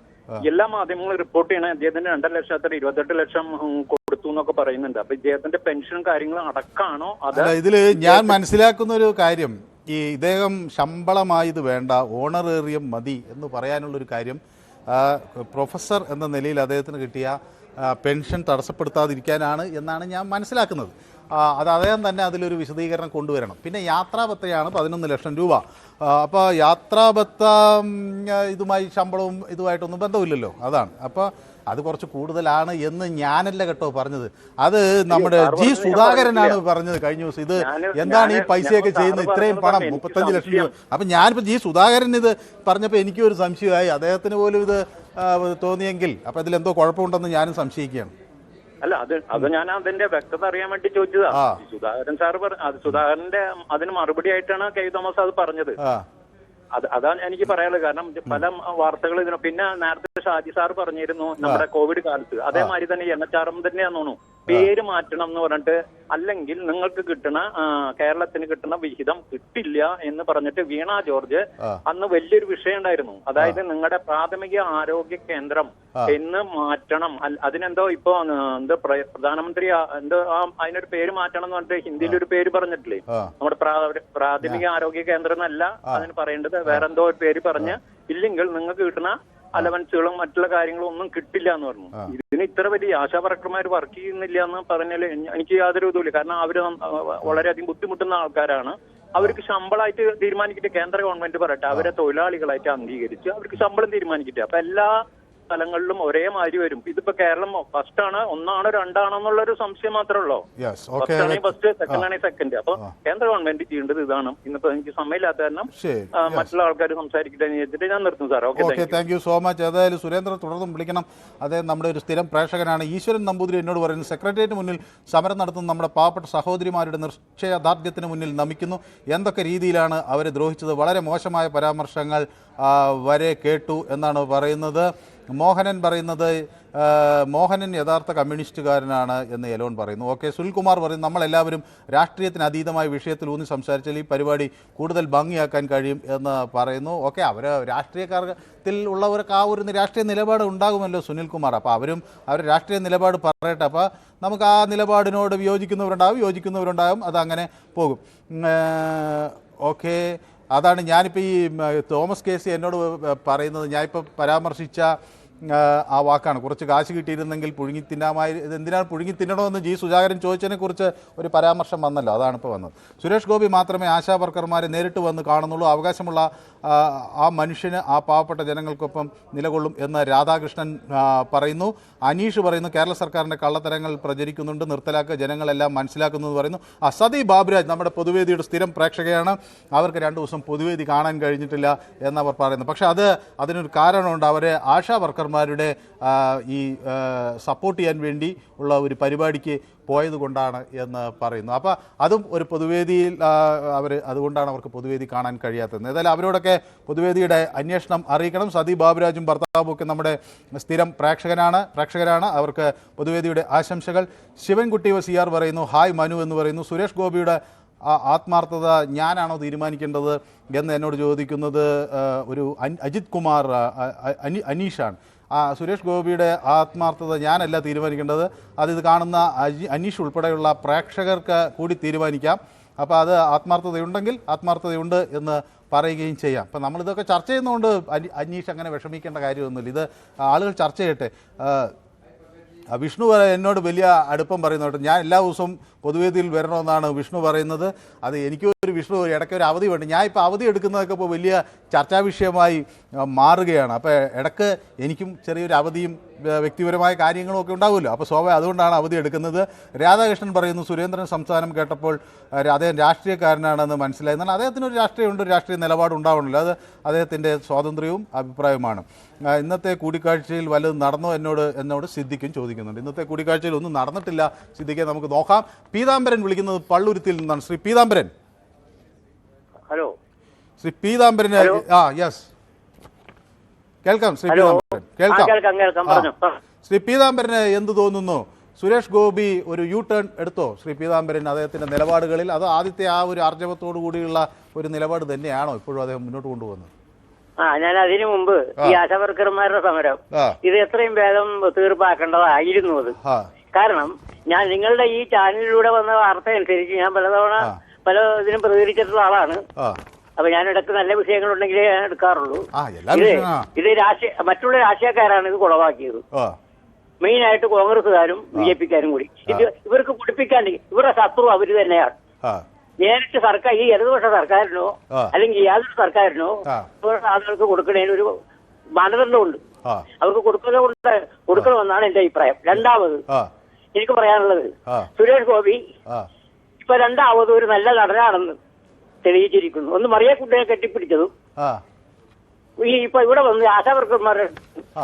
എല്ലാ മാധ്യമങ്ങളും റിപ്പോർട്ട് ചെയ്യണേ അദ്ദേഹത്തിന്റെ 2 ലക്ഷത്തിൽ 28 ലക്ഷം കൊടുത്തു എന്നൊക്കെ പറയുന്നുണ്ട്. അപ്പൊ ഇദ്ദേഹത്തിന്റെ പെൻഷനും കാര്യങ്ങളും അടക്കമാണോ? അത് ഇതില് ഞാൻ മനസ്സിലാക്കുന്ന ഒരു കാര്യം, ഈ ഇദ്ദേഹം ശമ്പളമായത് വേണ്ട, ഓണറേറിയം മതി എന്ന് പറയാനുള്ളൊരു കാര്യം, പ്രൊഫസർ എന്ന നിലയിൽ അദ്ദേഹത്തിന് കിട്ടിയ പെൻഷൻ തടസ്സപ്പെടുത്താതിരിക്കാനാണ് എന്നാണ് ഞാൻ മനസ്സിലാക്കുന്നത്. അത് അദ്ദേഹം തന്നെ അതിലൊരു വിശദീകരണം കൊണ്ടുവരണം. പിന്നെ യാത്രാഭത്തയാണ് 11 ലക്ഷം രൂപ. അപ്പോൾ യാത്രാഭത്ത ഇതുമായി ശമ്പളവും ഇതുമായിട്ടൊന്നും ബന്ധമില്ലല്ലോ, അതാണ്. അപ്പോൾ അത് കുറച്ച് കൂടുതലാണ് എന്ന് ഞാനല്ല കേട്ടോ പറഞ്ഞത്, അത് നമ്മുടെ G സുധാകരനാണ് പറഞ്ഞത് കഴിഞ്ഞ ദിവസം. ഇത് എന്താണ് ഈ പൈസയൊക്കെ ചെയ്യുന്നത്, ഇത്രയും പണം 35 ലക്ഷം രൂപ. അപ്പം ഞാനിപ്പോൾ G സുധാകരൻ ഇത് പറഞ്ഞപ്പോൾ എനിക്കും ഒരു സംശയമായി, അദ്ദേഹത്തിന് പോലും ഇത് തോന്നിയെങ്കിൽ അപ്പം ഇതിലെന്തോ കുഴപ്പമുണ്ടെന്ന് ഞാനും സംശയിക്കുകയാണ്. അല്ല, അത് ഞാൻ അതിന്റെ വ്യക്തത അറിയാൻ വേണ്ടി ചോദിച്ചതാ. സുധാകരൻ സാർ സുധാകരന്റെ അതിന് മറുപടി ആയിട്ടാണ് KV തോമസ് അത് പറഞ്ഞത്. അതാണ് എനിക്ക് പറയാനുള്ളത്. കാരണം പല വാർത്തകൾ ഇതിന്, പിന്നെ നേരത്തെ ഷാജി സാർ പറഞ്ഞിരുന്നു നമ്മുടെ കോവിഡ് കാലത്ത് അതേമാതിരി തന്നെ NHRM തന്നെയാന്ന് തോന്നുന്നു പേര് മാറ്റണം എന്ന് പറഞ്ഞിട്ട്, അല്ലെങ്കിൽ നിങ്ങൾക്ക് കിട്ടണ കേരളത്തിന് കിട്ടുന്ന വിഹിതം കിട്ടില്ല എന്ന് പറഞ്ഞിട്ട് വീണ ജോർജ് അന്ന് വലിയൊരു വിഷയം ഉണ്ടായിരുന്നു. അതായത് നിങ്ങളുടെ പ്രാഥമിക ആരോഗ്യ കേന്ദ്രം എന്ന് മാറ്റണം, അതിനെന്തോ ഇപ്പൊ എന്തോ പ്രധാനമന്ത്രി എന്തോ അതിനൊരു പേര് മാറ്റണം എന്ന് പറഞ്ഞിട്ട് ഹിന്ദിയിൽ ഒരു പേര് പറഞ്ഞിട്ടില്ലേ, നമ്മുടെ പ്രാഥമിക ആരോഗ്യ കേന്ദ്രം എന്നല്ല അതിന് പറയേണ്ടത്, വേറെന്തോ ഒരു പേര് പറഞ്ഞ് ഇല്ലെങ്കിൽ നിങ്ങൾക്ക് കിട്ടുന്ന അലവൻസുകളും മറ്റുള്ള കാര്യങ്ങളും ഒന്നും കിട്ടില്ല എന്ന് പറഞ്ഞു. ഇതിന് ഇത്ര വലിയ ആശാ വർക്കർമാർ വർക്ക് ചെയ്യുന്നില്ല എന്ന് പറഞ്ഞാൽ എനിക്ക് യാതൊരു ഇതുമില്ല. കാരണം അവര് വളരെയധികം ബുദ്ധിമുട്ടുന്ന ആൾക്കാരാണ്. അവർക്ക് ശമ്പളമായിട്ട് തീരുമാനിക്കട്ടെ, കേന്ദ്ര ഗവൺമെന്റ് പറയട്ടെ, അവരെ തൊഴിലാളികളായിട്ട് അംഗീകരിച്ച് അവർക്ക് ശമ്പളം തീരുമാനിക്കട്ടെ. അപ്പൊ എല്ലാ സ്ഥലങ്ങളിലും ഒരേ മാതിരി വരും. ഇതിപ്പോ കേരളം ഫസ്റ്റ് ആണ്, 1 ആണോ 2 ആണോ എന്നുള്ളൊരു സംശയം മാത്രമേ ഉള്ളൂ. ഫസ്റ്റ് ആണെങ്കിൽ ഫസ്റ്റ്, സെക്കൻഡ് ആണെങ്കിൽ സെക്കൻഡ്. അപ്പൊ കേന്ദ്ര ഗവൺമെന്റ് ചെയ്യേണ്ടത് ഇതാണ്. ഇന്നിപ്പോ എനിക്ക് സമയമില്ലാത്ത കാരണം മറ്റുള്ള ആൾക്കാർ സംസാരിക്കട്ടെ എന്ന് വെച്ചിട്ട് ഞാൻ നിർത്തും sir. Okay, thank you so much. ഏതായാലും സുരേന്ദ്രൻ തുടർന്നും വിളിക്കണം. അദ്ദേഹം നമ്മുടെ ഒരു സ്ഥിരം പ്രേക്ഷകനാണ്. ഈശ്വരൻ നമ്പൂതിരി എന്നോട് പറയുന്നത്, സെക്രട്ടേറിയറ്റ് മുന്നിൽ സമരം നടത്തുന്ന നമ്മുടെ പാവപ്പെട്ട സഹോദരിമാരുടെ നിശ്ചയദാർഢ്യത്തിന് മുന്നിൽ നമിക്കുന്നു. എന്തൊക്കെ രീതിയിലാണ് അവരെ ദ്രോഹിച്ചത്, വളരെ മോശമായ പരാമർശങ്ങൾ വരെ കേട്ടു എന്നാണ് പറയുന്നത്. മോഹനൻ പറയുന്നത്, മോഹനൻ യഥാർത്ഥ കമ്മ്യൂണിസ്റ്റുകാരനാണ് എന്ന് എലോൺ പറയുന്നു. ഓക്കെ, സുനിൽകുമാർ പറയുന്നു, നമ്മളെല്ലാവരും രാഷ്ട്രീയത്തിന് അതീതമായ വിഷയത്തിൽ ഊന്നി സംസാരിച്ചാൽ ഈ പരിപാടി കൂടുതൽ ഭംഗിയാക്കാൻ കഴിയും എന്ന് പറയുന്നു. ഓക്കെ, അവർ രാഷ്ട്രീയത്തിൽ ഉള്ളവർക്ക് ആ ഒരു രാഷ്ട്രീയ നിലപാട് ഉണ്ടാകുമല്ലോ സുനിൽകുമാർ. അപ്പോൾ അവരും അവർ രാഷ്ട്രീയ നിലപാട് പറയട്ടെ. അപ്പോൾ നമുക്ക് ആ നിലപാടിനോട് യോജിക്കുന്നവരുണ്ടാകും, അതങ്ങനെ പോകും. ഓക്കെ, അതാണ് ഞാനിപ്പോൾ ഈ തോമസ് KC എന്നോട് പറയുന്നത്. ഞാനിപ്പോൾ പരാമർശിച്ച ആ വാക്കാണ്, കുറച്ച് കാശ് കിട്ടിയിരുന്നെങ്കിൽ പുഴുങ്ങി തിന്നാമായി, എന്തിനാണ് പുഴുങ്ങി തിന്നണമെന്ന് G സുധാകരൻ ചോദിച്ചതിനെക്കുറിച്ച് ഒരു പരാമർശം വന്നല്ലോ, അതാണ് ഇപ്പോൾ വന്നത്. സുരേഷ് ഗോപി മാത്രമേ ആശാ വർക്കർമാരെ നേരിട്ട് വന്ന് കാണുന്നുള്ളൂ, അവകാശമുള്ള ആ മനുഷ്യന് ആ പാവപ്പെട്ട ജനങ്ങൾക്കൊപ്പം നിലകൊള്ളും എന്ന് രാധാകൃഷ്ണൻ പറയുന്നു. അനീഷ് പറയുന്നു, കേരള സർക്കാരിൻ്റെ കള്ളത്തരങ്ങൾ പ്രചരിക്കുന്നുണ്ട്, നിർത്തലാക്കുക, ജനങ്ങളെല്ലാം മനസ്സിലാക്കുന്നു എന്ന് പറയുന്നു. സതി ബാബുരാജ് നമ്മുടെ പൊതുവേദിയുടെ സ്ഥിരം പ്രേക്ഷകയാണ്. അവർക്ക് 2 ദിവസം പൊതുവേദി കാണാൻ കഴിഞ്ഞിട്ടില്ല എന്നവർ പറയുന്നു. പക്ഷേ അതിനൊരു കാരണമുണ്ട്. അവരെ ആശാ വർക്കർ ആശാവർക്കർമാരുടെ ഈ സപ്പോർട്ട് ചെയ്യാൻ വേണ്ടി ഉള്ള ഒരു പരിപാടിക്ക് പോയത് കൊണ്ടാണ് എന്ന് പറയുന്നു. അപ്പോൾ അതും ഒരു പൊതുവേദിയിൽ അതുകൊണ്ടാണ് അവർക്ക് പൊതുവേദി കാണാൻ കഴിയാത്തത്. ഏതായാലും അവരോടൊക്കെ പൊതുവേദിയുടെ അന്വേഷണം അറിയിക്കണം. സതി ബാബുരാജും ഭർത്താവും ഒക്കെ നമ്മുടെ സ്ഥിരം പ്രേക്ഷകരാണ്. അവർക്ക് പൊതുവേദിയുടെ ആശംസകൾ. ശിവൻകുട്ടി CR പറയുന്നു, ഹായ് മനു എന്ന് പറയുന്നു. സുരേഷ് ഗോപിയുടെ ആത്മാർത്ഥത ഞാനാണോ തീരുമാനിക്കേണ്ടത് എന്ന് എന്നോട് ചോദിക്കുന്നത് ഒരു അജിത് കുമാർ അനീഷാണ്. സുരേഷ് ഗോപിയുടെ ആത്മാർത്ഥത ഞാനല്ല തീരുമാനിക്കേണ്ടത്, ഇത് കാണുന്ന അനീഷ് ഉൾപ്പെടെയുള്ള പ്രേക്ഷകർക്ക് കൂടി തീരുമാനിക്കാം. അപ്പോൾ അത് ആത്മാർത്ഥതയുണ്ടെങ്കിൽ ആത്മാർത്ഥതയുണ്ട് എന്ന് പറയുകയും ചെയ്യാം. അപ്പം നമ്മളിതൊക്കെ ചർച്ച ചെയ്യുന്നതുകൊണ്ട് അനീഷ് അങ്ങനെ വിഷമിക്കേണ്ട കാര്യമൊന്നുമില്ല. ഇത് ആളുകൾ ചർച്ച ചെയ്യട്ടെ. വിഷ്ണു എന്നോട് വലിയ അടുപ്പം പറയുന്നുണ്ട്. ഞാൻ എല്ലാ ദിവസവും പൊതുവേദിയിൽ വരണമെന്നാണ് വിഷ്ണു പറയുന്നത്. അത് എനിക്കൊരു വിഷ്ണു ഇടയ്ക്ക് ഒരു അവധി വേണ്ട. ഞാൻ ഇപ്പോൾ അവധി എടുക്കുന്നതൊക്കെ ഇപ്പോൾ വലിയ ചർച്ചാ വിഷയമായി മാറുകയാണ്. അപ്പോൾ ഇടയ്ക്ക് എനിക്കും ചെറിയൊരു അവധിയും വ്യക്തിപരമായ കാര്യങ്ങളും ഒക്കെ ഉണ്ടാവുമല്ലോ. അപ്പോൾ അതുകൊണ്ടാണ് അവധി എടുക്കുന്നത്. രാധാകൃഷ്ണൻ പറയുന്നു, സുരേന്ദ്രൻ സംസാരം കേട്ടപ്പോൾ അദ്ദേഹം രാഷ്ട്രീയക്കാരനാണെന്ന് മനസ്സിലായി. എന്നാൽ അദ്ദേഹത്തിനൊരു രാഷ്ട്രീയമുണ്ട്, രാഷ്ട്രീയ നിലപാടുണ്ടാവണമല്ലോ. അത് അദ്ദേഹത്തിൻ്റെ സ്വാതന്ത്ര്യവും അഭിപ്രായവുമാണ്. ഇന്നത്തെ കൂടിക്കാഴ്ചയിൽ വല്ലതും നടന്നോ എന്നോട് സിദ്ദിഖും ചോദിക്കുന്നുണ്ട്. ഇന്നത്തെ കൂടിക്കാഴ്ചയിൽ ഒന്നും നടന്നിട്ടില്ല സിദ്ദിഖെ, നമുക്ക് നോക്കാം. പീതാംബരൻ വിളിക്കുന്നത് പള്ളുരുത്തിയിൽ നിന്നാണ്. ശ്രീ പീതാംബരൻ. ഹലോ. ശ്രീ പീതാംബരന് യെസ് കേൾക്കാം. ശ്രീ പീതാംബരൻ കേൾക്കാം. ശ്രീ പീതാംബരന് എന്ത് തോന്നുന്നു? സുരേഷ് ഗോപി ഒരു ടേൺ എടുത്തോ ശ്രീ പീതാംബരൻ അദ്ദേഹത്തിന്റെ നിലപാടുകളിൽ? അത് ആദ്യത്തെ ഒരു ആർജവത്തോടു കൂടിയുള്ള ഒരു നിലപാട് തന്നെയാണോ ഇപ്പോഴും അദ്ദേഹം മുന്നോട്ട് കൊണ്ടുപോകുന്നത്? ഞാൻ അതിനു മുമ്പ് ഈ ആശാവർക്കർമാരുടെ സമരം ഇത് എത്രയും വേഗം തീർപ്പാക്കേണ്ടതായിരുന്നു. അത് കാരണം ഞാൻ നിങ്ങളുടെ ഈ ചാനലിലൂടെ വന്ന വാർത്ത അനുസരിച്ച് ഞാൻ പലതവണ ഇതിനും പ്രതികരിച്ചിട്ടുള്ള ആളാണ്. അപ്പൊ ഞാൻ ഇടയ്ക്ക് നല്ല വിഷയങ്ങളുണ്ടെങ്കിലേ ഞാൻ എടുക്കാറുള്ളൂ. ഇത് മറ്റുള്ള രാഷ്ട്രീയക്കാരാണ് ഇത് കുളവാക്കിയത്. മെയിനായിട്ട് കോൺഗ്രസുകാരും BJP-ക്കാരും കൂടി. ഇവർക്ക് കുടിപ്പിക്കാൻ ഇവരുടെ ശത്രു അവര് തന്നെയാണ്. നേരിട്ട് സർക്കാർ ഈ ഇടതുപക്ഷ സർക്കാരിനോ അല്ലെങ്കിൽ യാതൊരു സർക്കാരിനോ ആളുകൾക്ക് കൊടുക്കുന്നതിന് ഒരു മാനദണ്ഡമുണ്ട്. അവർക്ക് കൊടുക്കണമെന്നാണ് എന്റെ അഭിപ്രായം. രണ്ടാമത് എനിക്ക് പറയാനുള്ളത്, സുരേഷ് ഗോപി ഇപ്പൊ രണ്ടാമത് ഒരു നല്ല നടനാണെന്ന് തെളിയിച്ചിരിക്കുന്നു. ഒന്ന് മറിയക്കുട്ടിയെ കെട്ടിപ്പിടിച്ചതും ഇപ്പൊ ഇവിടെ വന്ന് ആശാവർക്കർമാർ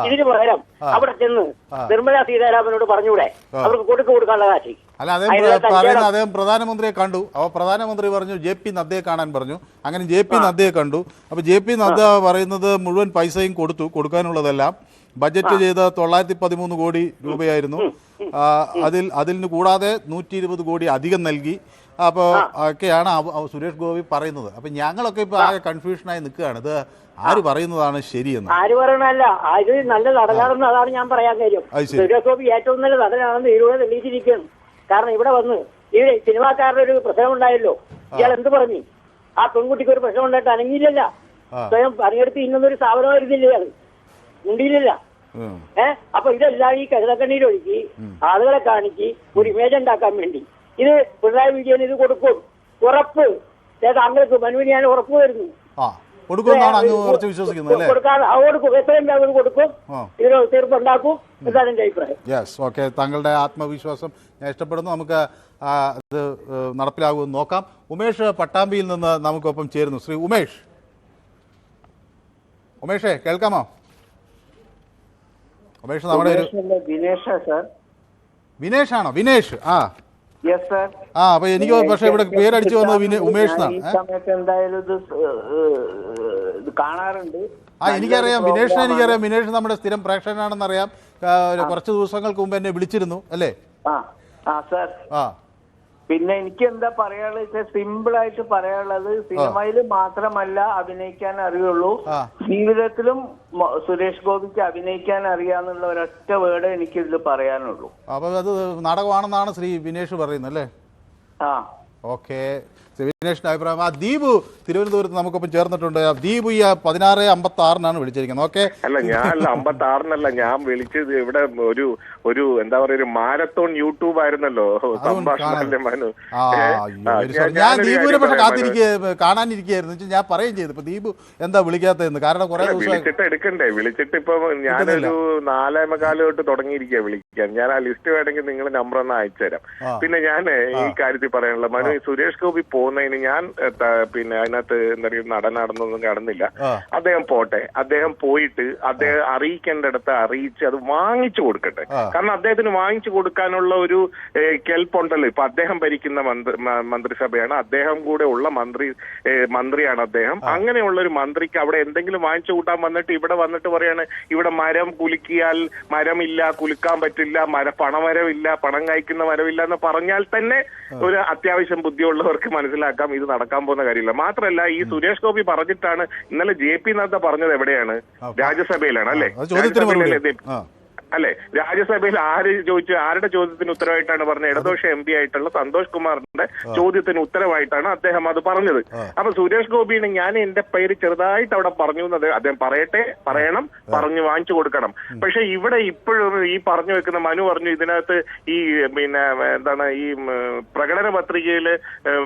ഇതിന് പകരം അവിടെ ചെന്ന് നിർമ്മലാ സീതാരാമനോട് പറഞ്ഞൂടെ അവർക്ക് കൊടുക്കാനുള്ള കാശി. അല്ല, അദ്ദേഹം പ്രധാനമന്ത്രിയെ കണ്ടു. അപ്പോൾ പ്രധാനമന്ത്രി പറഞ്ഞു JP നദ്ദയെ കാണാൻ പറഞ്ഞു. അങ്ങനെ JP നദ്ദയെ കണ്ടു. അപ്പോൾ JP നദ്ദ പറയുന്നത് മുഴുവൻ പൈസയും കൊടുക്കാനുള്ളതെല്ലാം ബജറ്റ് ചെയ്ത് 913 കോടി രൂപയായിരുന്നു. അതിന് കൂടാതെ 120 കോടി അധികം നൽകി. അപ്പോൾ ഒക്കെയാണ് സുരേഷ് ഗോപി പറയുന്നത്. അപ്പം ഞങ്ങളൊക്കെ ഇപ്പോൾ ആകെ കൺഫ്യൂഷനായി നിൽക്കുകയാണ്. ഇത് ആര് പറയുന്നതാണ് ശരിയെന്ന്? ആര് പറയണല്ല, ഇത് നല്ല നടനാണെന്ന് അതാണ് ഞാൻ പറയാൻ കാര്യം. സുരേഷ് ഗോപി ഏറ്റവും നല്ല നടനാണെന്ന് ഇതിലൂടെ തെളിയിച്ചിരിക്കുകയാണ്. കാരണം ഇവിടെ വന്ന് ഈ സിനിമാക്കാരുടെ ഒരു പ്രശ്നം ഉണ്ടായല്ലോ, ഇയാൾ എന്ത് പറഞ്ഞു? ആ പെൺകുട്ടിക്ക് ഒരു പ്രശ്നം ഉണ്ടായിട്ട് അനങ്ങിയില്ലല്ല. സ്വയം പണിയെടുത്ത് ഇന്നൊരു സ്ഥാപനം വരുന്നില്ല, ഇയാൾ മുണ്ടിയില്ല. അപ്പൊ ഇതെല്ലാം ഈ കരുതക്കണ്ണീരൊഴുക്കി ആളുകളെ കാണിച്ച് ഒരു ഇമേജ് ഉണ്ടാക്കാൻ വേണ്ടി ഇത് പിണറായി വിജയൻ ഇത് കൊടുക്കും, ഉറപ്പ്. താങ്കൾക്ക് മനുവിന് ഞാൻ ഉറപ്പ് വരുന്നു. കൊടുക്കും, എത്രയും വേഗം കൊടുക്കും, ഇതിന് തീർപ്പുണ്ടാക്കും. ഇതാണ് എന്റെ അഭിപ്രായം. Yes, okay. താങ്കളുടെ ആത്മവിശ്വാസം ഞാൻ ഇഷ്ടപ്പെടുന്നു. നമുക്ക് ഇത് നടപ്പിലാകുമെന്ന് നോക്കാം. ഉമേഷ് പട്ടാമ്പിയിൽ നിന്ന് നമുക്കൊപ്പം ചേരുന്നു. ശ്രീ ഉമേഷേ കേൾക്കാമോ? ഉമേഷ് നമ്മുടെ വിനേഷാണോ? വിനേഷ്. അപ്പൊ എനിക്ക് പക്ഷെ ഇവിടെ പേരടിച്ചു വന്നത് ഉമേഷ് എന്നാണ്. എന്തായാലും ഇത് കാണാറുണ്ട്. എനിക്കറിയാം വിനേഷിനെ, എനിക്കറിയാം. വിനേഷ് നമ്മുടെ സ്ഥിരം പ്രേക്ഷകനാണെന്നറിയാം. കുറച്ച് ദിവസങ്ങൾക്ക് മുമ്പ് എന്നെ വിളിച്ചിരുന്നു അല്ലേ? പിന്നെ എനിക്ക് എന്താ പറയാനുള്ളത്, സിമ്പിൾ ആയിട്ട് പറയാനുള്ളത്, സിനിമയിൽ മാത്രമല്ല അഭിനയിക്കാൻ അറിയുള്ളൂ, ജീവിതത്തിലും സുരേഷ് ഗോപിക്ക് അഭിനയിക്കാൻ അറിയാന്നുള്ള ഒരൊറ്റ വേർഡ് എനിക്ക് ഇതിൽ പറയാനുള്ളൂ. അപ്പൊ അത് നാടകമാണെന്നാണ് ശ്രീ വിനേഷ് പറയുന്നത് അല്ലേ? ഓക്കെ. വിനേഷിന്റെ അഭിപ്രായം. ദീപു തിരുവനന്തപുരത്ത് നമുക്കൊപ്പം ചേർന്നിട്ടുണ്ട്. ദീപു ഈ 1656 വിളിച്ചിരിക്കുന്നത്. ഓക്കെ. അല്ല, ഞാൻ 56 ഞാൻ വിളിച്ചത് ഇവിടെ ഒരു എന്താ പറയാ ഒരു മാരത്തോൺ യൂട്യൂബ് ആയിരുന്നല്ലോ സംഭാഷണം. ഞാൻ ദീപുവിനെ പക്ഷെ കാണാനിരിക്കുകയായിരുന്നു. ഞാൻ പറയുകയും ചെയ്തു ഇപ്പൊ ദീപു എന്താ വിളിക്കാത്തതെന്ന്. കാരണം കുറെ വിളിച്ചിട്ട് എടുക്കണ്ടേ? വിളിച്ചിട്ട് ഇപ്പൊ ഞാനൊരു 4:15 തൊട്ട് തുടങ്ങിയിരിക്കുക വിളിക്കാൻ. ഞാൻ ആ ലിസ്റ്റ് വേണമെങ്കിൽ നിങ്ങൾ നമ്പർ ഒന്ന് അയച്ചുതരാം. പിന്നെ ഞാൻ ഈ കാര്യത്തിൽ പറയാനുള്ള മനു, സുരേഷ് ഗോപി പോകുന്നതിന് ഞാൻ പിന്നെ അതിനകത്ത് എന്താ പറയുക നടന്നൊന്നും കാണുന്നില്ല. അദ്ദേഹം പോട്ടെ, അദ്ദേഹം പോയിട്ട് അദ്ദേഹം അറിയിക്കേണ്ടടുത്ത് അറിയിച്ച് അത് വാങ്ങിച്ചു കൊടുക്കട്ടെ. കാരണം അദ്ദേഹത്തിന് വാങ്ങിച്ചു കൊടുക്കാനുള്ള ഒരു കെൽപ്പുണ്ടല്ലോ. ഇപ്പൊ അദ്ദേഹം ഭരിക്കുന്ന മന്ത്രിസഭയാണ്, അദ്ദേഹം കൂടെ ഉള്ള മന്ത്രിയാണ് അദ്ദേഹം. അങ്ങനെയുള്ള ഒരു മന്ത്രിക്ക് അവിടെ എന്തെങ്കിലും വാങ്ങിച്ചു കൂട്ടാൻ വന്നിട്ട് ഇവിടെ വന്നിട്ട് പറയാണ് ഇവിടെ മരം കുലുക്കിയാൽ മരമില്ല, കുലുക്കാൻ പറ്റില്ല, പണമരമില്ല, പണം കായ്ക്കുന്ന മരമില്ല എന്ന് പറഞ്ഞാൽ തന്നെ ഒരു അത്യാവശ്യം ബുദ്ധിയുള്ളവർക്ക് മനസ്സിലാക്കാം ഇത് നടക്കാൻ പോകുന്ന കാര്യമില്ല. മാത്രമല്ല ഈ സുരേഷ് ഗോപി പറഞ്ഞിട്ടാണ് ഇന്നലെ JP നദ്ദ പറഞ്ഞത് എവിടെയാണ്? രാജ്യസഭയിലാണ് അല്ലേ? അല്ലെ, രാജ്യസഭയിൽ ആരുടെ ചോദ്യത്തിന് ഉത്തരവായിട്ടാണ് പറഞ്ഞത്? ഇടതുപക്ഷ MP ആയിട്ടുള്ള സന്തോഷ് കുമാറിന്റെ ചോദ്യത്തിന് ഉത്തരവായിട്ടാണ് അദ്ദേഹം അത് പറഞ്ഞത്. അപ്പൊ സുരേഷ് ഗോപിയാണ് ഞാൻ എന്റെ പേര് ചെറുതായിട്ട് അവിടെ പറഞ്ഞു എന്നത് അദ്ദേഹം പറയണം, പറഞ്ഞു വാങ്ങിച്ചു കൊടുക്കണം. പക്ഷെ ഇവിടെ ഇപ്പോഴും ഈ പറഞ്ഞു വെക്കുന്ന മനു പറഞ്ഞു ഇതിനകത്ത് ഈ പിന്നെ എന്താണ് ഈ പ്രകടന പത്രികയില്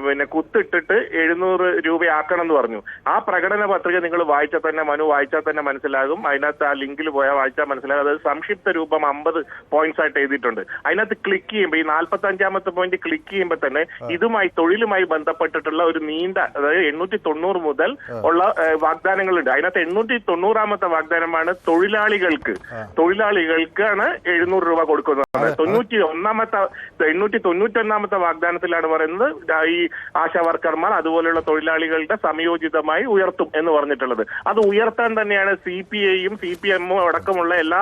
പിന്നെ കുത്തിട്ടിട്ട് 700 രൂപയാക്കണം എന്ന് പറഞ്ഞു. ആ പ്രകടന പത്രിക നിങ്ങൾ വായിച്ചാൽ തന്നെ മനു വായിച്ചാൽ തന്നെ മനസ്സിലാകും. അതിനകത്ത് ആ ലിങ്കിൽ പോയാൽ വായിച്ചാൽ മനസ്സിലാകും. അത് സംക്ഷിപ്ത രൂപം 50 പോയിന്റ്സ് ആയിട്ട് എഴുതിയിട്ടുണ്ട്. അതിനകത്ത് ക്ലിക്ക് ചെയ്യുമ്പോൾ ഈ 45ാമത്തെ പോയിന്റ് ക്ലിക്ക് ചെയ്യുമ്പോൾ തന്നെ ഇതുമായി തൊഴിലുമായി ബന്ധപ്പെട്ടിട്ടുള്ള ഒരു നീണ്ട, അതായത് 890 മുതൽ ഉള്ള വാഗ്ദാനങ്ങളുണ്ട്. അതിനകത്ത് 890ാമത്തെ വാഗ്ദാനമാണ് തൊഴിലാളികൾക്കാണ് 700 രൂപ കൊടുക്കുന്നത്. 891ാമത്തെ വാഗ്ദാനത്തിലാണ് പറയുന്നത് ഈ ആശാ വർക്കർമാർ അതുപോലെയുള്ള തൊഴിലാളികളുടെ സംയോജിതമായി ഉയർത്തും എന്ന് പറഞ്ഞിട്ടുള്ളത്. അത് ഉയർത്താൻ തന്നെയാണ് CPIയും CPMും അടക്കമുള്ള എല്ലാ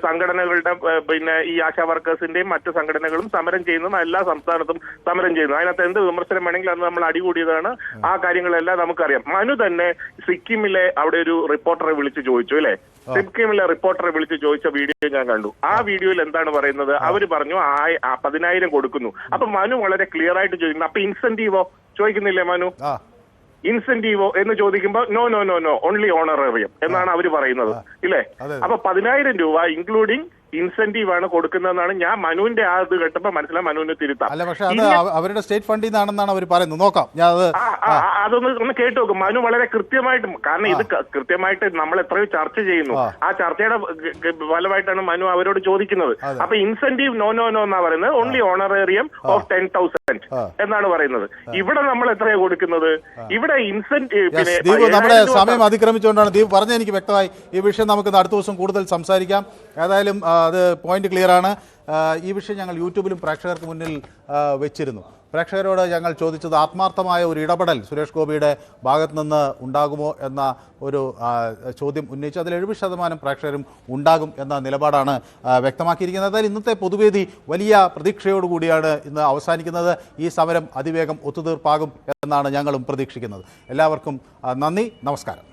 സംഘടനകളുടെ പിന്നെ ഈ ആശാ വർക്കേഴ്സിന്റെയും മറ്റു സംഘടനകളും സമരം ചെയ്യുന്നതും എല്ലാ സംസ്ഥാനത്തും സമരം ചെയ്യുന്നു. അതിനകത്ത് എന്ത് വിമർശനം വേണമെങ്കിൽ അന്ന് നമ്മൾ അടികൂടിയതാണ്. ആ കാര്യങ്ങളെല്ലാം നമുക്കറിയാം. മനു തന്നെ സിക്കിമിലെ അവിടെ ഒരു റിപ്പോർട്ടറെ വിളിച്ച് ചോദിച്ചു അല്ലെ, സിക്കിമിലെ റിപ്പോർട്ടറെ വിളിച്ച് ചോദിച്ച വീഡിയോ ഞാൻ കണ്ടു. ആ വീഡിയോയിൽ എന്താണ് പറയുന്നത്? അവര് പറഞ്ഞു 10,000 കൊടുക്കുന്നു. അപ്പൊ മനു വളരെ ക്ലിയർ ആയിട്ട് ചോദിക്കുന്നു, അപ്പൊ ഇൻസെന്റീവോ ചോദിക്കുന്നില്ലേ മനു? ഇൻസെന്റീവോ എന്ന് ചോദിക്കുമ്പോൾ നോ ഓൺലി ഓണറേറിയം എന്നാണ് അവർ പറയുന്നത് ഇല്ലേ? അപ്പൊ 10,000 രൂപ ഇൻക്ലൂഡിംഗ് ഇൻസെന്റീവ് ആണ് കൊടുക്കുന്നതെന്നാണ് ഞാൻ മനുവിന്റെ ആ ഇത് കേട്ടപ്പോ മനസ്സിലായി. മനുവിന് തിരുത്താം. അല്ല, പക്ഷെ അത് അവരുടെ സ്റ്റേറ്റ് ഫണ്ടിൽ നിന്നാണെന്നാണ് അവർ പറയുന്നത്. നോക്കാം, അതൊന്ന് കേട്ടു നോക്കും. മനു വളരെ കൃത്യമായിട്ട്, കാരണം ഇത് കൃത്യമായിട്ട് നമ്മൾ എത്രയോ ചർച്ച ചെയ്യുന്നു. ആ ചർച്ചയുടെ ഫലമായിട്ടാണ് മനു അവരോട് ചോദിക്കുന്നത്. അപ്പൊ ഇൻസെന്റീവ് നോ എന്നാ പറയുന്നത്. ഓൺലി ഓണറേറിയം ഓഫ് 10,000 എന്നാണ് പറയുന്നത്. ഇവിടെ നമ്മൾ എത്രയാ കൊടുക്കുന്നത്? ഇവിടെ ഇൻസെന്റീവ് നമ്മുടെ സമയം അതിക്രമിച്ചുകൊണ്ടാണ് ദീപ് പറഞ്ഞത്. എനിക്ക് വ്യക്തമായി. ഈ വിഷയം നമുക്ക് അടുത്ത ദിവസം കൂടുതൽ സംസാരിക്കാം. ഏതായാലും അത് പോയിന്റ് ക്ലിയർ ആണ്. ഈ വിഷയം ഞങ്ങൾ യൂട്യൂബിലും പ്രേക്ഷകർക്ക് മുന്നിൽ വെച്ചിരുന്നു. പ്രേക്ഷകരോട് ഞങ്ങൾ ചോദിച്ചത് ആത്മാർത്ഥമായ ഒരു ഇടപെടൽ സുരേഷ് ഗോപിയുടെ ഭാഗത്ത് നിന്ന് ഉണ്ടാകുമോ എന്ന ഒരു ചോദ്യം ഉന്നയിച്ചു. അതിൽ 70% പ്രേക്ഷകരും ഉണ്ടാകും എന്ന നിലപാടാണ് വ്യക്തമാക്കിയിരിക്കുന്നത്. അതായത് ഇന്നത്തെ പൊതുവേദി വലിയ പ്രതീക്ഷയോടുകൂടിയാണ് ഇന്ന് അവസാനിക്കുന്നത്. ഈ സമരം അതിവേഗം ഒത്തുതീർപ്പാകും എന്നാണ് ഞങ്ങളും പ്രതീക്ഷിക്കുന്നത്. എല്ലാവർക്കും നന്ദി, നമസ്കാരം.